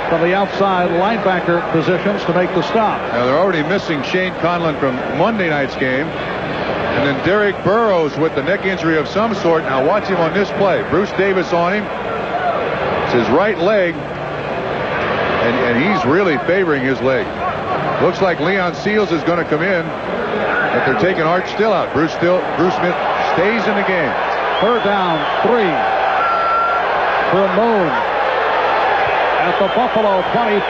Speaker 2: from the outside linebacker positions to make the stop.
Speaker 3: Now they're already missing Shane Conlon from Monday night's game. And then Derek Burrows with the neck injury of some sort. Now watch him on this play. Bruce Davis on him. It's his right leg. And he's really favoring his leg. Looks like Leon Seals is going to come in, but they're taking Art Still out. Bruce Smith stays in the game.
Speaker 2: 3rd down, 3 for Moon at the Buffalo 25.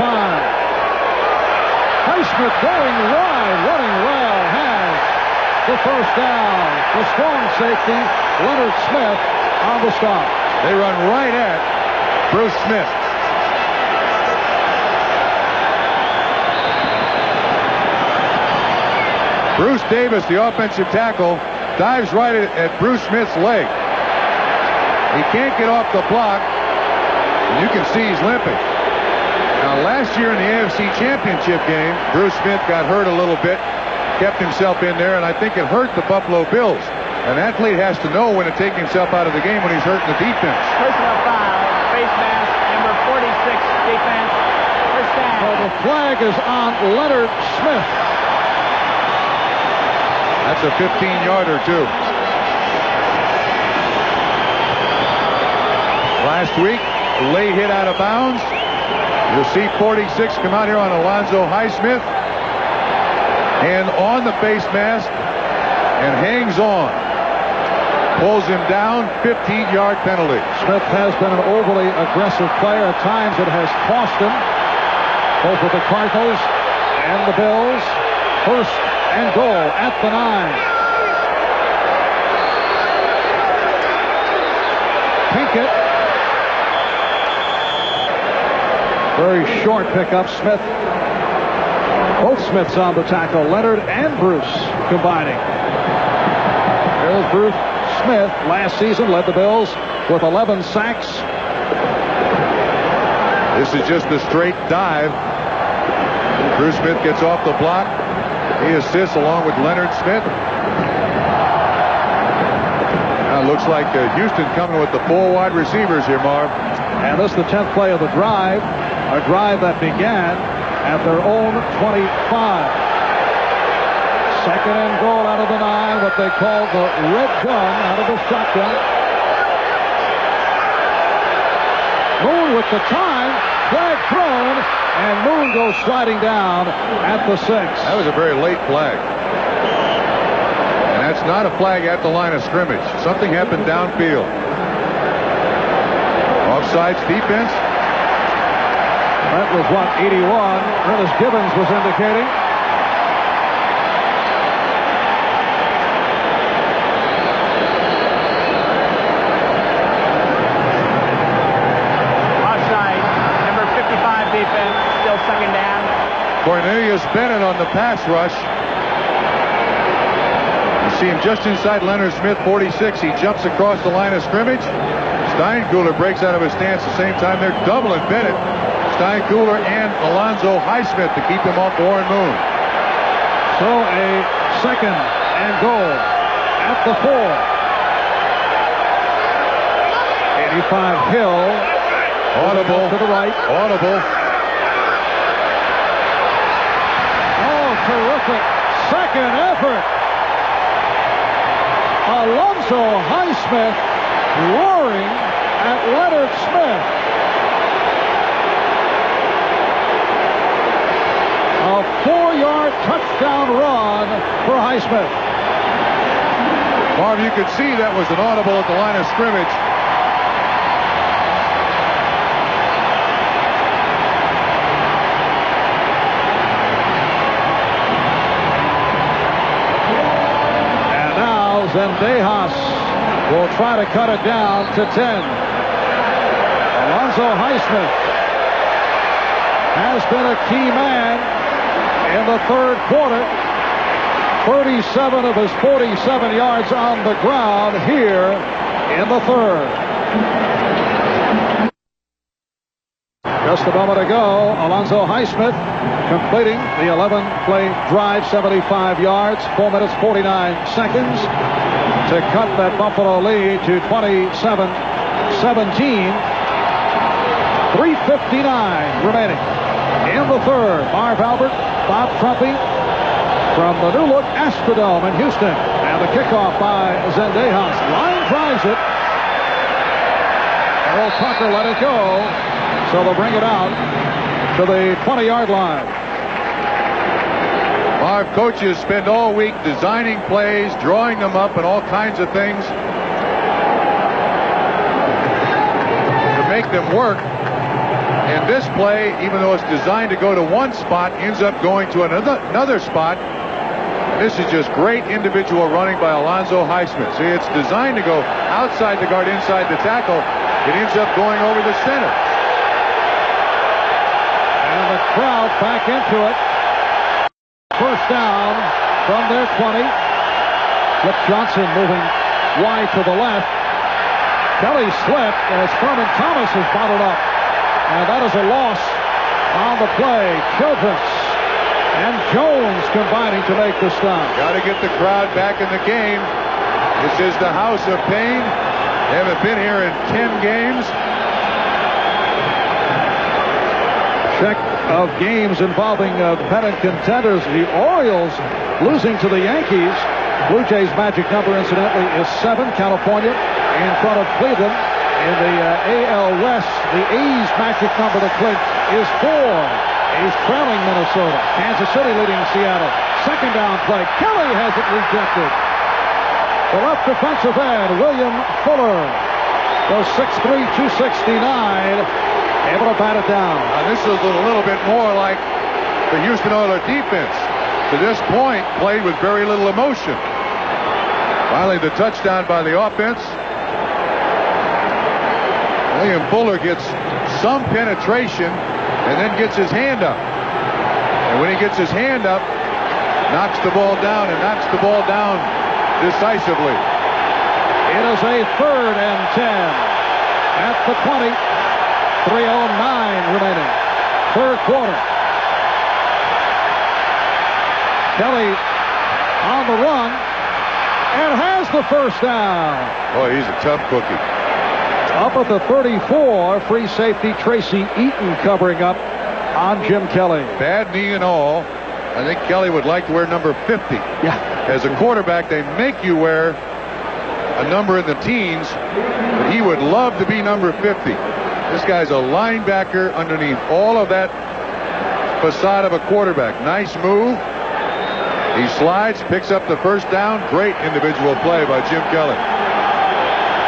Speaker 2: Highsmith going wide, running well, has the first down. The strong safety, Leonard Smith, on the stop.
Speaker 3: They run right at Bruce Smith. Bruce Davis, the offensive tackle, dives right at Bruce Smith's leg. He can't get off the block, and you can see he's limping. Now, last year in the AFC Championship game, Bruce Smith got hurt a little bit, kept himself in there, and I think it hurt the Buffalo Bills. An athlete has to know when to take himself out of the game when he's hurting the defense.
Speaker 4: Personal foul, face mask, number 46, defense, first down.
Speaker 2: So the flag is on Leonard Smith.
Speaker 3: That's a 15-yarder, too. Last week, late hit out of bounds. You'll see 46 come out here on Alonzo Highsmith. And on the face mask and hangs on. Pulls him down, 15-yard penalty.
Speaker 2: Smith has been an overly aggressive player. At times it has cost him, both with the Cardinals and the Bills. First and goal at the 9. Pinkett. Very short pickup. Smith. Both Smiths on the tackle. Leonard and Bruce combining. There's Bruce Smith. Last season led the Bills with 11 sacks.
Speaker 3: This is just a straight dive. Bruce Smith gets off the block. He assists along with Leonard Smith. Now it looks like Houston coming with the 4 wide receivers here, Marv.
Speaker 2: And this is the 10th play of the drive. A drive that began at their own 25. 2nd and goal out of the 9, what they call the red gun out of the shotgun. Moon with the time, flag thrown, and Moon goes sliding down at the 6.
Speaker 3: That was a very late flag. And that's not a flag at the line of scrimmage. Something happened downfield. Offsides defense.
Speaker 2: That was what 81, Ernest Gibbons was indicating.
Speaker 3: Travis Bennett on the pass rush. You see him just inside Leonard Smith, 46. He jumps across the line of scrimmage. Steinkuhler breaks out of his stance at the same time. They're doubling Bennett. Steinkuhler and Alonzo Highsmith to keep him off Warren Moon.
Speaker 2: So a second and goal at the 4. 85 Hill.
Speaker 3: Audible.
Speaker 2: To the right.
Speaker 3: Audible.
Speaker 2: Oh, terrific second effort. Alonzo Highsmith roaring at Leonard Smith. A 4-yard touchdown run for Highsmith.
Speaker 3: Marv, you could see that was an audible at the line of scrimmage.
Speaker 2: And now Zendejas will try to cut it down to 10. Alonzo Highsmith has been a key man in the third quarter. 37 of his 47 yards on the ground here in the third. Just a moment ago, Alonzo Highsmith completing the 11-play drive, 75 yards, 4 minutes, 49 seconds to cut that Buffalo lead to 27-17. 3:59 remaining in the third. Marv Albert, Bob Trumpy from the new look Astrodome in Houston. And the kickoff by Zendejas. Line drives it. Earl Tucker let it go. So they'll bring it out to the 20-yard line.
Speaker 3: Marv, coaches spend all week designing plays, drawing them up, and all kinds of things to make them work. And this play, even though it's designed to go to one spot, ends up going to another spot. This is just great individual running by Alonzo Highsmith. See, it's designed to go outside the guard, inside the tackle. It ends up going over the center.
Speaker 2: And the crowd back into it. First down from their 20. Flip Johnson moving wide to the left. Kelly slipped as Furman Thomas is bottled up. And that is a loss on the play. Childress and Jones combining to make the stop.
Speaker 3: Got to get the crowd back in the game. This is the house of pain. They haven't been here in 10 games.
Speaker 2: Check of games involving pennant contenders. The Orioles losing to the Yankees. Blue Jays' magic number, incidentally, is 7. California in front of Cleveland. In the AL West, the A's magic number to clinch is 4. A's trailing Minnesota. Kansas City leading Seattle. Second down play. Kelly has it rejected. The left defensive end, William Fuller, goes 6'3", 269, able to bat it down.
Speaker 3: Now this is a little bit more like the Houston Oilers defense. To this point, played with very little emotion. Finally, the touchdown by the offense. William Fuller gets some penetration and then gets his hand up. And when he gets his hand up, knocks the ball down and knocks the ball down decisively.
Speaker 2: It is a 3rd and 10 at the 20. 3:09 remaining. Third quarter. Kelly on the run and has the first down.
Speaker 3: Boy, he's a tough cookie.
Speaker 2: Up at the 34, free safety Tracy Eaton covering up on Jim Kelly.
Speaker 3: Bad knee and all. I think Kelly would like to wear number 50.
Speaker 2: Yeah.
Speaker 3: As a quarterback, they make you wear a number in the teens, but he would love to be number 50. This guy's a linebacker underneath all of that facade of a quarterback. Nice move. He slides, picks up the first down. Great individual play by Jim Kelly.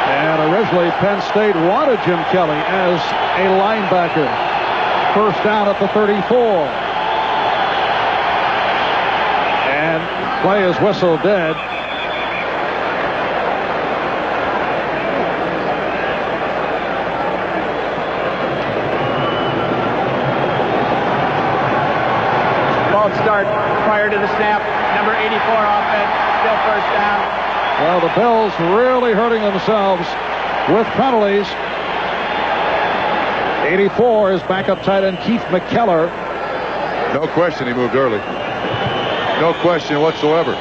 Speaker 2: And originally Penn State wanted Jim Kelly as a linebacker. First down at the 34. And play is whistled dead.
Speaker 4: start prior to the snap. Number 84 offense, still first down.
Speaker 2: Well, the Bills really hurting themselves with penalties. 84 is backup tight end Keith McKellar.
Speaker 3: No question he moved early. No question whatsoever.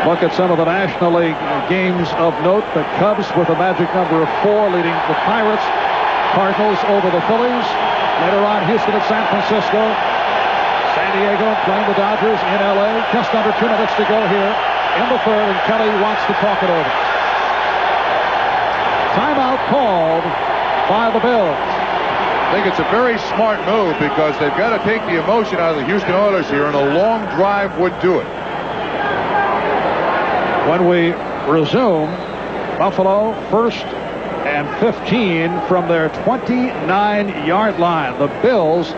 Speaker 2: Look at some of the National League games of note. The Cubs with a magic number of 4 leading the Pirates. Cardinals over the Phillies. Later on, Houston at San Francisco. San Diego playing the Dodgers in L.A. Just under 2 minutes to go here in the third, and Kelly wants to talk it over. Timeout called by the Bills.
Speaker 3: I think it's a very smart move because they've got to take the emotion out of the Houston Oilers here, and a long drive would do it.
Speaker 2: When we resume, Buffalo first and 15 from their 29-yard line. The Bills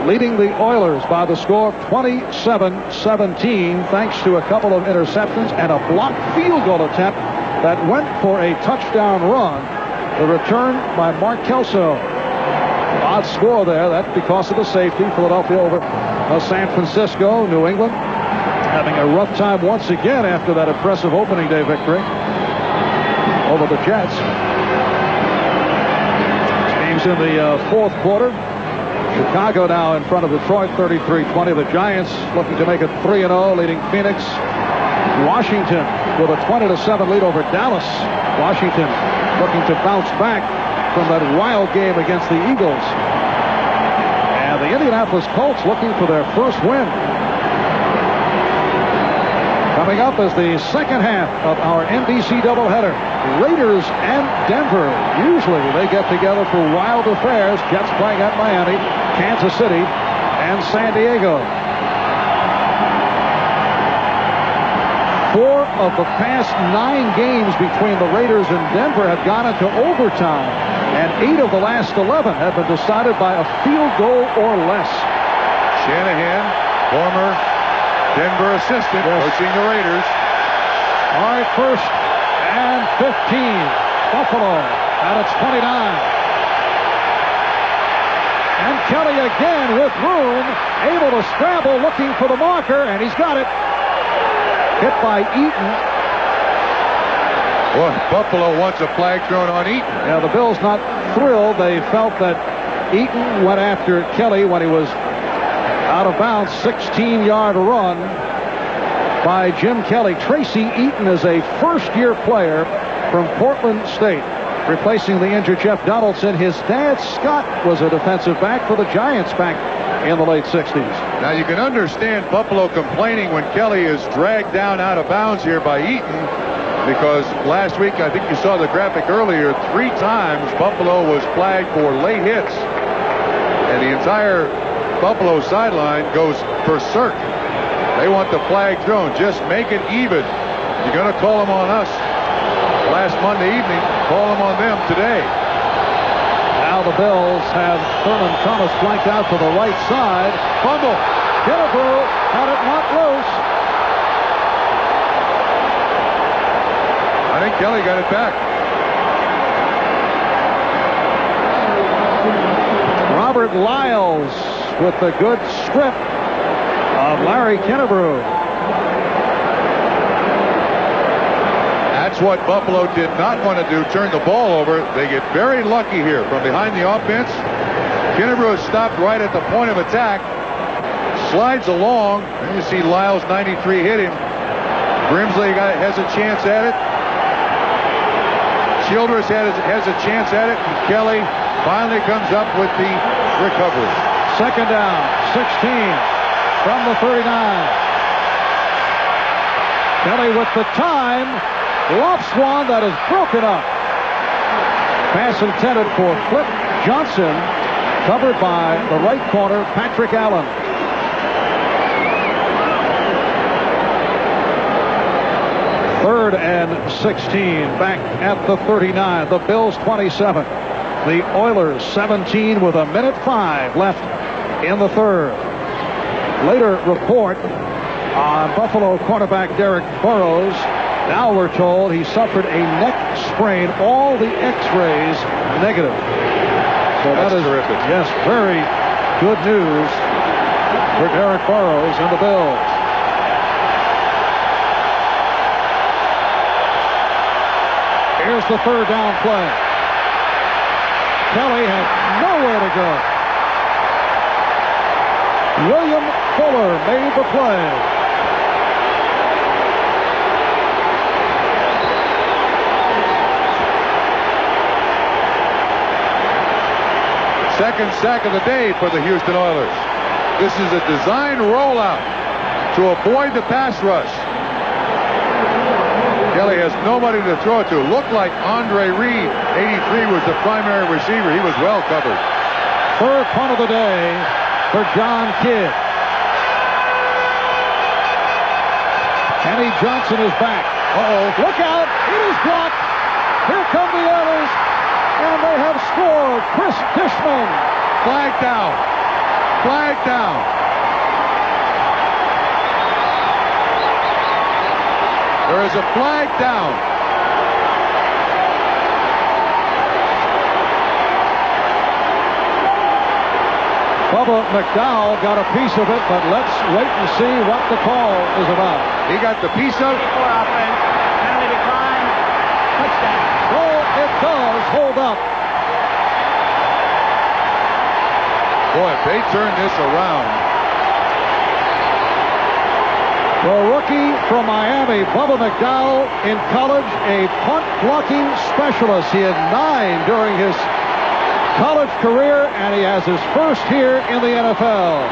Speaker 2: leading the Oilers by the score of 27-17 thanks to a couple of interceptions and a blocked field goal attempt that went for a touchdown run. The return by Mark Kelso. Odd score there. That's because of the safety. Philadelphia over San Francisco. New England having a rough time once again after that impressive opening day victory over the Jets. This game's in the fourth quarter. Chicago now in front of Detroit, 33-20. The Giants looking to make it 3-0, leading Phoenix. Washington with a 20-7 lead over Dallas. Washington looking to bounce back from that wild game against the Eagles. And the Indianapolis Colts looking for their first win. Coming up is the second half of our NBC doubleheader. Raiders and Denver. Usually they get together for wild affairs. Jets playing at Miami, Kansas City, and San Diego. 4 of the past 9 games between the Raiders and Denver have gone into overtime, and 8 of the last 11 have been decided by a field goal or less.
Speaker 3: Shanahan, former Denver assistant, coaching the Raiders.
Speaker 2: All right, first and 15. Buffalo at its 29. And Kelly again with room, able to scramble, looking for the marker, and he's got it. Hit by Eaton.
Speaker 3: Well, Buffalo wants a flag thrown on Eaton.
Speaker 2: Yeah, the Bills not thrilled. They felt that Eaton went after Kelly when he was out of bounds. 16-yard run by Jim Kelly. Tracy Eaton is a first-year player from Portland State, replacing the injured Jeff Donaldson. His dad, Scott, was a defensive back for the Giants back in the late 60s.
Speaker 3: Now you can understand Buffalo complaining when Kelly is dragged down out of bounds here by Eaton, because last week, I think you saw the graphic earlier, 3 times Buffalo was flagged for late hits, and the entire Buffalo sideline goes berserk. They want the flag thrown. Just make it even. You're going to call them on us last Monday evening, call them on them today.
Speaker 2: Now the Bills have Thurman Thomas flanked out to the right side. Fumble. Killebrew had it not loose.
Speaker 3: I think Kelly got it back.
Speaker 2: Robert Lyles with the good strip of Larry Killebrew.
Speaker 3: That's what Buffalo did not want to do, turn the ball over. They get very lucky here from behind the offense. Killebrew is stopped right at the point of attack. Slides along. And you see Lyles, 93, hit him. Grimsley has a chance at it. Childress has a chance at it. And Kelly finally comes up with the recovery.
Speaker 2: Second down, 16 from the 39. Kelly with the time. Lofts one that is broken up. Pass intended for Flip Johnson, covered by the right corner, Patrick Allen. Third and 16, back at the 39. The Bills 27. The Oilers 17 with 1:05 left in the third. Later report on Buffalo cornerback Derek Burrows. Now we're told he suffered a neck sprain. All the x-rays negative. So
Speaker 3: That's
Speaker 2: that is
Speaker 3: terrific.
Speaker 2: Yes, very good news for Derek Burrows and the Bills. Here's the third down play. Kelly had nowhere to go. William Fuller made the play.
Speaker 3: Second sack of the day for the Houston Oilers. This is a design rollout to avoid the pass rush. Kelly has nobody to throw it to. Looked like Andre Reed, 83, was the primary receiver. He was well covered.
Speaker 2: Third punt of the day for John Kidd. Kenny Johnson is back. Look out. It is blocked. Here come the Oilers. And they have scored. Chris Dishman.
Speaker 3: Flag down. Flag down. There is a flag down.
Speaker 2: Bubba McDowell got a piece of it, but let's wait and see what the call is about.
Speaker 3: He got the piece of it.
Speaker 4: For offense. Penalty decline. Touchdown.
Speaker 2: Oh, it does hold up.
Speaker 3: Boy, if they turn this around.
Speaker 2: The rookie from Miami, Bubba McDowell, in college, a punt blocking specialist. He had 9 during his college career, and he has his first here in the NFL.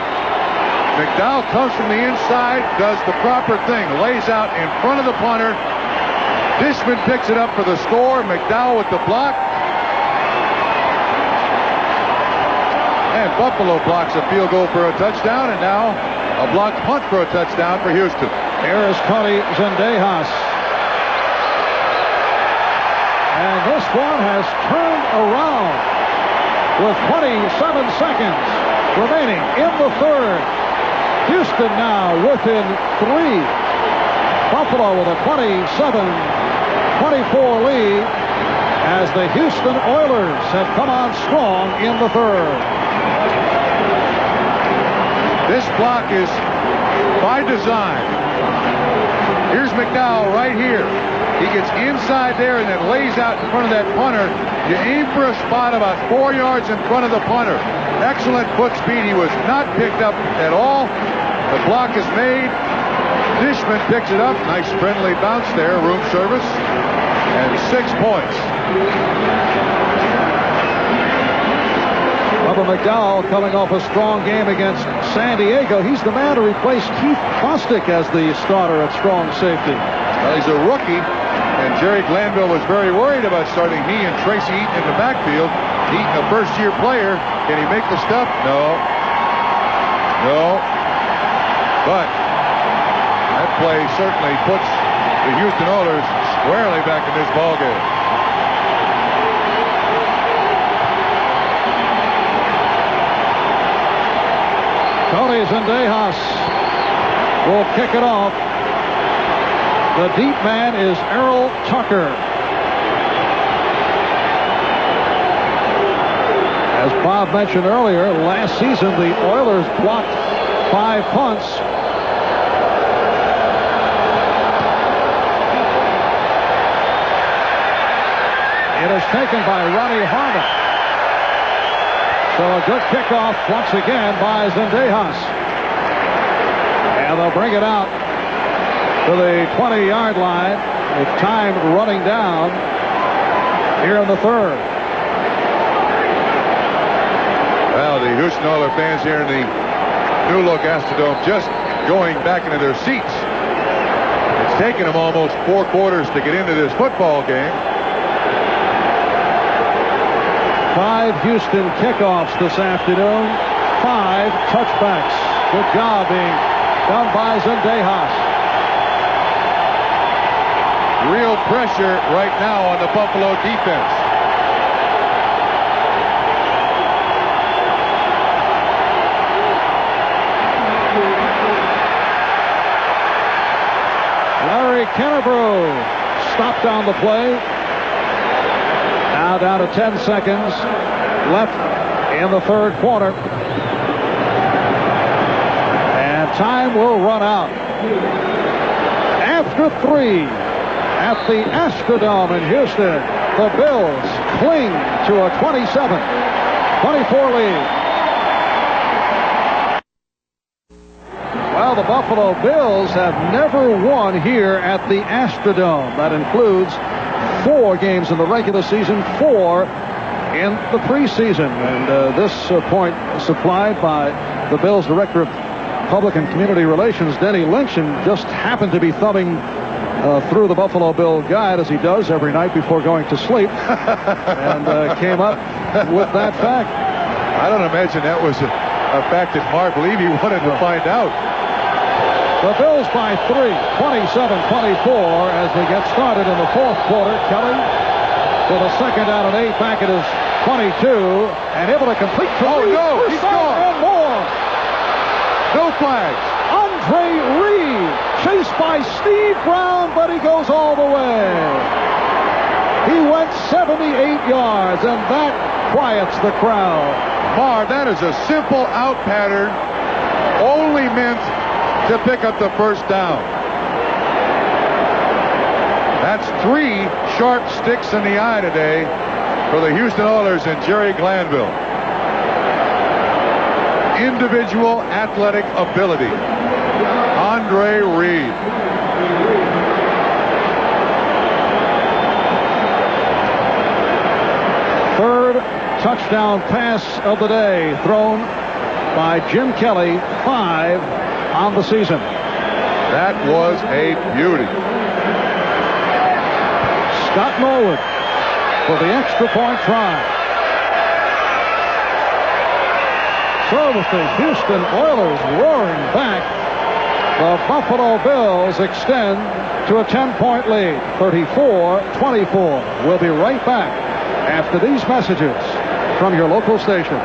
Speaker 3: McDowell comes from the inside, does the proper thing, lays out in front of the punter. Dishman picks it up for the score. McDowell with the block. And Buffalo blocks a field goal for a touchdown, and now a blocked punt for a touchdown for Houston.
Speaker 2: Here is Tony Zendejas. And this one has turned around with 27 seconds remaining in the third. Houston now within 3. Buffalo with a 27-24 lead as the Houston Oilers have come on strong in the third.
Speaker 3: This block is by design. Here's McDowell right here. He gets inside there and then lays out in front of that punter. You aim for a spot about 4 yards in front of the punter. Excellent foot speed. He was not picked up at all. The block is made. Dishman picks it up. Nice friendly bounce there. Room service. And 6 points.
Speaker 2: Bubba McDowell coming off a strong game against San Diego. He's the man to replace Keith Bostic as the starter at strong safety.
Speaker 3: Well, he's a rookie, and Jerry Glanville was very worried about starting he and Tracy Eaton in the backfield. Eaton, a first-year player. Can he make the stuff? No. No. But that play certainly puts the Houston Oilers squarely back in this ballgame.
Speaker 2: Tony Zendejas will kick it off. The deep man is Errol Tucker. As Bob mentioned earlier, last season the Oilers blocked 5 punts. It is taken by Ronnie Harmon. So a good kickoff once again by Zendejas. And they'll bring it out to the 20-yard line with time running down here in the third.
Speaker 3: Well, the Houston Oilers fans here in the new look Astrodome just going back into their seats. It's taken them almost 4 quarters to get into this football game.
Speaker 2: 5 Houston kickoffs this afternoon. 5 touchbacks. Good job being done by Zendejas.
Speaker 3: Real pressure right now on the Buffalo defense.
Speaker 2: Larry Kennebrew stopped on the play. Now down to 10 seconds. left in the third quarter. And time will run out. After 3 at the Astrodome in Houston, the Bills cling to a 27-24 lead. Well, the Buffalo Bills have never won here at the Astrodome. That includes 4 games in the regular season, 4 in the preseason. And this point supplied by the Bills Director of Public and Community Relations, Denny Lynch, and just happened to be thumbing through the Buffalo Bill Guide, as he does every night before going to sleep, and came up with that fact.
Speaker 3: I don't imagine that was a fact that Mark Levy wanted to find out.
Speaker 2: The Bills by 3, 27-24 as they get started in the fourth quarter. Kelly with a second down and 8 back at his 22 and able to complete.
Speaker 3: Oh, no, he's gone.
Speaker 2: And more.
Speaker 3: No flags.
Speaker 2: Andre Reed chased by Steve Brown, but he goes all the way. He went 78 yards, and that quiets the crowd.
Speaker 3: Marv, that is a simple out pattern, only meant to pick up the first down. That's 3 sharp sticks in the eye today for the Houston Oilers and Jerry Glanville. Individual athletic ability. Andre Reed.
Speaker 2: Third touchdown pass of the day thrown by Jim Kelly, 5 on the season.
Speaker 3: That was a beauty.
Speaker 2: Scott Norwood for the extra point try. So with the Houston Oilers roaring back, the Buffalo Bills extend to a 10-point lead, 34-24. We'll be right back after these messages from your local station.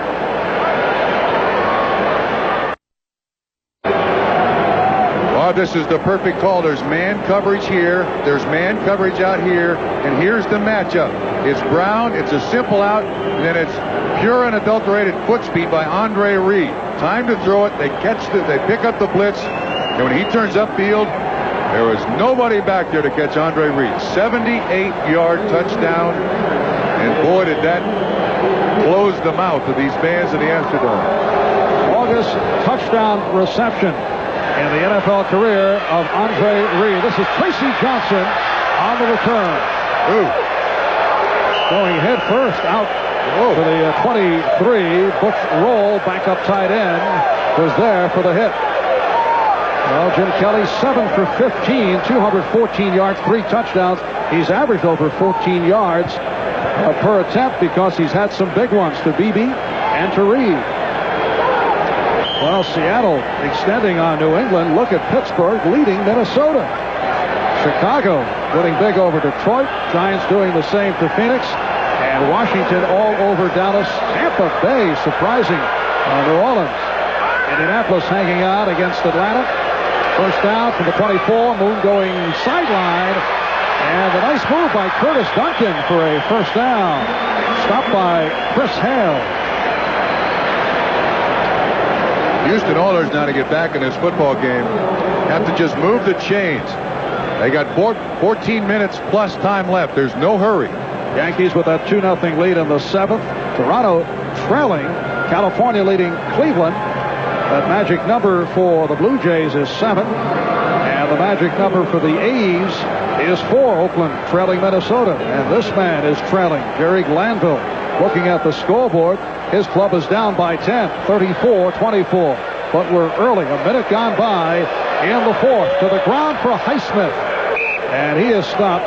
Speaker 3: This is the perfect call. There's man coverage here. There's man coverage out here. And here's the matchup. It's Brown. It's a simple out. And then it's pure unadulterated foot speed by Andre Reed. Time to throw it. They catch it. They pick up the blitz. And when he turns upfield, there was nobody back there to catch Andre Reed. 78-yard touchdown. And boy, did that close the mouth of these fans in the Astrodome.
Speaker 2: August touchdown reception in the NFL career of Andre Reed. This is Tracy Johnson on the return.
Speaker 3: Ooh.
Speaker 2: Going head first out to the 23. Butch Roll, backup tight end, was there for the hit. Well, Jim Kelly, 7 for 15, 214 yards, 3 touchdowns. He's averaged over 14 yards per attempt because he's had some big ones to Beebe and to Reed. Well, Seattle extending on New England. Look at Pittsburgh leading Minnesota. Chicago winning big over Detroit. Giants doing the same to Phoenix. And Washington all over Dallas. Tampa Bay surprising New Orleans. Indianapolis hanging out against Atlanta. First down from the 24. Moon going sideline. And a nice move by Curtis Duncan for a first down. Stopped by Chris Hale.
Speaker 3: Houston Oilers now to get back in this football game have to just move the chains. They got 14 minutes plus time left. There's no hurry.
Speaker 2: Yankees with that 2-0 lead in the 7th. Toronto trailing. California leading Cleveland. That magic number for the Blue Jays is 7. And the magic number for the A's is 4. Oakland trailing Minnesota. And this man is trailing Jerry Glanville. Looking at the scoreboard, his club is down by 10, 34-24. But we're early, a minute gone by in the 4th. To the ground for Highsmith. And he is stopped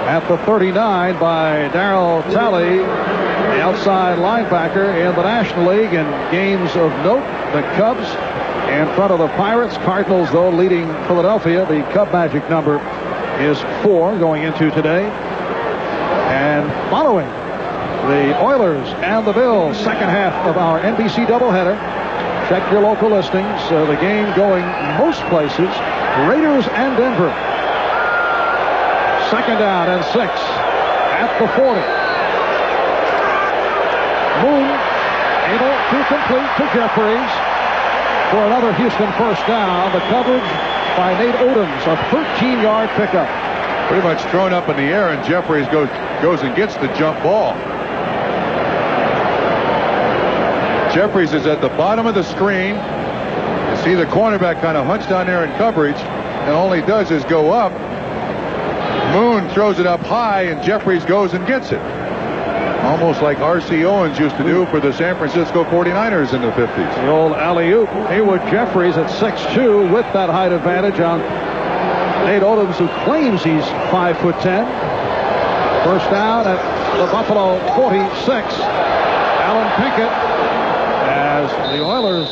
Speaker 2: at the 39 by Darryl Talley, the outside linebacker in the National League. In games of note, the Cubs in front of the Pirates. Cardinals, though, leading Philadelphia. The Cub magic number is 4 going into today. And following the Oilers and the Bills, second half of our NBC doubleheader. Check your local listings. The game going most places. Raiders and Denver. Second down and 6 at the 40. Moon able to complete to Jeffries for another Houston first down. The coverage by Nate Odoms, a 13-yard pickup.
Speaker 3: Pretty much thrown up in the air, and Jeffries goes and gets the jump ball. Jeffries is at the bottom of the screen. You see the cornerback kind of hunched down there in coverage, and all he does is go up. Moon throws it up high, and Jeffries goes and gets it. Almost like R.C. Owens used to do for the San Francisco 49ers in the 50s.
Speaker 2: The old alley-oop. Haywood Jeffries at 6'2" with that height advantage on Nate Odoms, who claims he's 5'10". First down at the Buffalo 46. Alan Pinkett, as the Oilers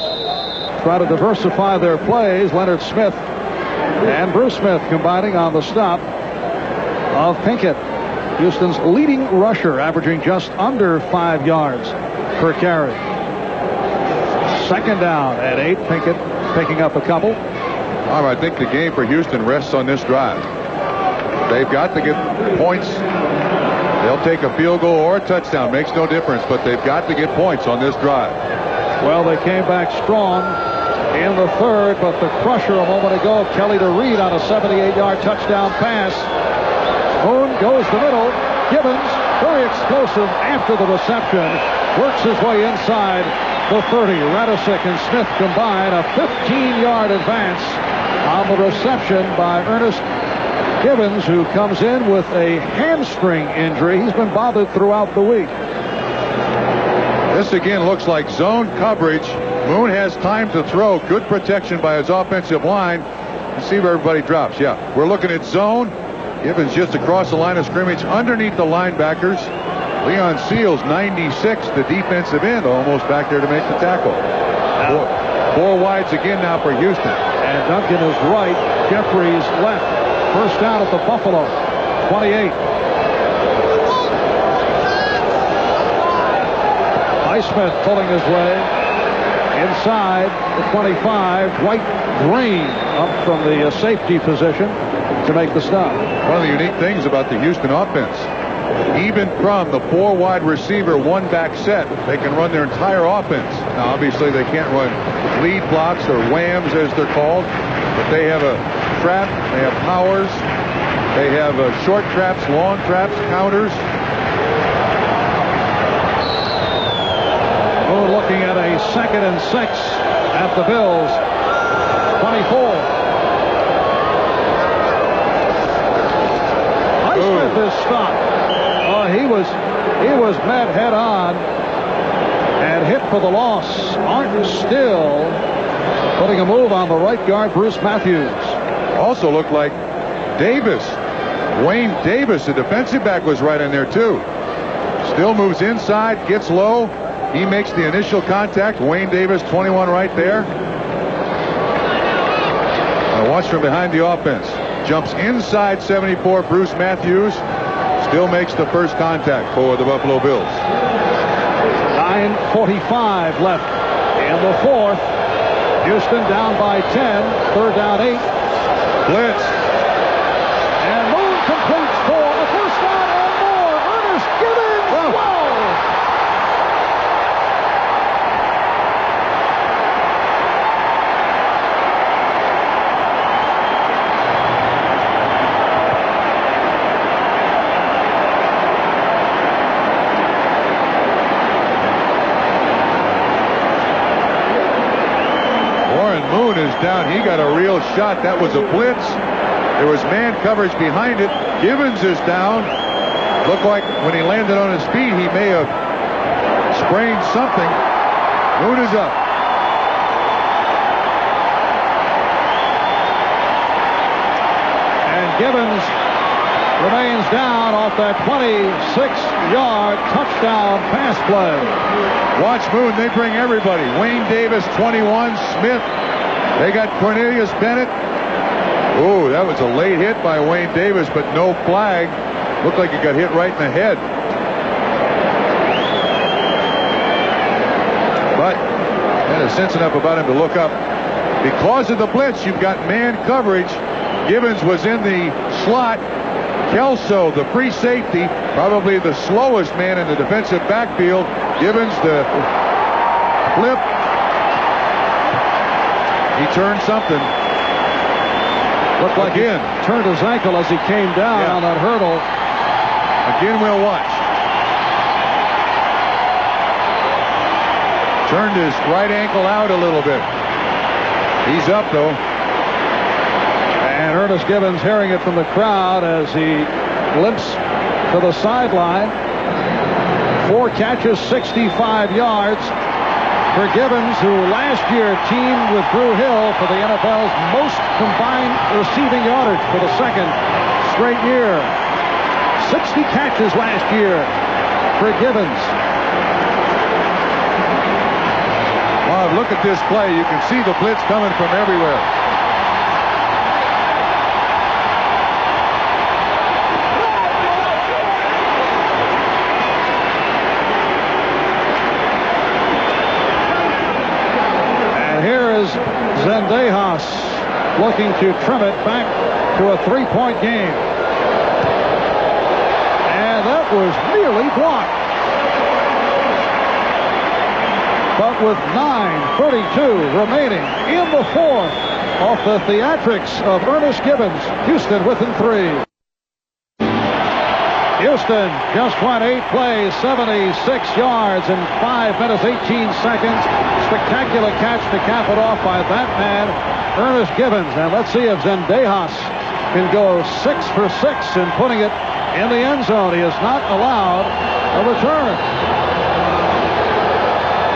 Speaker 2: try to diversify their plays. Leonard Smith and Bruce Smith combining on the stop of Pinkett, Houston's leading rusher, averaging just under 5 yards per carry. Second down at 8. Pinkett picking up a couple.
Speaker 3: I think the game for Houston rests on this drive. They've got to get points. They'll take a field goal or a touchdown. Makes no difference, but they've got to get points on this drive.
Speaker 2: Well, they came back strong in the third, but the crusher a moment ago, Kelly to Reed on a 78-yard touchdown pass. Moon goes the middle. Gibbons, very explosive after the reception, works his way inside the 30. Radisic and Smith combine a 15-yard advance on the reception by Ernest Gibbons, who comes in with a hamstring injury. He's been bothered throughout the week.
Speaker 3: This again looks like zone coverage. Moon has time to throw. Good protection by his offensive line. You see where everybody drops. Yeah, we're looking at zone. Gibbons just across the line of scrimmage underneath the linebackers. Leon Seals, 96, the defensive end, almost back there to make the tackle. Four wides again now for Houston.
Speaker 2: And Duncan is right. Jeffries left. First down at the Buffalo 28. Highsmith pulling his way inside the 25. White Drain up from the safety position to make the stop.
Speaker 3: One of the unique things about the Houston offense, even from the 4 wide receiver 1 back set, they can run their entire offense. Now obviously they can't run lead blocks or whams as they're called, but they have a trap, they have powers, they have short traps, long traps, counters.
Speaker 2: We're looking at a 2nd and 6 at the Bills 24. Highsmith is stopped. He was met head on and hit for the loss. Martin Still putting a move on the right guard, Bruce Matthews.
Speaker 3: Also looked like Davis, Wayne Davis, the defensive back, was right in there too. Still moves inside, gets low. He makes the initial contact. Wayne Davis, 21 right there. Now watch from behind the offense. Jumps inside 74, Bruce Matthews. Still makes the first contact for the Buffalo Bills.
Speaker 2: 9:45 left in the fourth. Houston down by 10. Third down 8.
Speaker 3: Blitz.
Speaker 2: And Moon completes for a first down and more. Ernest Gibbons. Whoa!
Speaker 3: Is down. He got a real shot. That was a blitz. There was man coverage behind it. Gibbons is down. Looked like when he landed on his feet, he may have sprained something. Moon is up.
Speaker 2: And Gibbons remains down off that 26-yard touchdown pass play.
Speaker 3: Watch Moon. They bring everybody. Wayne Davis, 21. Smith. They got Cornelius Bennett. Oh, that was a late hit by Wayne Davis, but no flag. Looked like he got hit right in the head. But had a sense enough about him to look up. Because of the blitz, you've got man coverage. Gibbons was in the slot. Kelso, the free safety, probably the slowest man in the defensive backfield, Gibbons, the flip. He turned something.
Speaker 2: Looked like
Speaker 3: again.
Speaker 2: he turned his ankle as he came down on that hurdle.
Speaker 3: Again, we'll watch. Turned his right ankle out a little bit. He's up, though.
Speaker 2: And Ernest Gibbons hearing it from the crowd as he limps to the sideline. 4 catches, 65 yards for Gibbons, who last year teamed with Drew Hill for the NFL's most combined receiving yardage for the second straight year. 60 catches last year for Gibbons.
Speaker 3: Wow, look at this play. You can see the blitz coming from everywhere.
Speaker 2: And here is Zendejas looking to trim it back to a 3-point game. And that was nearly blocked. But with 9:32 remaining in the fourth, off the theatrics of Ernest Gibbons, Houston within 3. Houston just went 8 plays, 76 yards in 5 minutes, 18 seconds. Spectacular catch to cap it off by that man, Ernest Gibbons. And let's see if Zendejas can go 6 for 6 in putting it in the end zone. He is not allowed a return.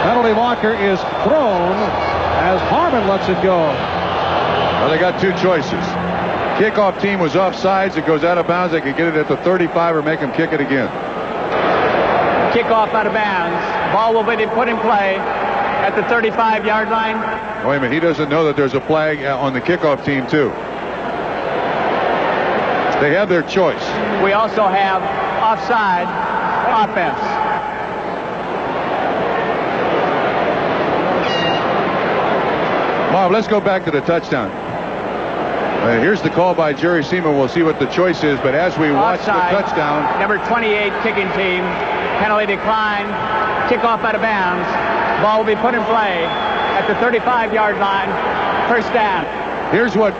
Speaker 2: Penalty marker is thrown as Harmon lets it go.
Speaker 3: Well, they got 2 choices. Kickoff team was offsides. It goes out of bounds. They could get it at the 35 or make them kick it again.
Speaker 4: Kickoff out of bounds. Ball will be put in play at the 35-yard line.
Speaker 3: Wait a minute. He doesn't know that there's a flag on the kickoff team, too. They have their choice.
Speaker 4: We also have offside offense.
Speaker 3: Bob, let's go back to the touchdown. Here's the call by Jerry Seaman. We'll see what the choice is, but as we watch
Speaker 4: Offside,
Speaker 3: the touchdown.
Speaker 4: Number 28 kicking team. Penalty decline. Kickoff out of bounds. Ball will be put in play at the 35-yard line. First down.
Speaker 3: Here's what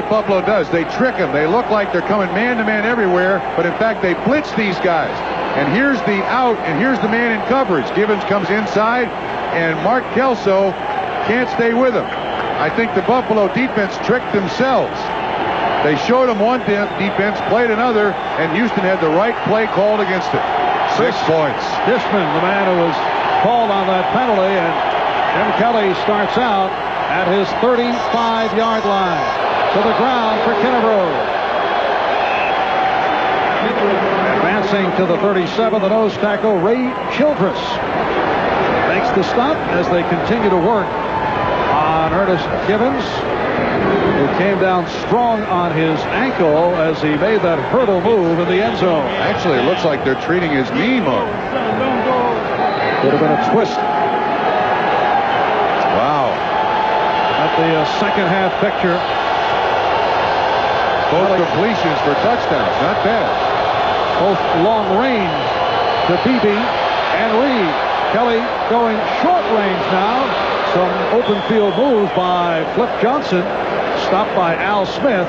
Speaker 3: Buffalo does. They trick them. They look like they're coming man-to-man everywhere, but in fact they blitz these guys. And here's the out, and here's the man in coverage. Gibbons comes inside, and Mark Kelso can't stay with him. I think the Buffalo defense tricked themselves. They showed them one defense, played another, and Houston had the right play called against it. 6 points.
Speaker 2: Dishman, the man who was called on that penalty, and Jim Kelly starts out at his 35-yard line. To the ground for Kennebrew. Advancing to the 37, the nose tackle, Ray Childress. Makes the stop as they continue to work on Ernest Gibbons, who came down strong on his ankle as he made that hurdle move in the end zone.
Speaker 3: Actually, it looks like they're treating his knee, Mark.
Speaker 2: Could have been a twist.
Speaker 3: Wow.
Speaker 2: At the second half picture.
Speaker 3: Both completions for touchdowns. Not bad.
Speaker 2: Both long range to Beebe and Reed. Kelly going short range now. Some open field moves by Flip Johnson. Stopped by Al Smith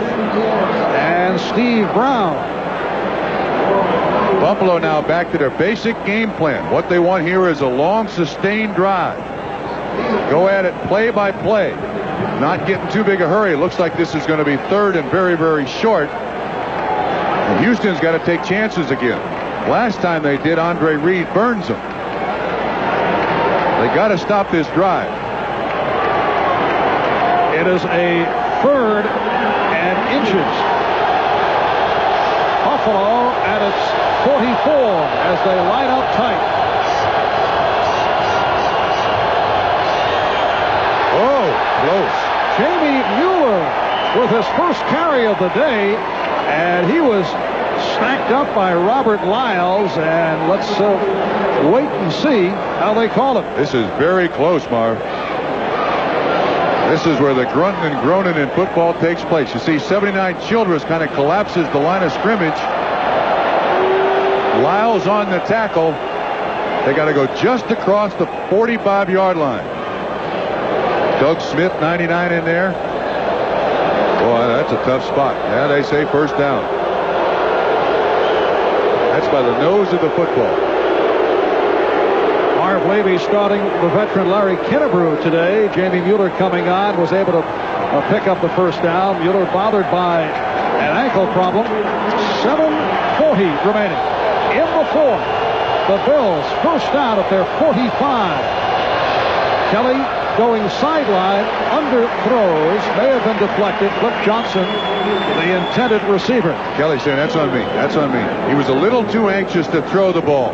Speaker 2: and Steve Brown.
Speaker 3: Buffalo now back to their basic game plan. What they want here is a long, sustained drive. Go at it play by play. Not getting too big a hurry. It looks like this is going to be third and very, very short. And Houston's got to take chances again. Last time they did, Andre Reed burns them. They got to stop this drive.
Speaker 2: It is a 3rd and inches. Buffalo at its 44 as they line up tight.
Speaker 3: Oh, close.
Speaker 2: Jamie Mueller with his first carry of the day, and he was snacked up by Robert Lyles, and let's wait and see how they call it.
Speaker 3: This is very close, Marv. This is where the grunting and groaning in football takes place. You see 79 Childress kind of collapses the line of scrimmage. Lyles on the tackle. They got to go just across the 45-yard line. Doug Smith, 99 in there. Boy, that's a tough spot. Yeah, they say first down. That's by the nose of the football.
Speaker 2: Marv Levy starting the veteran Larry Kennebrew today. Jamie Mueller coming on, was able to pick up the first down. Mueller bothered by an ankle problem. 7:40 remaining in the fourth. The Bills first down at their 45. Kelly going sideline, underthrows, may have been deflected. Cliff Johnson, the intended receiver.
Speaker 3: Kelly saying, that's on me. That's on me. He was a little too anxious to throw the ball.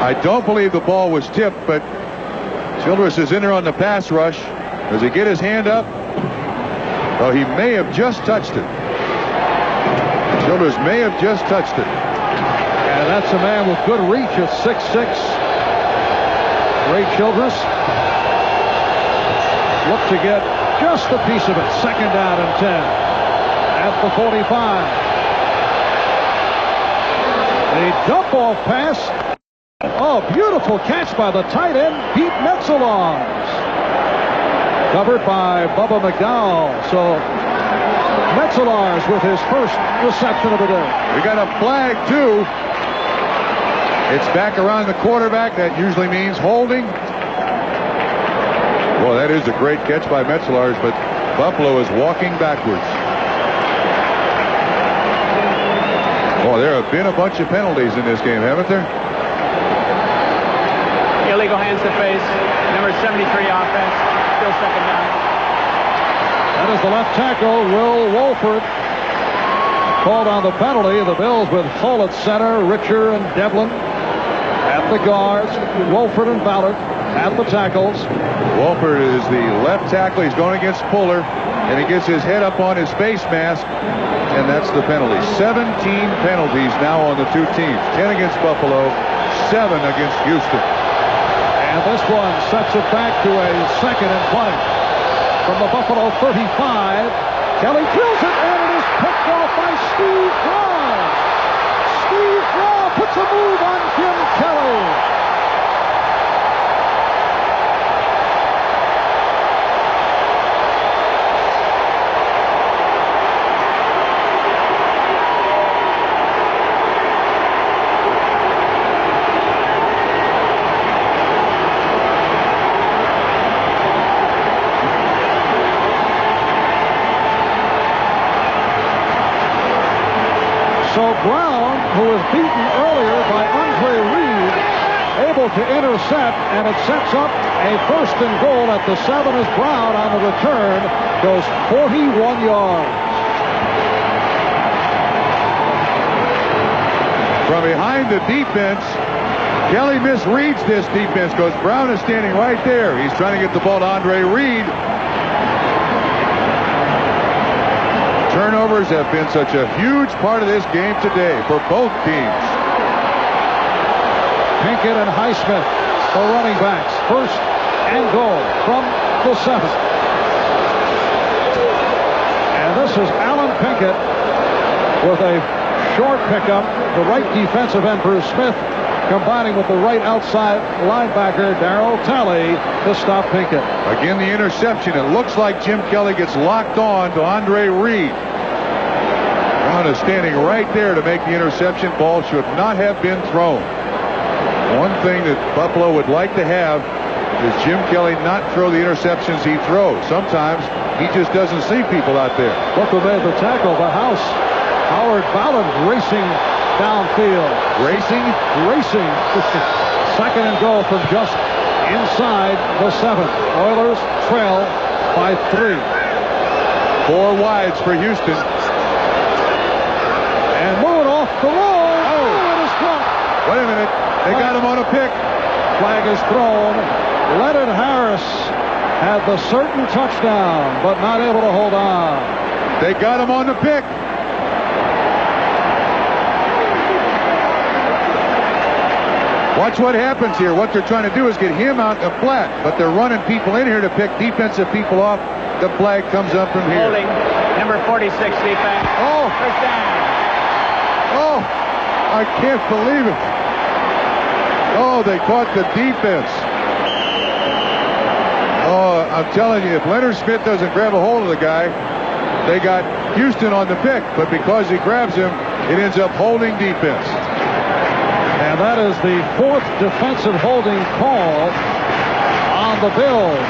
Speaker 3: I don't believe the ball was tipped, but Childress is in there on the pass rush. Does he get his hand up? Oh, he may have just touched it. Childress may have just touched it.
Speaker 2: And that's a man with good reach at 6'6". Ray Childress. Look to get just a piece of it. Second down and 10 at the 45. A dump off pass. Oh, beautiful catch by the tight end, Pete Metzelaars. Covered by Bubba McDowell. So Metzelaars with his first reception of the day.
Speaker 3: We got a flag, too. It's back around the quarterback. That usually means holding. Well, that is a great catch by Metzelaars, but Buffalo is walking backwards. Oh, there have been a bunch of penalties in this game, haven't there?
Speaker 4: Illegal hands to face. Number 73 offense. Still second down.
Speaker 2: That is the left tackle, Will Wolford. Called on the penalty. The Bills with Hull at center, Richer and Devlin at the guards, Wolford and Ballard at the tackles.
Speaker 3: Wolford is the left tackle. He's going against Fuller, and he gets his head up on his face mask, and that's the penalty. 17 penalties now on the two teams. 10 against Buffalo, 7 against Houston.
Speaker 2: And this one sets it back to a 2nd and 20. From the Buffalo 35, Kelly drills it, and it is picked off by Steve Brown. Steve Brown puts a move on Jim Kelly. So Brown, who was beaten earlier by Andre Reed, able to intercept, and it sets up a 1st and goal at the 7 as Brown on the return goes 41 yards.
Speaker 3: From behind the defense, Kelly misreads this defense because Brown is standing right there. He's trying to get the ball to Andre Reed. Turnovers have been such a huge part of this game today for both teams.
Speaker 2: Pinkett and Highsmith, the running backs. 1st and goal from the 7. And this is Alan Pinkett with a short pickup. The right defensive end, Bruce Smith, combining with the right outside linebacker, Darryl Talley, to stop Pinkett.
Speaker 3: Again, the interception. It looks like Jim Kelly gets locked on to Andre Reed. Brown is standing right there to make the interception. Ball should not have been thrown. One thing that Buffalo would like to have is Jim Kelly not throw the interceptions he throws. Sometimes he just doesn't see people out there.
Speaker 2: Look who made the tackle, the house. Howard Ballard racing downfield.
Speaker 3: Racing?
Speaker 2: Racing. 2nd and goal from just inside the 7. Oilers trail by 3.
Speaker 3: 4 wides for Houston.
Speaker 2: And Moon off the roll. Oh, it is dropped.
Speaker 3: Wait a minute. They got him on a pick.
Speaker 2: Flag is thrown. Leonard Harris had the certain touchdown, but not able to hold on.
Speaker 3: They got him on the pick. Watch what happens here. What they're trying to do is get him out the flat, but they're running people in here to pick defensive people off. The flag comes up from here.
Speaker 4: Holding. Number 46 defense.
Speaker 3: Oh.
Speaker 4: First down.
Speaker 3: Oh. I can't believe it. Oh, they caught the defense. Oh, I'm telling you, if Leonard Smith doesn't grab a hold of the guy, they got Houston on the pick. But because he grabs him, it ends up holding defense.
Speaker 2: And that is the 4th defensive holding call on the Bills.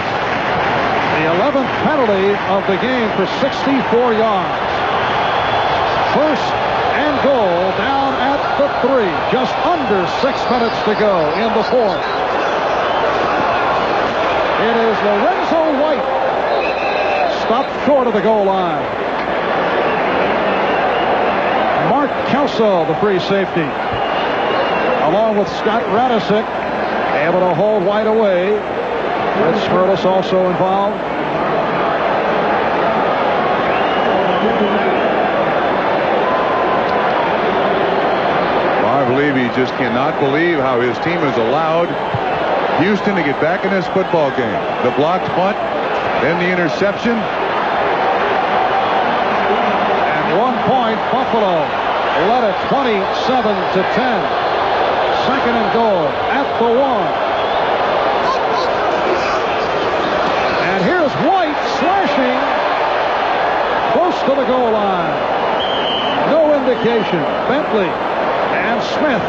Speaker 2: The 11th penalty of the game for 64 yards. First and goal down at the 3. Just under 6 minutes to go in the 4th. It is Lorenzo White. Stopped short of the goal line. Mark Kelso, the free safety, along with Scott Radisick, able to hold White away. Red Smirlis also involved.
Speaker 3: Well, I believe he just cannot believe how his team has allowed Houston to get back in this football game. The blocked punt, then the interception.
Speaker 2: And 1 point, Buffalo led it 27-10. Second and goal at the 1. And here's White slashing close to the goal line. No indication. Bentley and Smith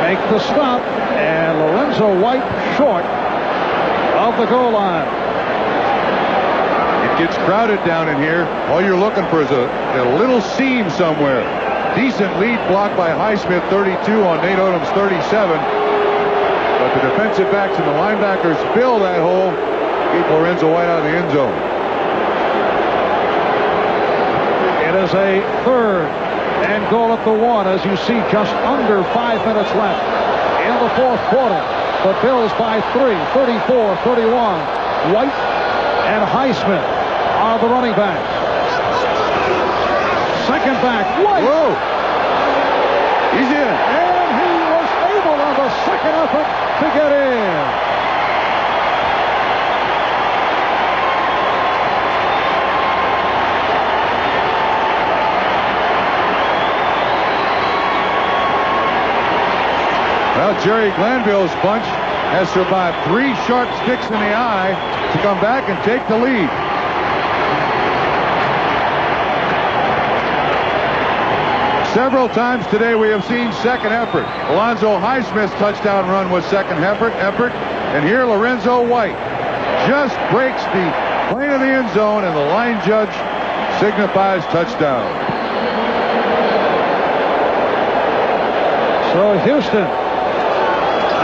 Speaker 2: make the stop, and Lorenzo White short of the goal line.
Speaker 3: It gets crowded down in here. All you're looking for is a little seam somewhere. Decent lead block by Highsmith, 32 on Nate Odom's 37. But the defensive backs and the linebackers fill that hole. Keep Lorenzo White out of the end zone.
Speaker 2: It is a 3rd and goal at the 1, as you see, just under 5 minutes left in the 4th quarter. The Bills by 3, 34-31. White and Highsmith are the running backs. Second back, White.
Speaker 3: Whoa! He's in.
Speaker 2: And he was able on the second effort to get in.
Speaker 3: Well, Jerry Glanville's bunch has survived 3 sharp sticks in the eye to come back and take the lead. Several times today we have seen second effort. Alonzo Highsmith's touchdown run was second effort. And here Lorenzo White just breaks the plane of the end zone, and the line judge signifies touchdown.
Speaker 2: So Houston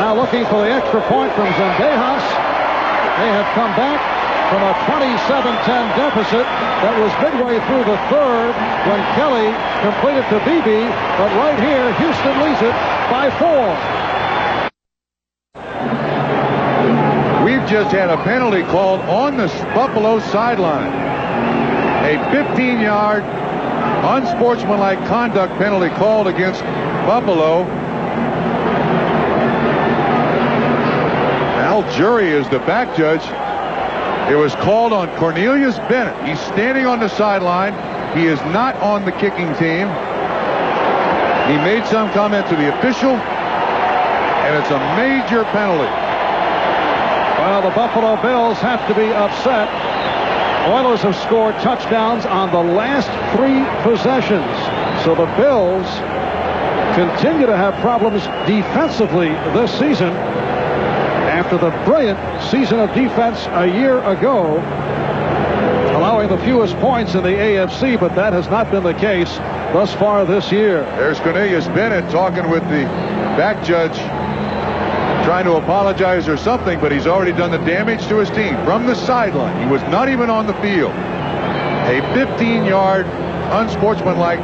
Speaker 2: now looking for the extra point from Zendejas. They have come back from a 27-10 deficit that was midway through the 3rd when Kelly completed to Beebe. But right here, Houston leads it by 4.
Speaker 3: We've just had a penalty called on the Buffalo sideline. A 15-yard unsportsmanlike conduct penalty called against Buffalo. Al Jury is the back judge. It was called on Cornelius Bennett. He's standing on the sideline. He is not on the kicking team. He made some comment to the official, and it's a major penalty.
Speaker 2: Well, the Buffalo Bills have to be upset. Oilers have scored touchdowns on the last 3 possessions. So the Bills continue to have problems defensively this season after the brilliant season of defense a year ago, allowing the fewest points in the AFC, but that has not been the case thus far this year.
Speaker 3: There's Cornelius Bennett talking with the back judge, trying to apologize or something, but he's already done the damage to his team from the sideline. He was not even on the field. A 15-yard unsportsmanlike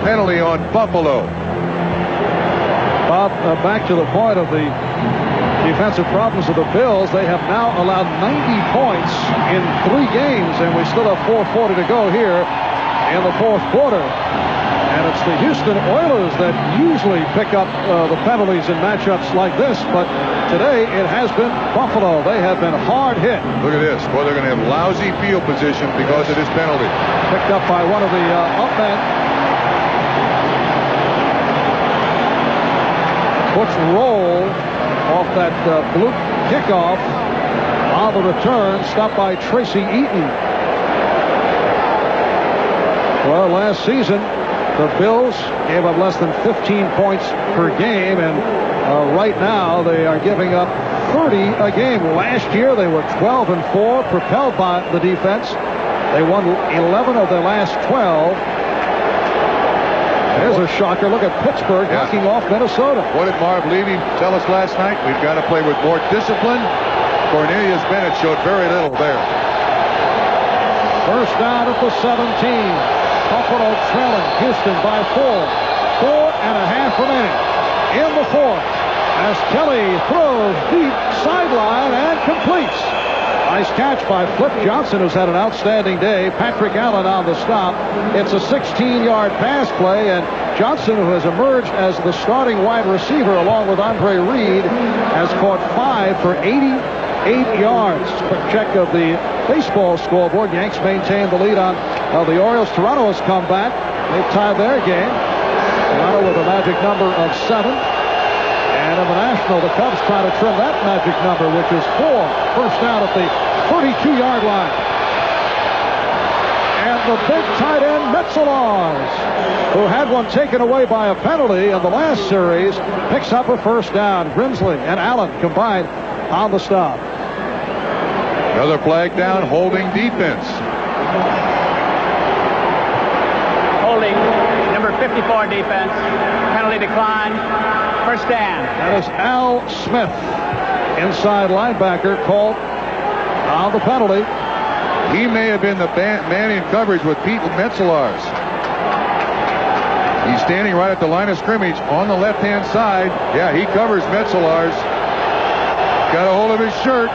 Speaker 3: penalty on Buffalo.
Speaker 2: Bob, back to the point of the defensive problems of the Bills. They have now allowed 90 points in 3 games, and we still have 4:40 to go here in the 4th quarter. And it's the Houston Oilers that usually pick up the penalties in matchups like this, but today it has been Buffalo. They have been hard hit.
Speaker 3: Look at this. Boy, they're going to have lousy field position because of this penalty.
Speaker 2: Picked up by one of the up men. Butch roll off that blue kickoff on the return, stopped by Tracy Eaton. Well, last season, the Bills gave up less than 15 points per game, and right now they are giving up 30 a game. Last year they were 12-4, propelled by the defense. They won 11 of their last 12. There's a shocker. Look at Pittsburgh knocking off Minnesota.
Speaker 3: What did Marv Levy tell us last night? We've got to play with more discipline. Cornelius Bennett showed very little there.
Speaker 2: First down at the 17. Buffalo trailing Houston by 4. 4.5 remaining in the fourth as Kelly throws deep sideline and completes. Nice catch by Flip Johnson, who's had an outstanding day. Patrick Allen on the stop. It's a 16-yard pass play, and Johnson, who has emerged as the starting wide receiver along with Andre Reed, has caught 5 for 88 yards. Quick check of the baseball scoreboard. Yanks maintain the lead on the Orioles. Toronto has come back. They've tied their game. Toronto with a magic number of 7. And in the National, the Cubs try to trim that magic number, which is 4. First down at the 32-yard line. And the big tight end, Metzelaars, who had one taken away by a penalty in the last series, picks up a first down. Grimsley and Allen combined on the stop.
Speaker 3: Another flag down, holding defense.
Speaker 4: Holding, number 54 defense. Penalty decline. First down.
Speaker 2: That is Al Smith, inside linebacker, called on the penalty.
Speaker 3: He may have been the man in coverage with Pete Metzelaars. He's standing right at the line of scrimmage on the left-hand side. Yeah, he covers Metzelaars. Got a hold of his shirt.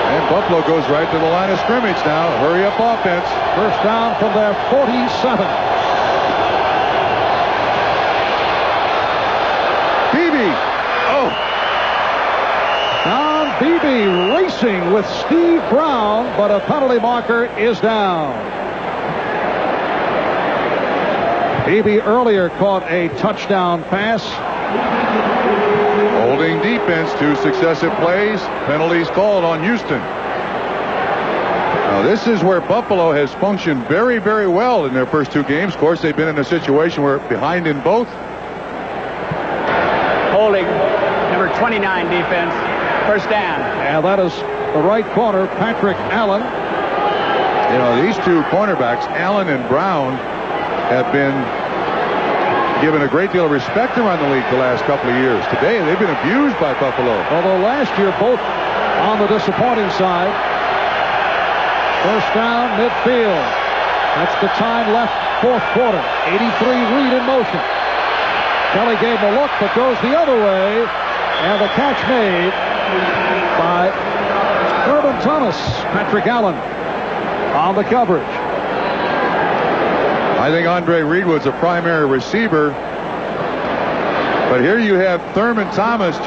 Speaker 3: And Buffalo goes right to the line of scrimmage now. Hurry up offense.
Speaker 2: First down from their 47.
Speaker 3: Beebe. Oh.
Speaker 2: Don Beebe racing with Steve Brown, but a penalty marker is down. Beebe earlier caught a touchdown pass.
Speaker 3: Holding defense, 2 successive plays. Penalties called on Houston. Now this is where Buffalo has functioned very, very well in their first 2 games. Of course, they've been in a situation where behind in both.
Speaker 4: Holding, number 29 defense. First down.
Speaker 2: And that is the right corner, Patrick Allen.
Speaker 3: You know, these 2 cornerbacks, Allen and Brown, have been given a great deal of respect around the league the last couple of years. Today, they've been abused by Buffalo.
Speaker 2: Although last year, both on the disappointing side. First down, midfield. That's the time left, fourth quarter. 83 Reed in motion. Kelly gave him a look, but goes the other way. And the catch made by Thurman Thomas. Patrick Allen on the coverage.
Speaker 3: I think Andre Reed was a primary receiver. But here you have Thurman Thomas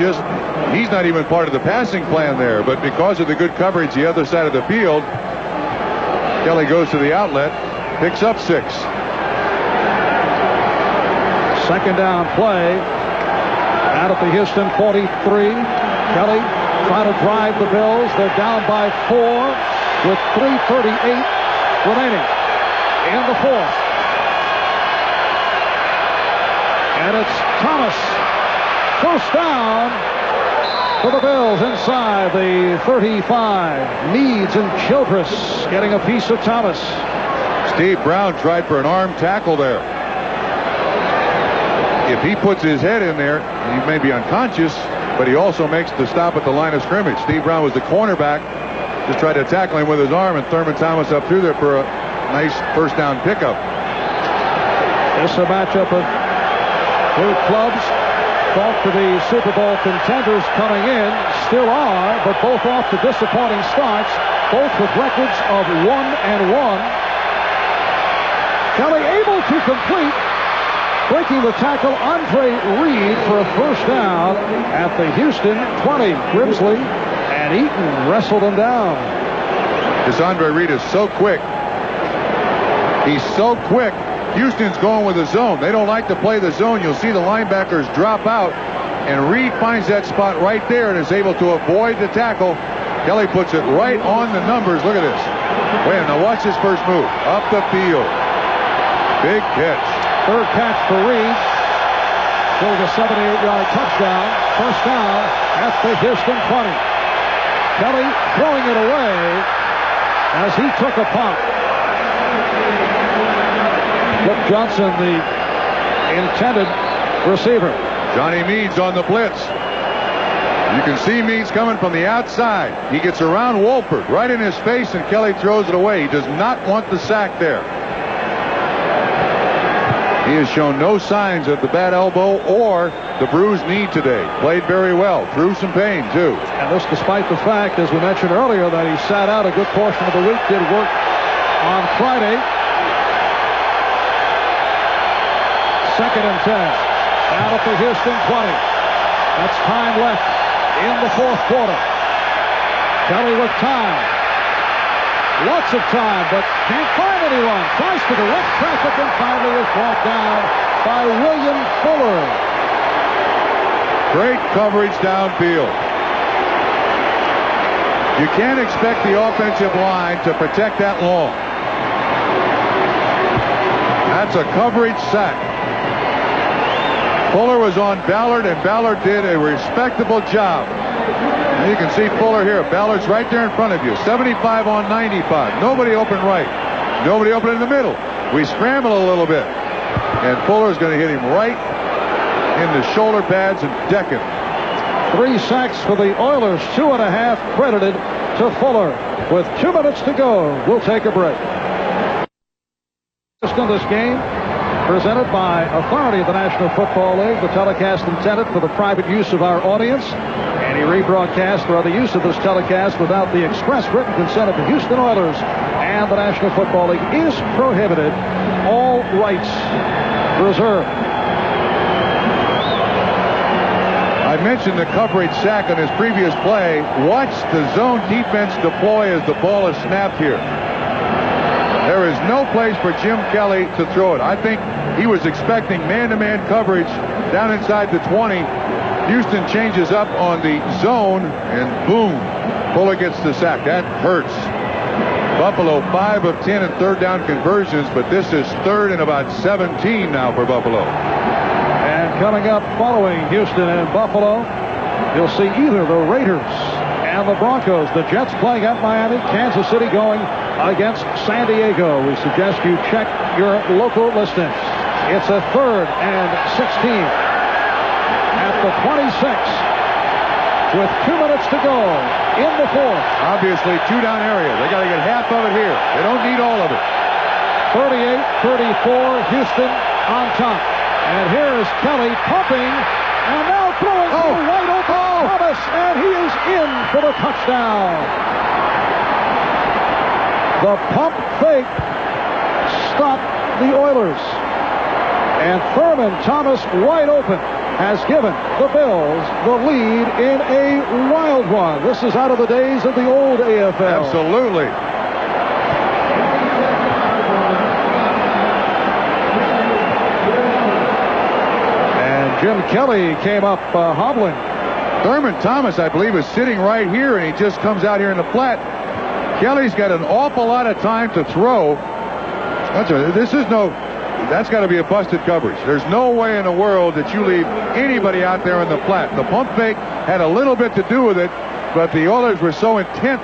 Speaker 3: he's not even part of the passing plan there. But because of the good coverage the other side of the field, Kelly goes to the outlet, picks up 6.
Speaker 2: Second down play. Out at the Houston 43. Kelly trying to drive the Bills. They're down by 4 with 3:38 remaining in the fourth. And it's Thomas. First down for the Bills inside the 35. Needs and Childress getting a piece of Thomas.
Speaker 3: Steve Brown tried for an arm tackle there. If he puts his head in there, he may be unconscious, but he also makes the stop at the line of scrimmage. Steve Brown was the cornerback. Just tried to tackle him with his arm, and Thurman Thomas up through there for a nice first down pickup.
Speaker 2: This is a matchup of 2 clubs thought to be Super Bowl contenders coming in, still are, but both off to disappointing starts, both with records of 1-1. Kelly able to complete, breaking the tackle, Andre Reed for a first down at the Houston 20. Grimsley and Eaton wrestled him down.
Speaker 3: This Andre Reed is so quick. He's so quick Houston's going with the zone. They don't like to play the zone. You'll see the linebackers drop out, and Reed finds that spot right there and is able to avoid the tackle. Kelly puts it right on the numbers. Look at this. Wait, now watch this first move. Up the field. Big catch.
Speaker 2: Third catch for Reed. Goes a 78-yard touchdown. First down at the Houston 20. Kelly throwing it away as he took a punt. Flip Johnson, the intended receiver.
Speaker 3: Johnny Meads on the blitz. You can see Meads coming from the outside. He gets around Wolford right in his face, and Kelly throws it away. He does not want the sack there. He has shown no signs of the bad elbow or the bruised knee today. Played very well. Through some pain, too.
Speaker 2: And this despite the fact, as we mentioned earlier, that he sat out a good portion of the week, did work on Friday. Second and 10. Out at the Houston 20. That's time left in the fourth quarter. Kelly with time. Lots of time, but can't find anyone. Tries to direct traffic and finally is brought down by William Fuller.
Speaker 3: Great coverage downfield. You can't expect the offensive line to protect that long. That's a coverage sack. Fuller was on Ballard, and Ballard did a respectable job. And you can see Fuller here. Ballard's right there in front of you. 75 on 95. Nobody open right. Nobody open in the middle. We scramble a little bit. And Fuller's going to hit him right in the shoulder pads and deck him.
Speaker 2: 3 sacks for the Oilers. 2.5 credited to Fuller. With 2 minutes to go, we'll take a break. In this game, presented by authority of the National Football League, the telecast intended for the private use of our audience. Any rebroadcast or other use of this telecast without the express written consent of the Houston Oilers and the National Football League is prohibited. All rights reserved.
Speaker 3: I mentioned the coverage sack on his previous play. Watch the zone defense deploy as the ball is snapped here. There is no place for Jim Kelly to throw it. I think he was expecting man-to-man coverage down inside the 20. Houston changes up on the zone, and boom, Fuller gets the sack. That hurts. Buffalo 5 of 10 in third down conversions, but this is third and about 17 now for Buffalo.
Speaker 2: And coming up following Houston and Buffalo, you'll see either the Raiders and the Broncos. The Jets playing at Miami, Kansas City going against San Diego. We suggest you check your local listings. It's a 3rd and 16 at the 26 with 2 minutes to go in the fourth.
Speaker 3: Obviously, 2-down area. They got to get half of it here. They don't need all of it.
Speaker 2: 38-34, Houston on top. And here's Kelly pumping and now throwing to wide open Thomas, and he is in for the touchdown. The pump fake stopped the Oilers. And Thurman Thomas, wide open, has given the Bills the lead in a wild one. This is out of the days of the old AFL.
Speaker 3: Absolutely.
Speaker 2: And Jim Kelly came up hobbling.
Speaker 3: Thurman Thomas, I believe, is sitting right here, and he just comes out here in the flat. Kelly's got an awful lot of time to throw. That's got to be a busted coverage. There's no way in the world that you leave anybody out there in the flat. The pump fake had a little bit to do with it, but the Oilers were so intent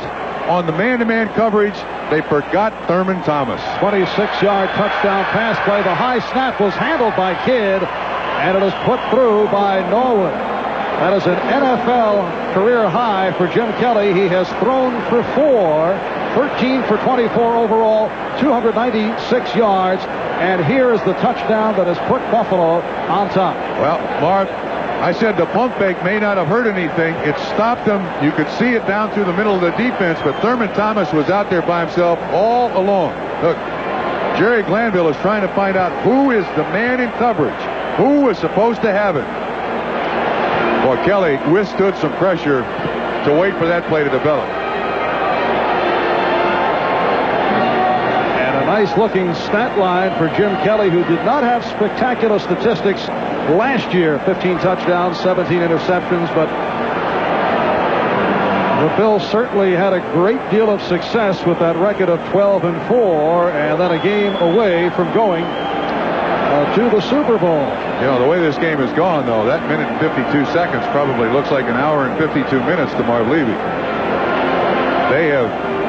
Speaker 3: on the man-to-man coverage, they forgot Thurman Thomas.
Speaker 2: 26-yard touchdown pass play. The high snap was handled by Kidd, and it is put through by Norwood. That is an NFL career high for Jim Kelly. He has thrown for 13 for 24 overall, 296 yards. And here is the touchdown that has put Buffalo on top.
Speaker 3: Well, Mark, I said the pump fake may not have hurt anything. It stopped them. You could see it down through the middle of the defense, but Thurman Thomas was out there by himself all alone. Look, Jerry Glanville is trying to find out who is the man in coverage. Who was supposed to have it? Well, Kelly withstood some pressure to wait for that play to develop.
Speaker 2: And a Nice-looking stat line for Jim Kelly, who did not have spectacular statistics last year. 15 touchdowns, 17 interceptions, but the Bills certainly had a great deal of success with that record of 12-4, and then a game away from going to the Super Bowl.
Speaker 3: You know, the way this game has gone, though, that minute and 52 seconds probably looks like an hour and 52 minutes to Marv Levy.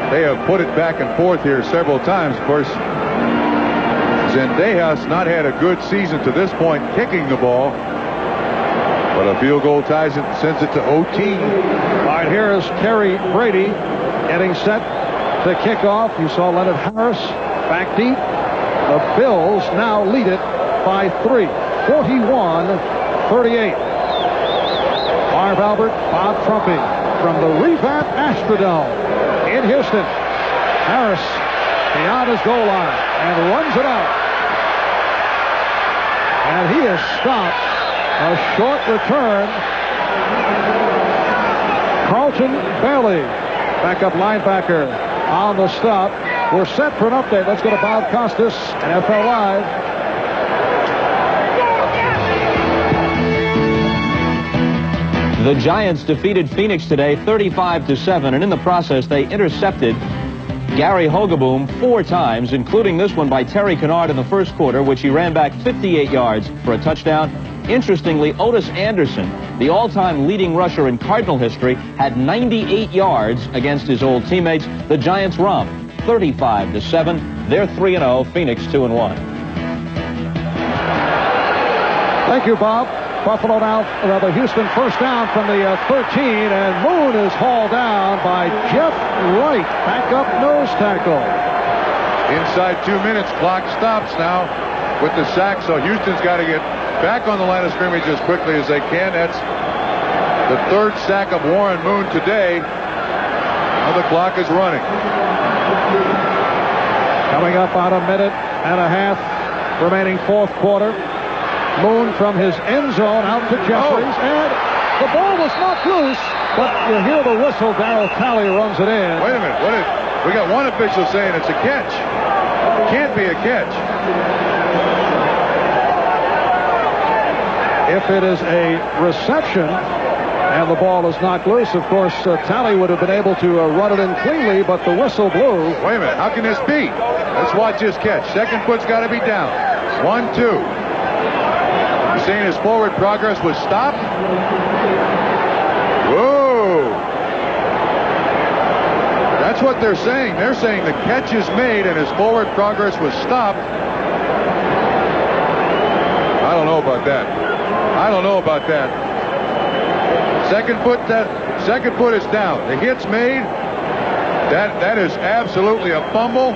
Speaker 3: They have put it back and forth here several times. Of course, Zendejas not had a good season to this point kicking the ball, but a field goal ties it, sends it to OT.
Speaker 2: All right, here is Terry Brady getting set to kick off. You saw Leonard Harris back deep. The Bills now lead it by 3, 41-38. Marv Albert, Bob Trumpy from the revamped Astrodome in Houston. Harris beyond his goal line and runs it out. And he is stopped. A short return. Carlton Bailey, backup linebacker, on the stop. We're set for an update. Let's go to Bob Costas, NFL Live.
Speaker 5: The Giants defeated Phoenix today 35-7, and in the process they intercepted Gary Hogaboom 4 times, including this one by Terry Kennard in the first quarter, which he ran back 58 yards for a touchdown. Interestingly, Otis Anderson, the all-time leading rusher in Cardinal history, had 98 yards against his old teammates. The Giants romp 35-7. They're 3-0. Phoenix 2-1.
Speaker 2: Thank you, Bob. Buffalo now, rather Houston first down from the 13, and Moon is hauled down by Jeff Wright, backup nose tackle.
Speaker 3: Inside 2 minutes, clock stops now with the sack, so Houston's got to get back on the line of scrimmage as quickly as they can. That's the 3rd sack of Warren Moon today. Now the clock is running.
Speaker 2: Coming up on a minute and a half remaining 4th quarter. Moon from his end zone out to Jeffries, and the ball was knocked loose, but you hear the whistle. Darryl Talley runs it in.
Speaker 3: Wait a minute. We got one official saying it's a catch. It can't be a catch.
Speaker 2: If it is a reception and the ball is knocked loose, of course, Talley would have been able to run it in cleanly, but the whistle blew.
Speaker 3: Wait a minute. How can this be? Let's watch this catch. Second foot's got to be down. 1-2. You're saying his forward progress was stopped? Whoa. That's what they're saying. They're saying the catch is made and his forward progress was stopped. I don't know about that. Second foot is down. The hit's made. That is absolutely a fumble.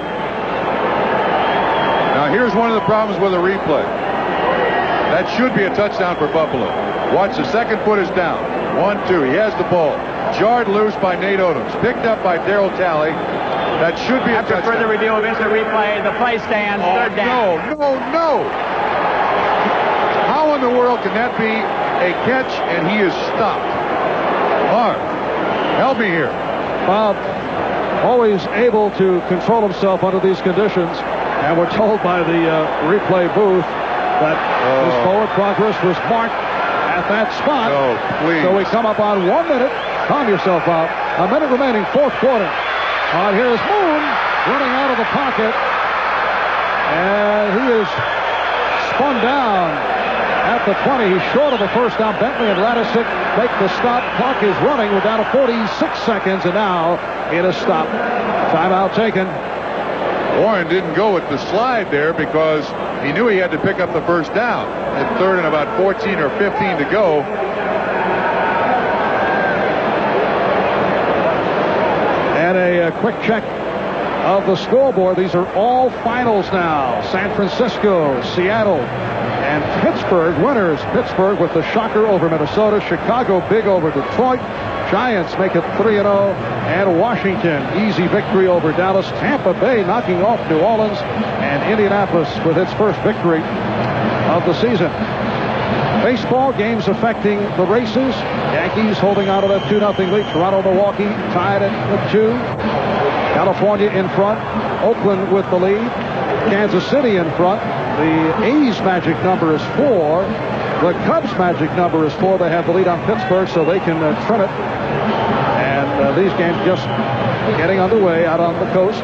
Speaker 3: Now here's one of the problems with a replay. That should be a touchdown for Buffalo. Watch, the second foot is down. 1-2. He has the ball. Jarred loose by Nate Odoms. Picked up by Darryl Talley. That should be a touchdown.
Speaker 4: After further review of instant replay, the play stands. 3rd down.
Speaker 3: No. How in the world can that be a catch and he is stopped? Mark, help me here.
Speaker 2: Bob, always able to control himself under these conditions, and we're told by the replay booth that his forward progress was marked at that spot.
Speaker 3: Oh, please.
Speaker 2: So we come up on 1 minute. Calm yourself, Bob. A minute remaining, 4th quarter. Here's Moon running out of the pocket, and he is spun down at the 20. He's short of the first down. Bentley and Radisic make the stop. Clock is running. We're down to 46 seconds, and now it is stopped. Timeout taken.
Speaker 3: Warren didn't go with the slide there because he knew he had to pick up the first down. At 3rd and about 14 or 15 to go.
Speaker 2: And a quick check of the scoreboard. These are all finals now. San Francisco, Seattle, and Pittsburgh winners. Pittsburgh with the shocker over Minnesota. Chicago big over Detroit. Giants make it 3-0. And Washington, easy victory over Dallas. Tampa Bay knocking off New Orleans. And Indianapolis with its first victory of the season. Baseball games affecting the races. Yankees holding out of that 2-0 lead. Toronto, Milwaukee tied at 2. California in front. Oakland with the lead. Kansas City in front. The A's magic number is 4. The Cubs magic number is 4. They have the lead on Pittsburgh, so they can trim it. And these games just getting underway out on the coast.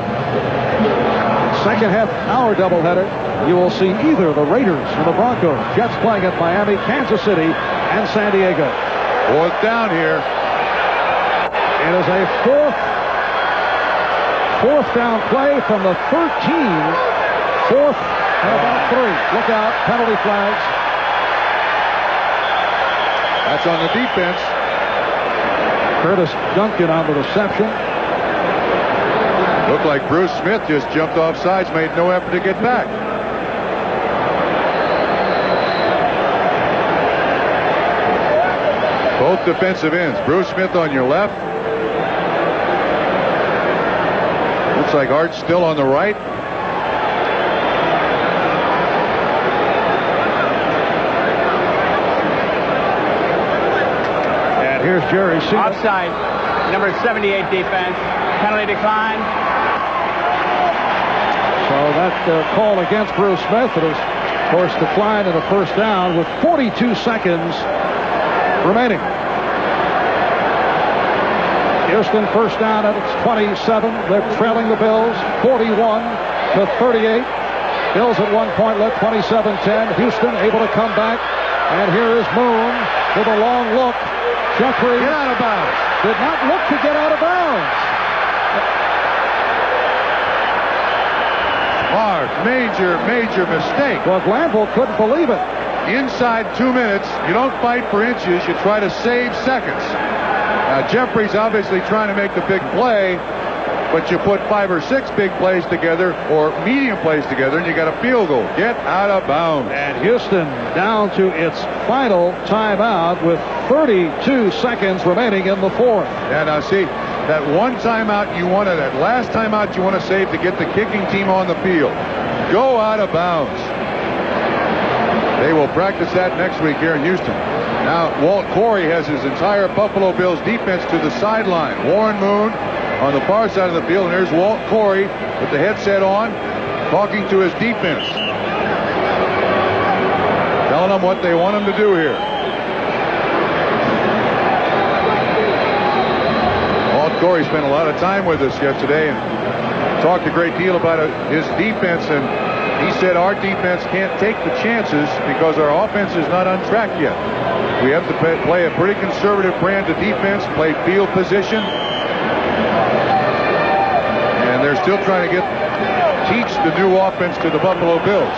Speaker 2: Second half hour doubleheader. You will see either the Raiders or the Broncos. Jets playing at Miami, Kansas City, and San Diego.
Speaker 3: Fourth down here.
Speaker 2: It is a fourth down play from the 13. Fourth and about 3. Look out, penalty flags.
Speaker 3: That's on the defense.
Speaker 2: Curtis Duncan on the reception.
Speaker 3: Looked like Bruce Smith just jumped off sides, made no effort to get back. Both defensive ends. Bruce Smith on your left. Looks like Art's still on the right.
Speaker 2: And here's Jerry Seaman.
Speaker 4: Offside. Number 78 defense. Penalty decline.
Speaker 2: So that call against Bruce Smith. It is, of course, declined in a first down with 42 seconds remaining. Houston first down at its 27. They're trailing the Bills 41-38. Bills at one point led 27-10. Houston able to come back. And here is Moon with a long look. Jeffrey
Speaker 3: Get out of bounds.
Speaker 2: Did not look to get out of bounds.
Speaker 3: Mark, major mistake.
Speaker 2: Well, Glanville couldn't believe it.
Speaker 3: Inside 2 minutes, you don't fight for inches, you try to save seconds. Now, Jeffrey's obviously trying to make the big play, but you put 5 or 6 big plays together, or medium plays together, and you got a field goal. Get out of bounds.
Speaker 2: And Houston down to its final timeout with 32 seconds remaining in the fourth.
Speaker 3: Yeah, now see, that one timeout you wanted, that last timeout you want to save to get the kicking team on the field. Go out of bounds. They will practice that next week here in Houston. Now, Walt Corey has his entire Buffalo Bills defense to the sideline. Warren Moon on the far side of the field, and there's Walt Corey with the headset on, talking to his defense. Telling them what they want him to do here. Walt Corey spent a lot of time with us yesterday and talked a great deal about his defense, and he said our defense can't take the chances because our offense is not on track yet. We have to play a pretty conservative brand of defense, play field position, and they're still trying to teach the new offense to the Buffalo Bills.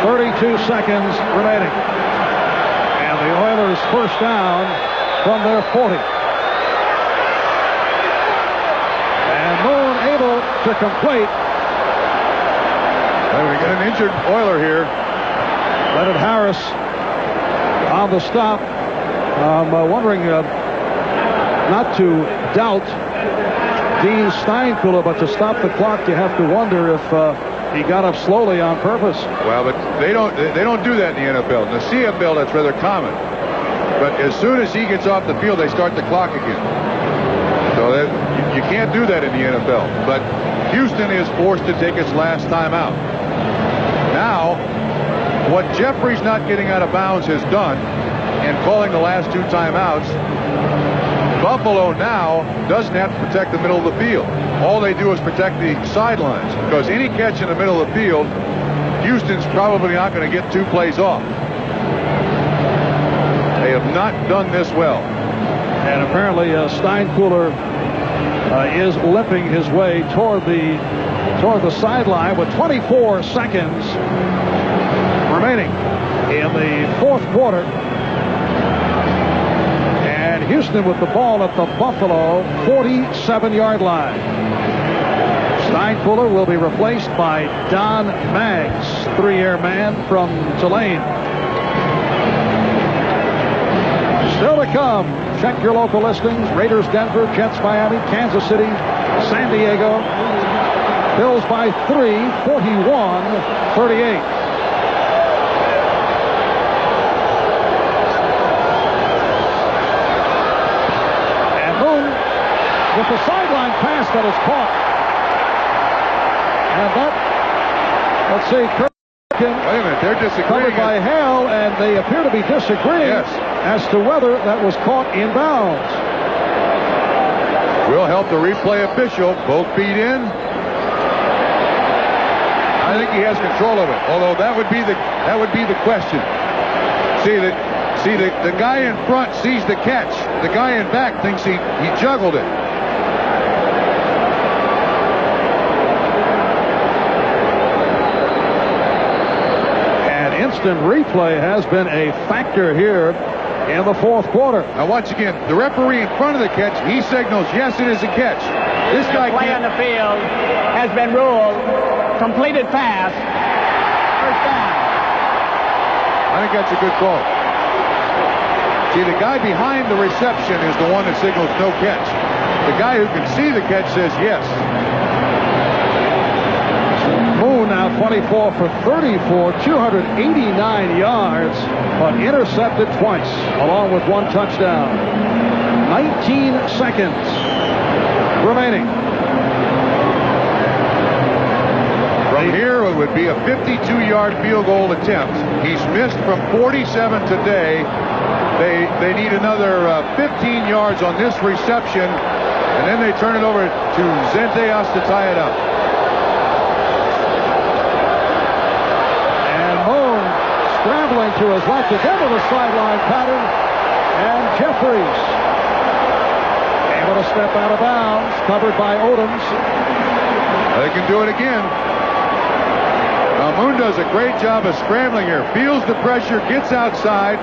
Speaker 2: 32 seconds remaining. And the Oilers first down from their 40. And Moon able to complete.
Speaker 3: Well, we got an injured Oiler here.
Speaker 2: Leonard Harris on the stop. I'm wondering not to doubt Dean Steinkuhler, but to stop the clock, you have to wonder if he got up slowly on purpose.
Speaker 3: Well, but they don't do that in the NFL. In the CFL, that's rather common. But as soon as he gets off the field, they start the clock again. So you can't do that in the NFL. But Houston is forced to take its last time out. Now, what Jeffrey's not getting out of bounds has done and calling the last 2 timeouts, Buffalo now doesn't have to protect the middle of the field. All they do is protect the sidelines, because any catch in the middle of the field, Houston's probably not going to get 2 plays off. They have not done this well.
Speaker 2: And apparently Steinkuhler is limping his way toward the sideline with 24 seconds remaining in the fourth quarter. And Houston with the ball at the Buffalo 47-yard line. Steinkuhler will be replaced by Don Maggs, 3-year man from Tulane. Still to come. Check your local listings. Raiders Denver, Jets Miami, Kansas City, San Diego. Bills by 3, 41-38. And Moon with the sideline pass that is caught. And that, let's see,
Speaker 3: Wait a minute, they're disagreeing.
Speaker 2: covered by Hale, and they appear to be disagreeing as to whether that was caught in bounds.
Speaker 3: We'll help the replay official. Both feet in. I think he has control of it. Although that would be the question. See the guy in front sees the catch. The guy in back thinks he juggled it.
Speaker 2: And instant replay has been a factor here in the fourth quarter.
Speaker 3: Now once again, the referee in front of the catch, he signals, yes, it is a catch. This guy
Speaker 4: play on the field has been ruled completed pass. First down.
Speaker 3: I think that's a good call. See, the guy behind the reception is the one that signals no catch. The guy who can see the catch says yes.
Speaker 2: Moon now 24 for 34, 289 yards, but intercepted twice, along with one touchdown. 19 seconds remaining.
Speaker 3: From here, it would be a 52-yard field goal attempt. He's missed from 47 today. They need another 15 yards on this reception, and then they turn it over to Zenteas to tie it up.
Speaker 2: And Moon scrambling to his left again with a sideline pattern, and Jeffries able to step out of bounds, covered by Odoms.
Speaker 3: They can do it again. Now Moon does a great job of scrambling here. Feels the pressure, gets outside.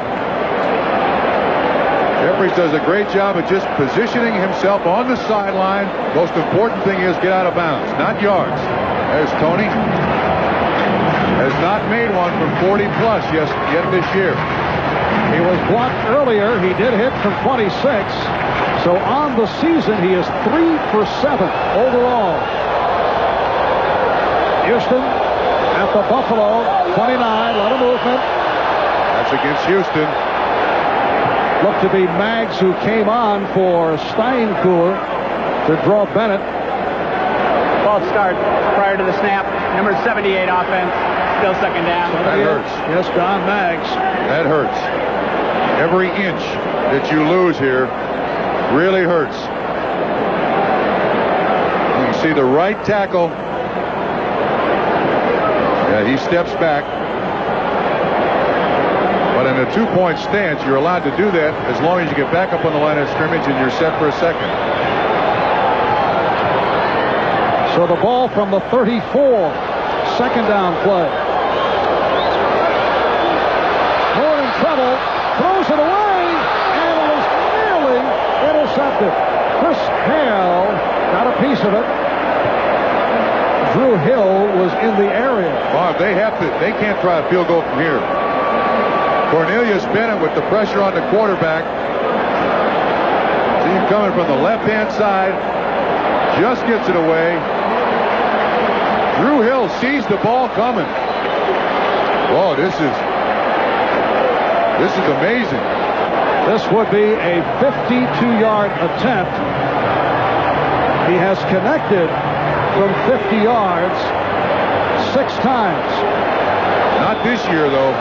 Speaker 3: Jeffries does a great job of just positioning himself on the sideline. Most important thing is get out of bounds, not yards. There's Tony. Has not made one from 40 plus yet this year.
Speaker 2: He was blocked earlier. He did hit from 26. So on the season, he is 3 for 7 overall. Houston at the Buffalo, 29, a lot of movement.
Speaker 3: That's against Houston.
Speaker 2: Looked to be Maggs who came on for Steinkuhler to draw Bennett.
Speaker 4: False start prior to the snap. Number 78 offense. Still second down.
Speaker 3: That hurts.
Speaker 2: Yes, Don Maggs.
Speaker 3: That hurts. Every inch that you lose here really hurts. You can see the right tackle. Yeah, he steps back. But in a two-point stance, you're allowed to do that as long as you get back up on the line of scrimmage and you're set for a second.
Speaker 2: So the ball from the 34. Second down play. Moore in trouble. Throws it away. And it was nearly intercepted. Chris Hale got a piece of it. Drew Hill was in the area.
Speaker 3: Bob, they can't try a field goal from here. Cornelius Bennett with the pressure on the quarterback. See him coming from the left-hand side. Just gets it away. Drew Hill sees the ball coming. Whoa, this is amazing.
Speaker 2: This would be a 52-yard attempt. He has connected from 50 yards 6 times.
Speaker 3: Not this year, though.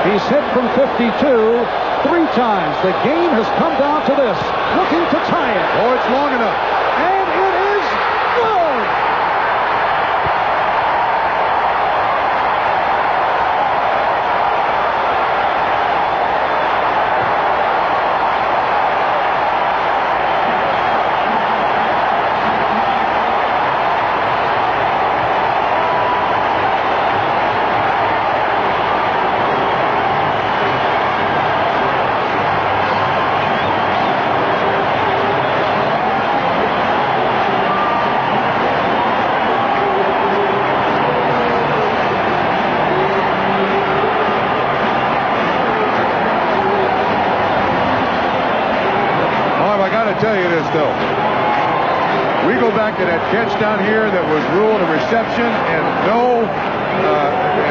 Speaker 2: He's hit from 52 3 times. The game has come down to this. Looking to tie it.
Speaker 3: Oh, it's long enough.
Speaker 2: And it is good.
Speaker 3: Tell you this though, we go back to that catch down here that was ruled a reception and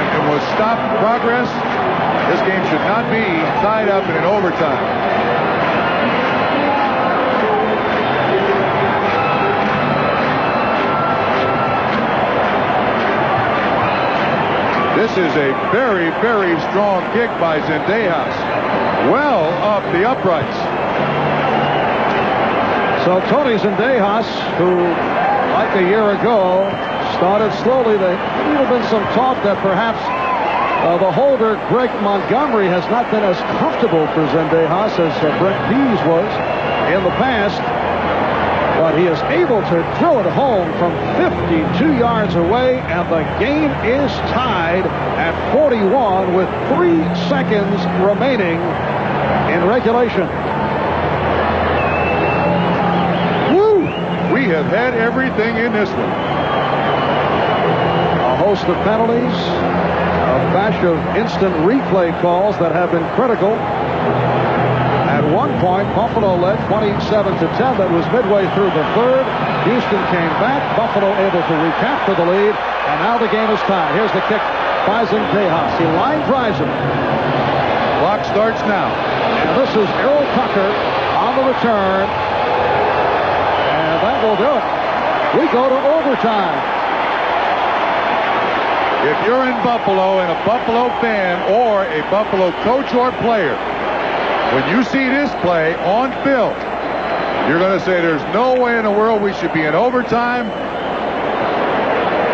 Speaker 3: and was stopped progress. This game should not be tied up in an overtime. This is a very, very strong kick by Zendejas. Well up the uprights.
Speaker 2: So Tony Zendejas, who, like a year ago, started slowly. There's even been some talk that perhaps the holder, Greg Montgomery, has not been as comfortable for Zendejas as Brent Pease was in the past. But he is able to throw it home from 52 yards away, and the game is tied at 41 with 3 seconds remaining in regulation.
Speaker 3: Woo! We have had everything in this one.
Speaker 2: A host of penalties, a batch of instant replay calls that have been critical. At one point, Buffalo led 27-10. That was midway through the third. Houston came back. Buffalo able to recapture the lead. And now the game is tied. Here's the kick by Zendejas. He line drives him.
Speaker 3: Clock starts now.
Speaker 2: And this is Errol Tucker on the return. And that will do it. We go to overtime.
Speaker 3: If you're in Buffalo and a Buffalo fan or a Buffalo coach or player, when you see this play on film, you're going to say there's no way in the world we should be in overtime.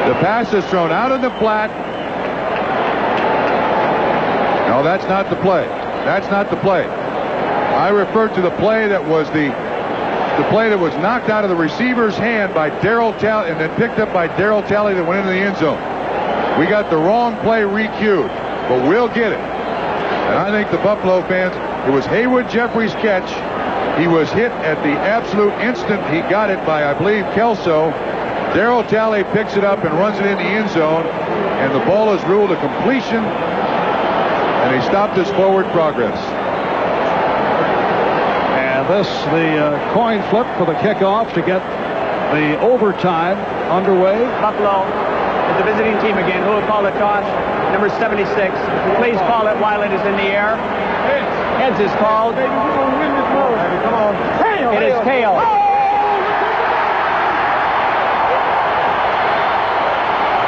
Speaker 3: The pass is thrown out in the flat. No, that's not the play. That's not the play. I refer to the play that was the play that was knocked out of the receiver's hand by Darryl Talley and then picked up by Darryl Talley that went into the end zone. We got the wrong play re-cued, but we'll get it. And I think the Buffalo fans, it was Haywood Jeffries' catch. He was hit at the absolute instant he got it by, I believe, Kelso. Darryl Talley picks it up and runs it in the end zone, and the ball is ruled a completion, and he stopped his forward progress.
Speaker 2: And this, the coin flip for the kickoff to get the overtime underway.
Speaker 4: Buffalo is the visiting team again. Who will call the toss? Number 76. Please call it while it is in the air. Heads is called. It is tail.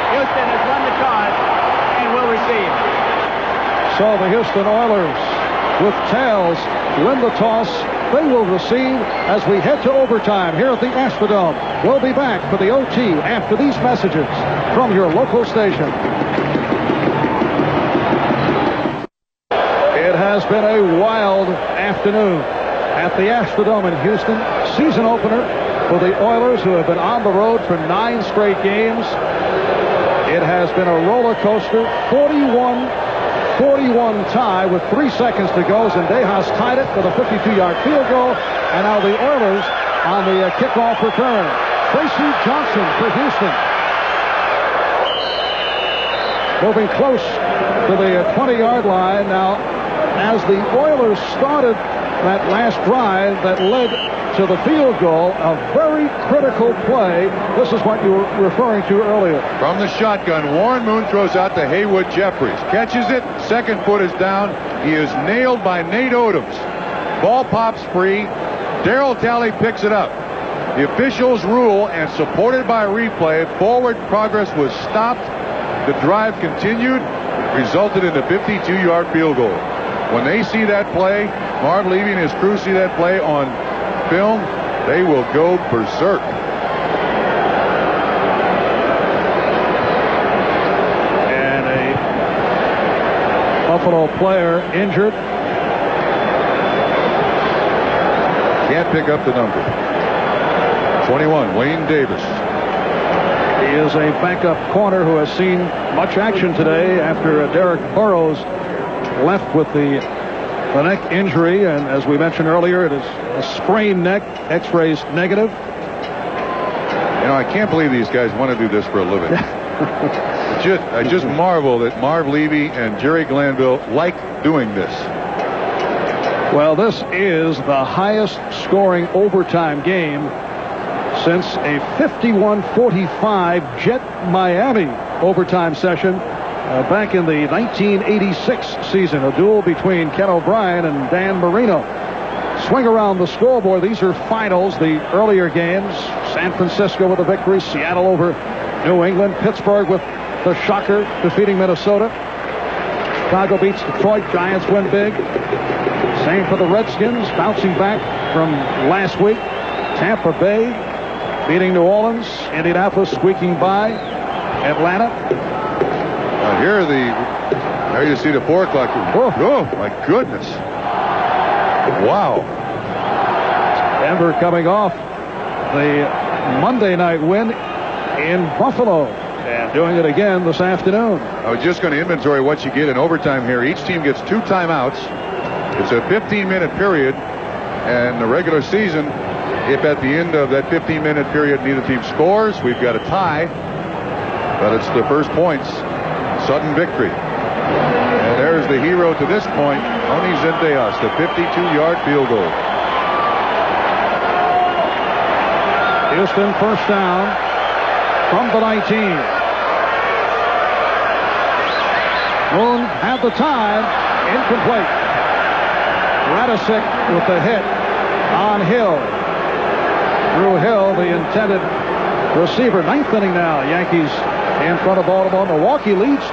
Speaker 4: Houston has won the toss and will receive.
Speaker 2: So the Houston Oilers, with tails, win the toss. They will receive as we head to overtime here at the Astrodome. We'll be back for the OT after these messages from your local station. It has been a wild afternoon at the Astrodome in Houston. Season opener for the Oilers, who have been on the road for 9 straight games. It has been a roller coaster. 41 tie with 3 seconds to go. Zendejas tied it with a 52-yard field goal. And now the Oilers on the kickoff return. Tracy Johnson for Houston. Moving close to the 20-yard line now. As the Oilers started that last drive that led to the field goal, a very critical play. This is what you were referring to earlier.
Speaker 3: From the shotgun, Warren Moon throws out to Haywood Jeffries. Catches it. Second foot is down. He is nailed by Nate Odoms. Ball pops free. Darryl Talley picks it up. The officials rule, and supported by replay, forward progress was stopped. The drive continued, resulted in a 52-yard field goal. When they see that play, Marv Levy and his crew see that play on film, they will go berserk.
Speaker 2: And a Buffalo player injured.
Speaker 3: Can't pick up the number. 21, Wayne Davis.
Speaker 2: He is a backup corner who has seen much action today after Derek Burrows left with the neck injury, and as we mentioned earlier, it is a sprained neck. X-rays negative.
Speaker 3: You know, I can't believe these guys want to do this for a living. I just marvel that Marv Levy and Jerry Glanville like doing this.
Speaker 2: Well, this is the highest scoring overtime game since a 51-45 Jet Miami overtime session back in the 1986 season. A duel between Ken O'Brien and Dan Marino. Swing around the scoreboard. These are finals. The earlier games, San Francisco with a victory, Seattle over New England, Pittsburgh with the shocker, defeating Minnesota. Chicago beats Detroit. Giants win big. Same for the Redskins, bouncing back from last week. Tampa Bay beating New Orleans. Indianapolis squeaking by Atlanta.
Speaker 3: Now here there you see the 4 o'clock. Oh, my goodness. Wow.
Speaker 2: Denver coming off the Monday night win in Buffalo and doing it again this afternoon.
Speaker 3: I was just going to inventory what you get in overtime here. Each team gets 2 timeouts. It's a 15-minute period, and the regular season, if at the end of that 15-minute period neither team scores, we've got a tie, but it's the first points, sudden victory. And there's the hero to this point, Tony Zendejas, the 52-yard field goal.
Speaker 2: Houston first down from the 19. Moon had the time, incomplete. Radisic with the hit on Hill. Drew Hill, the intended receiver. 9th inning now. Yankees in front of Baltimore. Milwaukee leads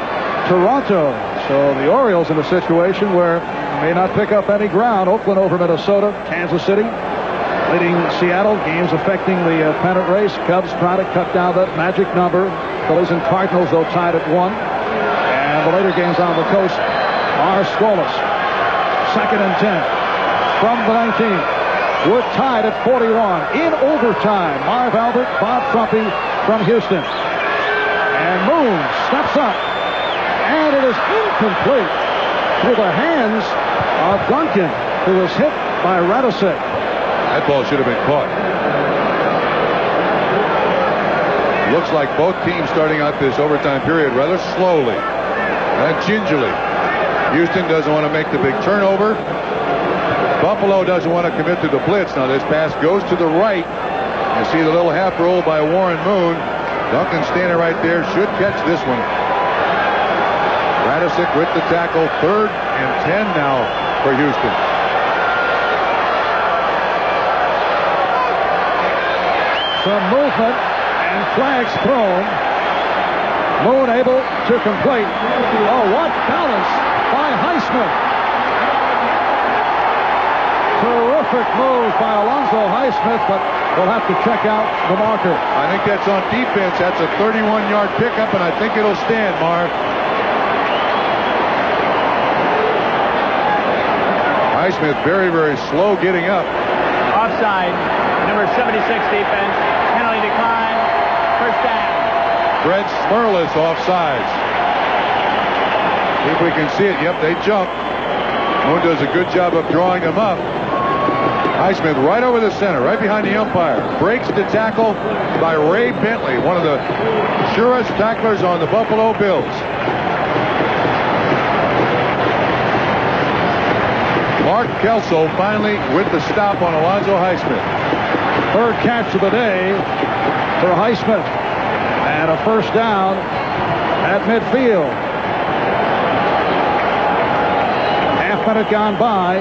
Speaker 2: Toronto. So the Orioles in a situation where may not pick up any ground. Oakland over Minnesota. Kansas City leading Seattle. Games affecting the pennant race. Cubs trying to cut down that magic number. Phillies and Cardinals, though, tied at 1. And the later games on the coast are scoreless. 2nd and 10 from the 19. We're tied at 41 in overtime. Marv Albert, Bob Trumpy from Houston. And Moon steps up. And it is incomplete through the hands of Duncan, who was hit by Radisic.
Speaker 3: That ball should have been caught. Looks like both teams starting out this overtime period rather slowly and gingerly. Houston doesn't want to make the big turnover. Buffalo doesn't want to commit to the blitz. Now this pass goes to the right. You see the little half roll by Warren Moon. Duncan standing right there, should catch this one. Radisic with the tackle. 3rd and 10 now for Houston.
Speaker 2: Some movement and flags thrown. Moon able to complete. Oh, what balance by Highsmith. Terrific move by Alonzo Highsmith, but we'll have to check out the marker.
Speaker 3: I think that's on defense. That's a 31-yard pickup, and I think it'll stand, Marv. Highsmith very, very slow getting up.
Speaker 4: Offside. Number 76 defense. Penalty decline. First down.
Speaker 3: Fred Smerlis offsides. See if we can see it. Yep, they jump. Moon does a good job of drawing them up. Highsmith right over the center, right behind the umpire. Breaks the tackle by Ray Bentley, one of the surest tacklers on the Buffalo Bills. Mark Kelso finally with the stop on Alonzo Highsmith.
Speaker 2: 3rd catch of the day for Highsmith. And a first down at midfield. Half-minute gone by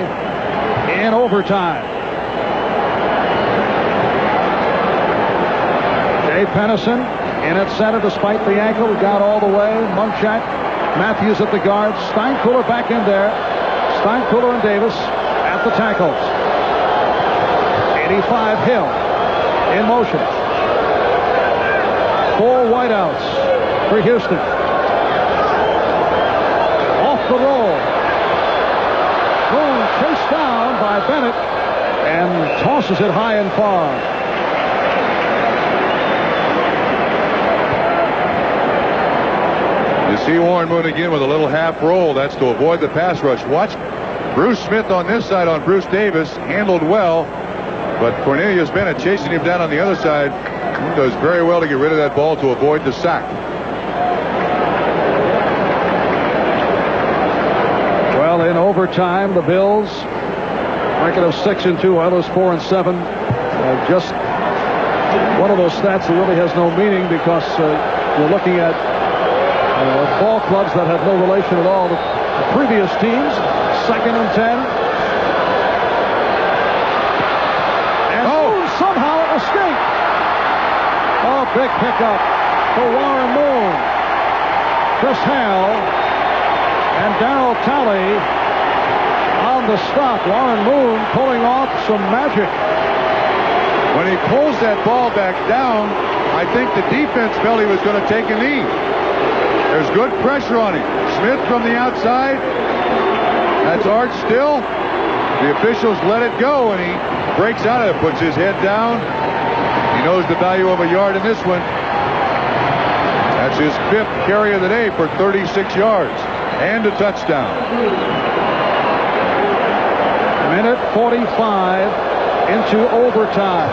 Speaker 2: in overtime. Jay Pennison in at center despite the ankle. Got all the way. Munchak, Matthews at the guard. Steinkuhler back in there. Steinkuhler and Davis at the tackles. 85 Hill in motion. 4 wideouts for Houston. Off the roll. Moon chased down by Bennett and tosses it high and far.
Speaker 3: You see Warren Moon again with a little half roll. That's to avoid the pass rush. Watch Bruce Smith on this side on Bruce Davis. Handled well. But Cornelius Bennett chasing him down on the other side. Does very well to get rid of that ball to avoid the sack.
Speaker 2: Well, in overtime, the Bills record of 6-2, Oilers 4-7. Just one of those stats that really has no meaning because you're looking at ball clubs that have no relation at all to the previous teams. 2nd and 10. And Moon somehow escaped. Oh, big pickup for Warren Moon. Chris Hale and Darryl Talley on the stop. Warren Moon pulling off some magic.
Speaker 3: When he pulls that ball back down, I think the defense felt he was going to take a knee. There's good pressure on him. Smith from the outside. That's Art Still. The officials let it go, and he breaks out of it, puts his head down. He knows the value of a yard in this one. That's his 5th carry of the day for 36 yards and a touchdown.
Speaker 2: Minute 45 into overtime.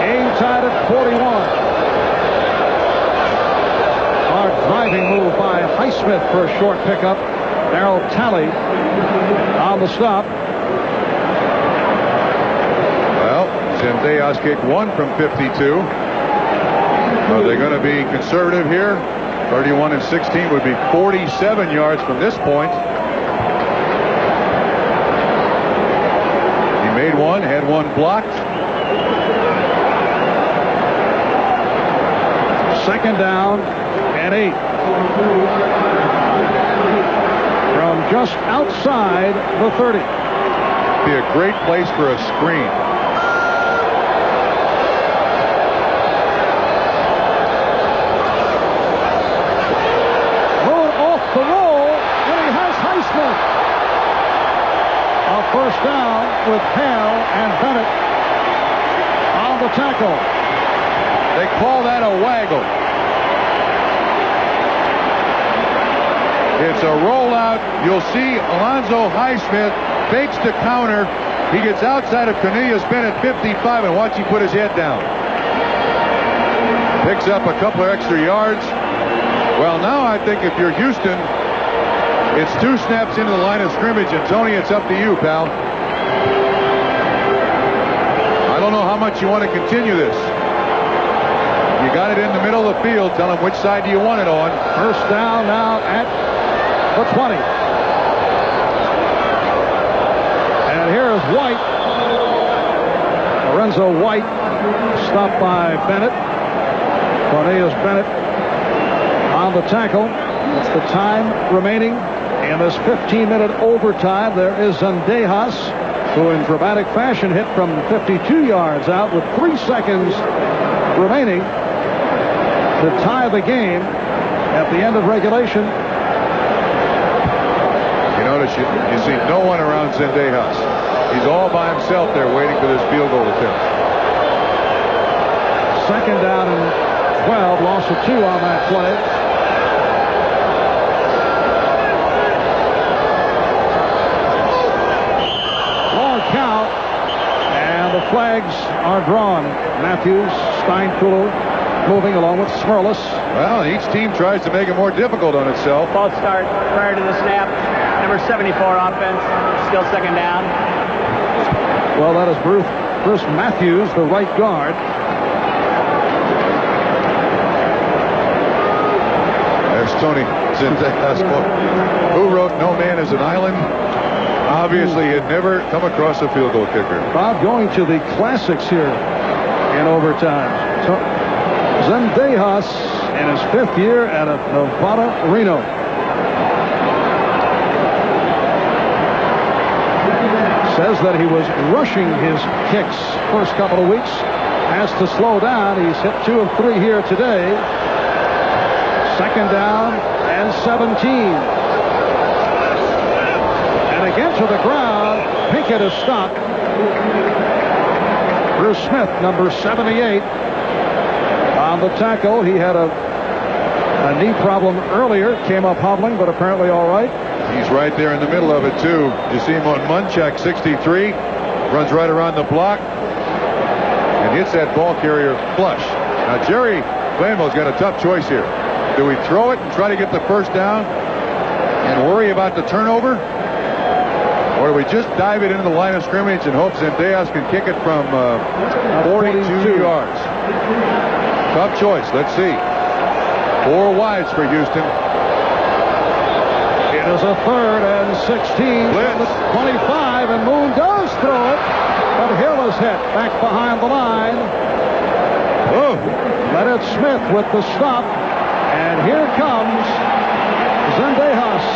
Speaker 2: Game tied at 41. Hard driving move by Highsmith for a short pickup. Darryl Talley on the stop.
Speaker 3: Well, Zendejas kicked 1 from 52. Are they going to be conservative here? 31 and 16 would be 47 yards from this point. He made one, had one blocked.
Speaker 2: Second down and 8. From just outside the 30.
Speaker 3: Be a great place for a screen.
Speaker 2: Moon off the roll, and he has Highsmith. A first down with Hale and Bennett on the tackle.
Speaker 3: They call that a waggle. It's a rollout. You'll see Alonzo Highsmith fakes the counter. He gets outside of Cornelius Bennett 55, and watch him put his head down. Picks up a couple of extra yards. Well, now I think if you're Houston, it's 2 snaps into the line of scrimmage, and Tony, it's up to you, pal. I don't know how much you want to continue this. You got it in the middle of the field. Tell him which side do you want it on.
Speaker 2: First down now at the 20. And here is White. Lorenzo White stopped by Bennett. Cornelius Bennett on the tackle. It's the time remaining in this 15-minute overtime. There is Zendejas, who in dramatic fashion hit from 52 yards out with 3 seconds remaining to tie the game at the end of regulation.
Speaker 3: You notice you see no one around Zendejas. He's all by himself there waiting for this field goal attempt.
Speaker 2: Second down and 12, loss of 2 on that play. Long count, and the flags are drawn. Matthews, Steinkuhl moving along with Smirlis.
Speaker 3: Well, each team tries to make it more difficult on itself.
Speaker 4: False start prior to the snap. Number 74 offense. Still second down.
Speaker 2: Well, that is Bruce Matthews, the right guard.
Speaker 3: There's Tony Zendejas, who wrote "No Man is an Island." Obviously, he had never come across a field goal kicker.
Speaker 2: Bob, going to the classics here in overtime. Zendejas in his 5th year out of Nevada, Reno. Says that he was rushing his kicks first couple of weeks. Has to slow down. He's hit 2 of 3 here today. Second down and 17. And again to the ground. Pinkett is stopped. Bruce Smith, number 78. On the tackle, he had a knee problem earlier. Came up hobbling, but apparently all right.
Speaker 3: He's right there in the middle of it, too. You see him on Munchak, 63. Runs right around the block and hits that ball carrier flush. Now, Jerry Glanville's got a tough choice here. Do we throw it and try to get the first down and worry about the turnover? Or do we just dive it into the line of scrimmage and hope Zendejas can kick it from 42 yards? Tough choice. Let's see. 4 wides for Houston.
Speaker 2: It is a 3rd and 16.
Speaker 3: Blitz.
Speaker 2: 25, and Moon does throw it, but Hill is hit back behind the line.
Speaker 3: Oh.
Speaker 2: Leonard Smith with the stop. And here comes Zendejas.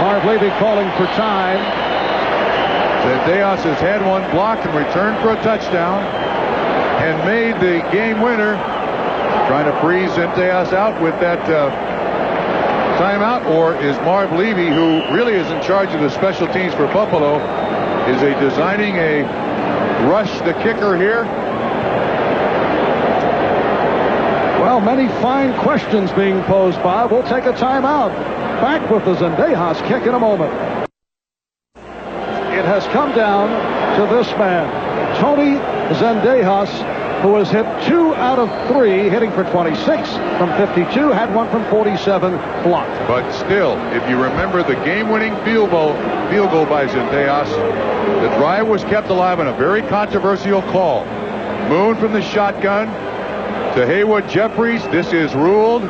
Speaker 2: Marv Levy calling for time.
Speaker 3: Zendejas has had one blocked and returned for a touchdown and made the game winner. Trying to freeze Zendejas out with that timeout, or is Marv Levy, who really is in charge of the special teams for Buffalo, is he designing a rush the kicker here?
Speaker 2: Well, many fine questions being posed, Bob. We'll take a timeout. Back with the Zendejas kick in a moment. It has come down to this man, Tony Zendejas, who has hit 2 out of 3, hitting for 26 from 52, had one from 47 blocked.
Speaker 3: But still, if you remember the game-winning field goal by Zendejas, the drive was kept alive on a very controversial call. Moon from the shotgun to Haywood Jeffries. This is ruled.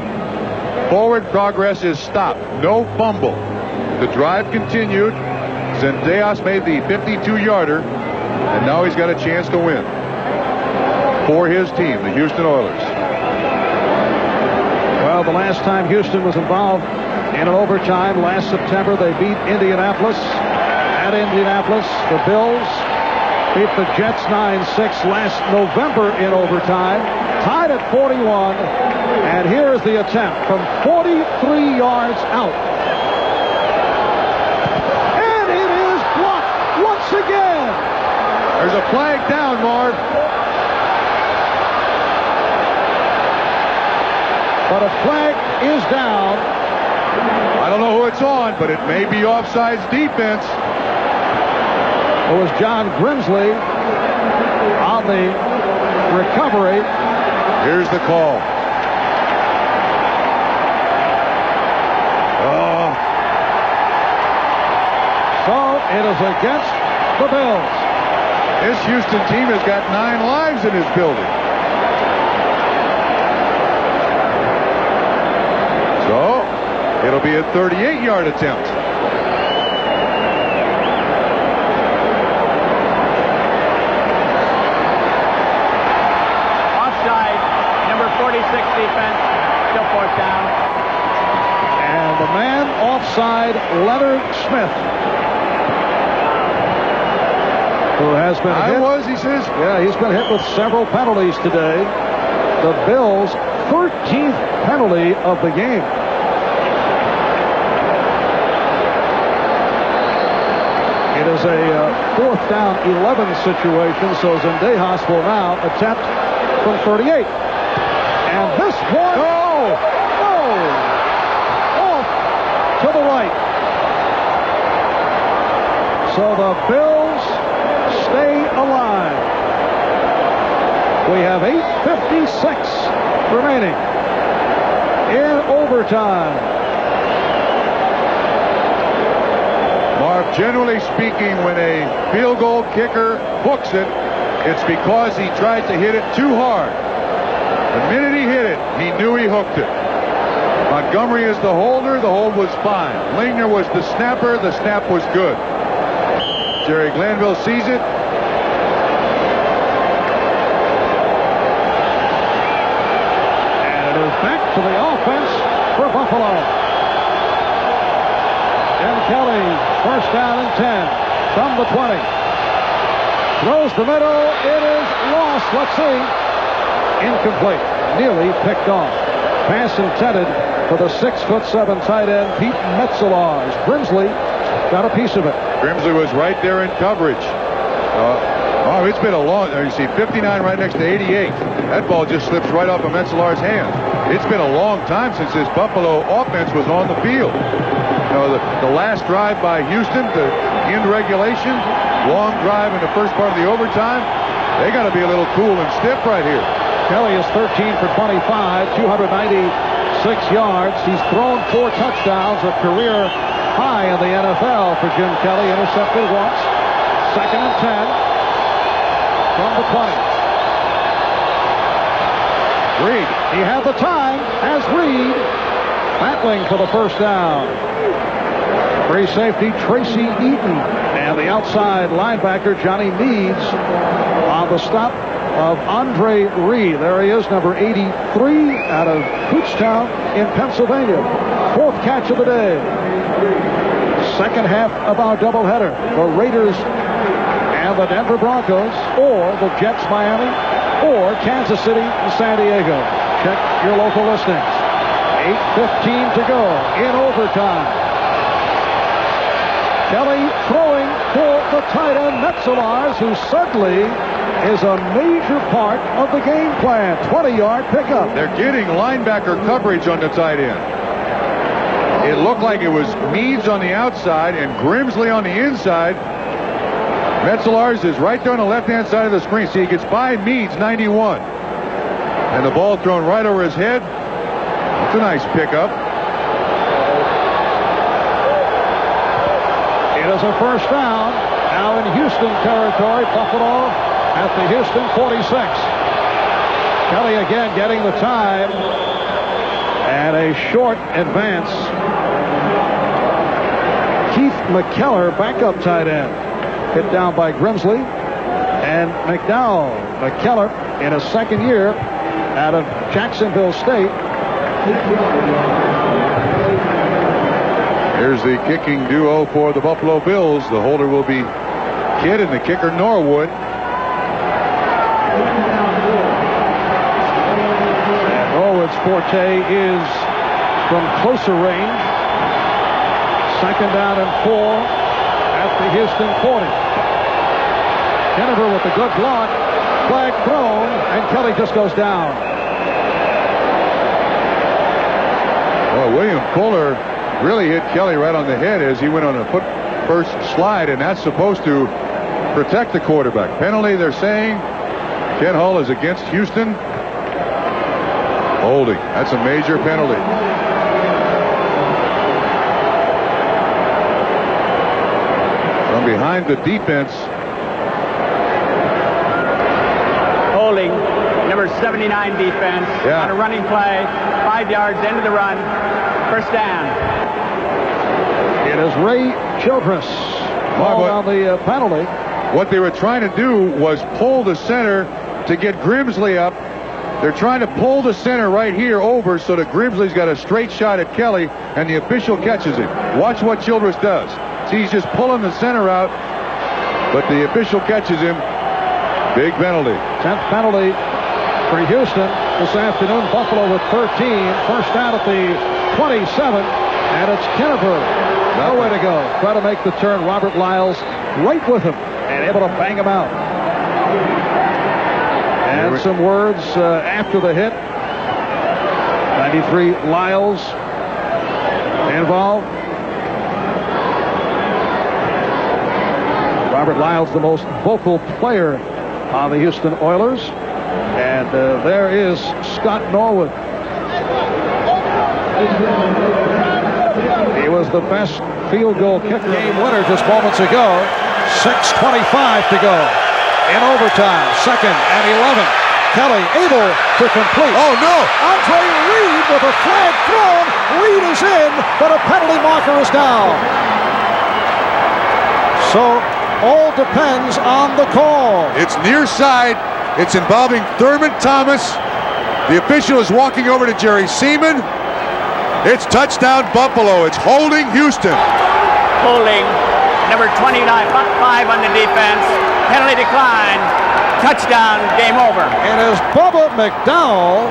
Speaker 3: Forward progress is stopped. No fumble. The drive continued. Zendejas made the 52-yarder, and now he's got a chance to win for his team, the Houston Oilers.
Speaker 2: Well, the last time Houston was involved in an overtime, last September, they beat Indianapolis. At Indianapolis, the Bills beat the Jets 9-6 last November in overtime, tied at 41, and here is the attempt from 43 yards out. And it is blocked once again.
Speaker 3: There's a flag down, Marv.
Speaker 2: But a flag is down.
Speaker 3: I don't know who it's on, but it may be offsides defense.
Speaker 2: It was John Grimsley on the recovery.
Speaker 3: Here's the call.
Speaker 2: So it is against the Bills.
Speaker 3: This Houston team has got 9 lives in his building. So it'll be a 38-yard attempt.
Speaker 4: Offside, number 46 defense, still 4th down.
Speaker 2: And the man offside, Leonard Smith, who has been hit.
Speaker 3: He says.
Speaker 2: Yeah, he's been hit with several penalties today. The Bills' 13th penalty of the game. It is a 4th down 11 situation, so Zendejas will now attempt from 38. And this one, off to the right. So the Bills stay alive. We have 8:56 remaining in overtime.
Speaker 3: Marv, generally speaking, when a field goal kicker hooks it, it's because he tried to hit it too hard. The minute he hit it, he knew he hooked it. Montgomery is the holder. The hold was fine. Lingner was the snapper. The snap was good. Jerry Glanville sees it.
Speaker 2: And it is back to the offense for Buffalo. Jim Kelly, 1st down and 10 from the 20. Throws the middle. It is lost. Let's see. Incomplete. Nearly picked off. Pass intended for the 6'7" tight end, Pete Metzelaars. Grimsley got a piece of it.
Speaker 3: Grimsley was right there in coverage. It's been a long. You see 59 right next to 88. That ball just slips right off of Metzelaars' hand. It's been a long time since this Buffalo offense was on the field. The last drive by Houston to end regulation, long drive in the first part of the overtime. They got to be a little cool and stiff right here.
Speaker 2: Kelly is 13 for 25, 296 yards. He's thrown 4 touchdowns, a career high in the NFL for Jim Kelly. Intercepted once. 2nd and 10 from the 20. Reed, he had the time as Reed battling for the 1st down. Free safety Tracy Eaton and the outside linebacker Johnny Meads on the stop of Andre Reed. There he is, number 83 out of Kutztown in Pennsylvania. Fourth catch of the day. Second half of our doubleheader. The Raiders and the Denver Broncos, or the Jets Miami, or Kansas City and San Diego. Check your local listings. 8:15 to go in overtime. Kelly throwing for the tight end Metzelaars, who suddenly is a major part of the game plan. 20-yard pickup.
Speaker 3: They're getting linebacker coverage on the tight end. It looked like it was Meads on the outside and Grimsley on the inside. Metzelaars is right there on the left-hand side of the screen. See, he gets by Meads, 91. And the ball thrown right over his head. That's a nice pickup.
Speaker 2: It is a first down. Now in Houston territory. Buffalo at the Houston 46. Kelly again getting the time. And a short advance. Keith McKellar, backup tight end. Hit down by Grimsley. And McDowell. McKellar in his second year out of Jacksonville State.
Speaker 3: Here's the kicking duo for the Buffalo Bills. The holder will be Kidd and the kicker Norwood.
Speaker 2: And Norwood's forte is from closer range. Second down and 4 at the Houston 40. Kennever with a good block. Flag thrown, and Kelly just goes down.
Speaker 3: Well, William Fuller really hit Kelly right on the head as he went on a foot first slide, and that's supposed to protect the quarterback. Penalty, they're saying. Ken Hull is against Houston. Holding. That's a major penalty. From behind the defense.
Speaker 4: Holding, number 79 defense on a running play. 5 yards into the run. First down.
Speaker 2: It is Ray Childress called on the penalty.
Speaker 3: What they were trying to do was pull the center to get Grimsley up. They're trying to pull the center right here over so that Grimsley's got a straight shot at Kelly, and the official catches him. Watch what Childress does. See, he's just pulling the center out, but the official catches him. Big penalty.
Speaker 2: 10th penalty for Houston this afternoon. Buffalo with 13. First down at the 27, and it's Kennever. Nowhere to go. Try to make the turn. Robert Lyles right with him and able to bang him out. And some words after the hit. 93 Lyles involved. Robert Lyles, the most vocal player on the Houston Oilers. And there is Scott Norwood. He was the best field goal kicker. Game winner just moments ago. 6:25 to go in overtime. Second and 11. Kelly able to complete.
Speaker 3: Oh, no!
Speaker 2: Andre Reed with a flag thrown. Reed is in, but a penalty marker is down. So all depends on the call.
Speaker 3: It's near side. It's involving Thurman Thomas. The official is walking over to Jerry Seaman. It's touchdown Buffalo. It's holding Houston.
Speaker 4: Holding, number 29, 5 on the defense. Penalty decline. Touchdown, game over.
Speaker 2: And as Bubba McDowell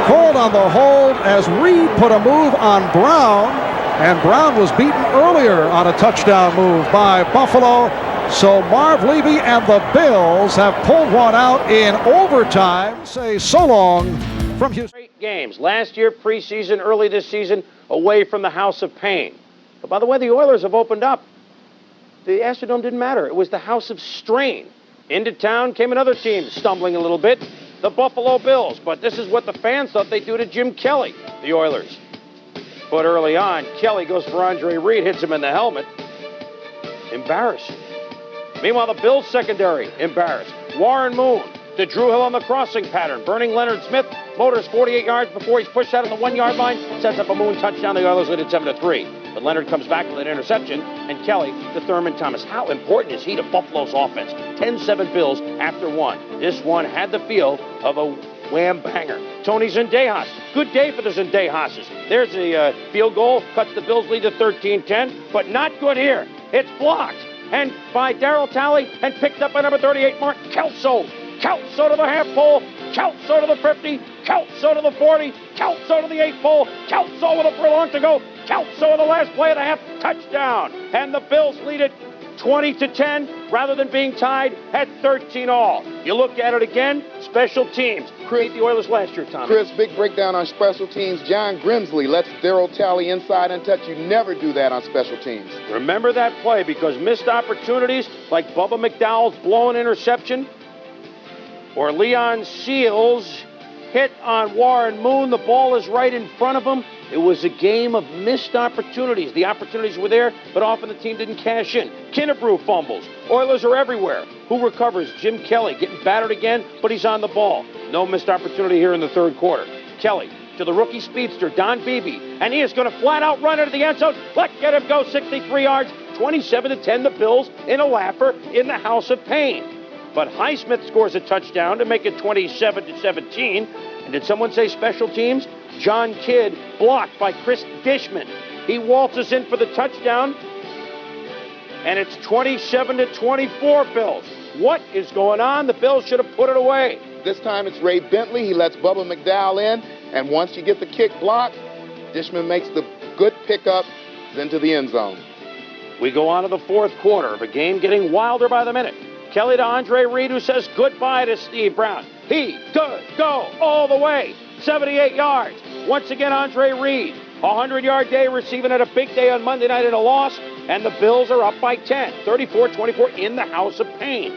Speaker 2: called on the hold as Reed put a move on Brown, and Brown was beaten earlier on a touchdown move by Buffalo. So Marv Levy and the Bills have pulled one out in overtime. Say so long from Houston.
Speaker 6: Great games. Last year, preseason, early this season, away from the House of Pain. But by the way, the Oilers have opened up. The Astrodome didn't matter. It was the House of Strain. Into town came another team stumbling a little bit, the Buffalo Bills. But this is what the fans thought they'd do to Jim Kelly, the Oilers. But early on, Kelly goes for Andre Reed, hits him in the helmet. Embarrassing. Meanwhile, the Bills secondary, embarrassed. Warren Moon to Drew Hill on the crossing pattern. Burning Leonard Smith, motors 48 yards before he's pushed out on the 1-yard line. Sets up a Moon touchdown. The Oilers lead at 7-3. But Leonard comes back with an interception, and Kelly to Thurman Thomas. How important is he to Buffalo's offense? 10-7 Bills after one. This one had the feel of a wham banger. Tony Zendejas. Good day for the Zendejases. There's the field goal. Cuts the Bills lead to 13-10, but not good here. It's blocked. And by Darryl Talley and picked up by number 38, Mark Kelso. Kelso to the half pole. Kelso to the 50. Kelso to the 40. Kelso to the 8 pole. Kelso with a furlong to go. Kelso in the last play of the half. Touchdown. And the Bills lead it 20-10 rather than being tied at 13-all. You look at it again, special teams. Create the Oilers last year, Tommy.
Speaker 7: Chris, big breakdown on special teams. John Grimsley lets Darryl Talley inside untouched. You never do that on special teams.
Speaker 6: Remember that play because missed opportunities like Bubba McDowell's blown interception or Leon Seals hit on Warren Moon. The ball is right in front of him. It was a game of missed opportunities. The opportunities were there, but often the team didn't cash in. Kennebrew fumbles. Oilers are everywhere. Who recovers? Jim Kelly getting battered again, but he's on the ball. No missed opportunity here in the third quarter. Kelly to the rookie speedster, Don Beebe, and he is going to flat out run into the end zone. Let get him go, 63 yards, 27-10, the Bills in a laugher in the House of Pain. But Highsmith scores a touchdown to make it 27-17. And did someone say special teams? John Kidd blocked by Chris Dishman. He waltzes in for the touchdown. And it's 27-24 Bills. What is going on? The Bills should have put it away.
Speaker 7: This time it's Ray Bentley. He lets Bubba McDowell in. And once you get the kick blocked, Dishman makes the good pickup into the end zone.
Speaker 6: We go on to the fourth quarter of a game getting wilder by the minute. Kelly to Andre Reed, who says goodbye to Steve Brown. He could go all the way. 78 yards. Once again, Andre Reed. 100-yard day receiving at a big day on Monday night in a loss. And the Bills are up by 10. 34-24 in the House of Pain.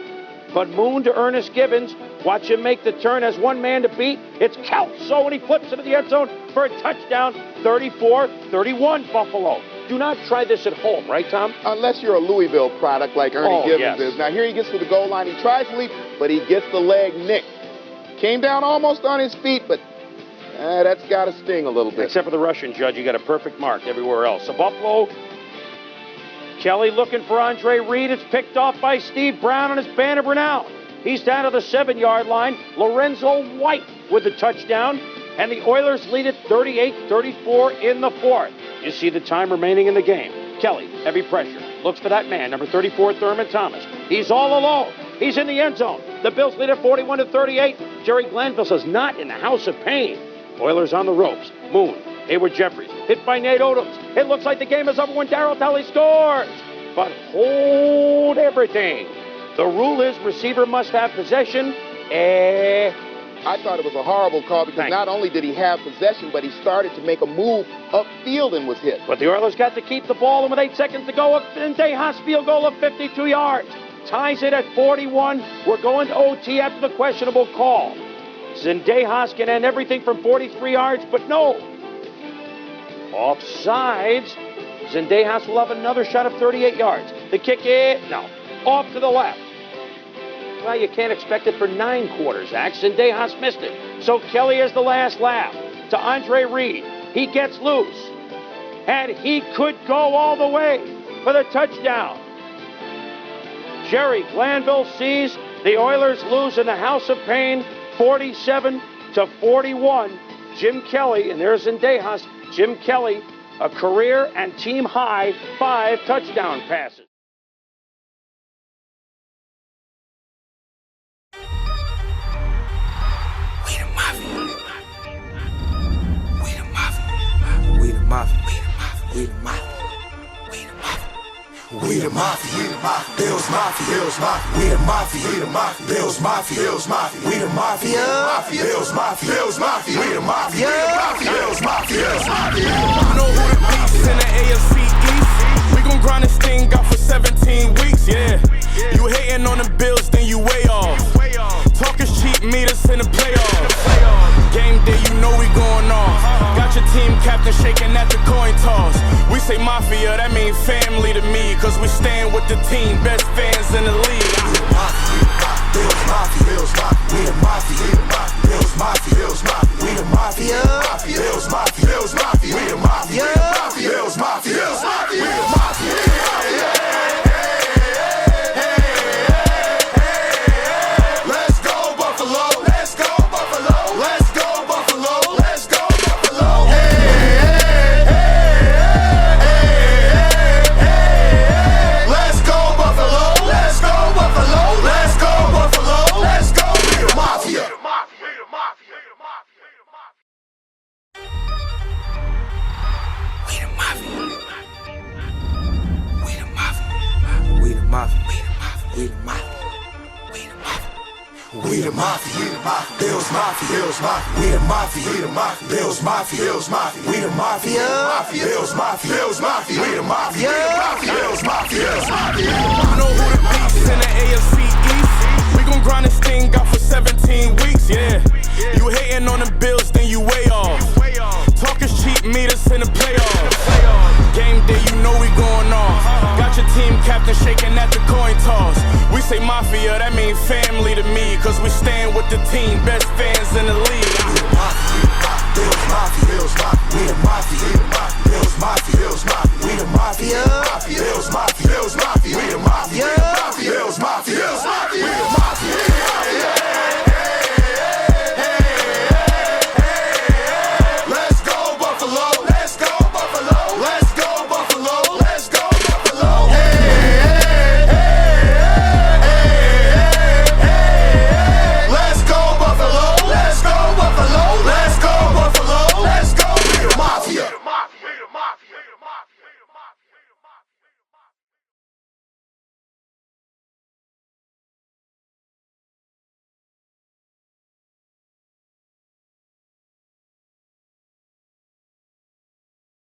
Speaker 6: But Moon to Ernest Gibbons. Watch him make the turn as one man to beat. It's Kelso, and he flips into the end zone for a touchdown. 34-31 Buffalo. Do not try this at home, right, Tom?
Speaker 7: Unless you're a Louisville product like Ernie Gibbons is. Now, here he gets to the goal line. He tries to leap, but he gets the leg nicked. Came down almost on his feet, but that's got to sting a little bit.
Speaker 6: Except for the Russian judge, you got a perfect mark everywhere else. So Buffalo, Kelly looking for Andre Reed. It's picked off by Steve Brown and his banner renown. He's down to the 7-yard line. Lorenzo White with the touchdown. And the Oilers lead it 38-34 in the fourth. You see the time remaining in the game. Kelly, heavy pressure. Looks for that man, number 34, Thurman Thomas. He's all alone. He's in the end zone. The Bills lead it 41-38. Jerry Glanville says not in the House of Pain. Oilers on the ropes. Moon, Hayward Jeffries, hit by Nate Odoms. It looks like the game is over when Darryl Talley scores. But hold everything. The rule is receiver must have possession.
Speaker 7: I thought it was a horrible call because not only did he have possession, but he started to make a move upfield and was hit.
Speaker 6: But the Oilers got to keep the ball, and with 8 seconds to go, a Zendejas field goal of 52 yards. Ties it at 41. We're going to OT after the questionable call. Zendejas can end everything from 43 yards, but no. Offsides. Zendejas will have another shot of 38 yards. The kick is, no, off to the left. Well, you can't expect it for 9 quarters, Zach. Zendejas missed it. So Kelly has the last laugh to Andre Reed. He gets loose. And he could go all the way for the touchdown. Jerry Glanville sees the Oilers lose in the House of Pain 47-41. Jim Kelly, and there's Zendejas. Jim Kelly, a career and team high 5 touchdown passes.
Speaker 8: We the mafia, Bills mafia, we the mafia, Bills mafia, we the mafia, Bills mafia, we the mafia, Bills mafia. You know who the beast in the AFC East? We gon' grind this thing out for 17 weeks, yeah. You hating on the Bills, then you way off. Talk is cheap, meet us in the playoffs. Game day, you know we going off. Got your team captain shaking at the coin toss. We say mafia, that mean family to me, cause we stand with the team, best fans in the league. We the mafia, Bills mafia, Bills mafia, we the mafia, Bills mafia, Bills mafia, we the mafia, Bills mafia, Bills mafia, we the mafia, Bills mafia, Bills mafia. mafia. We the mafia. We the mafia, Bills Mafia, Bills Mafia. We the mafia, we the mafia, Bills Mafia, Bills Mafia. We the mafia, Bills Mafia, Bills Mafia. We the mafia, Bills Mafia, Bills Mafia.
Speaker 9: I know who the beats in the AFC East. We gon' grind this thing out for 17 weeks, yeah. You hating on the Bills, then you way off. Talk is cheap, meet us in the playoffs. Game day, you know we going off. Got your team captain shaking at the coin toss. We say mafia, that mean family to me, cause we stand with the team, best fan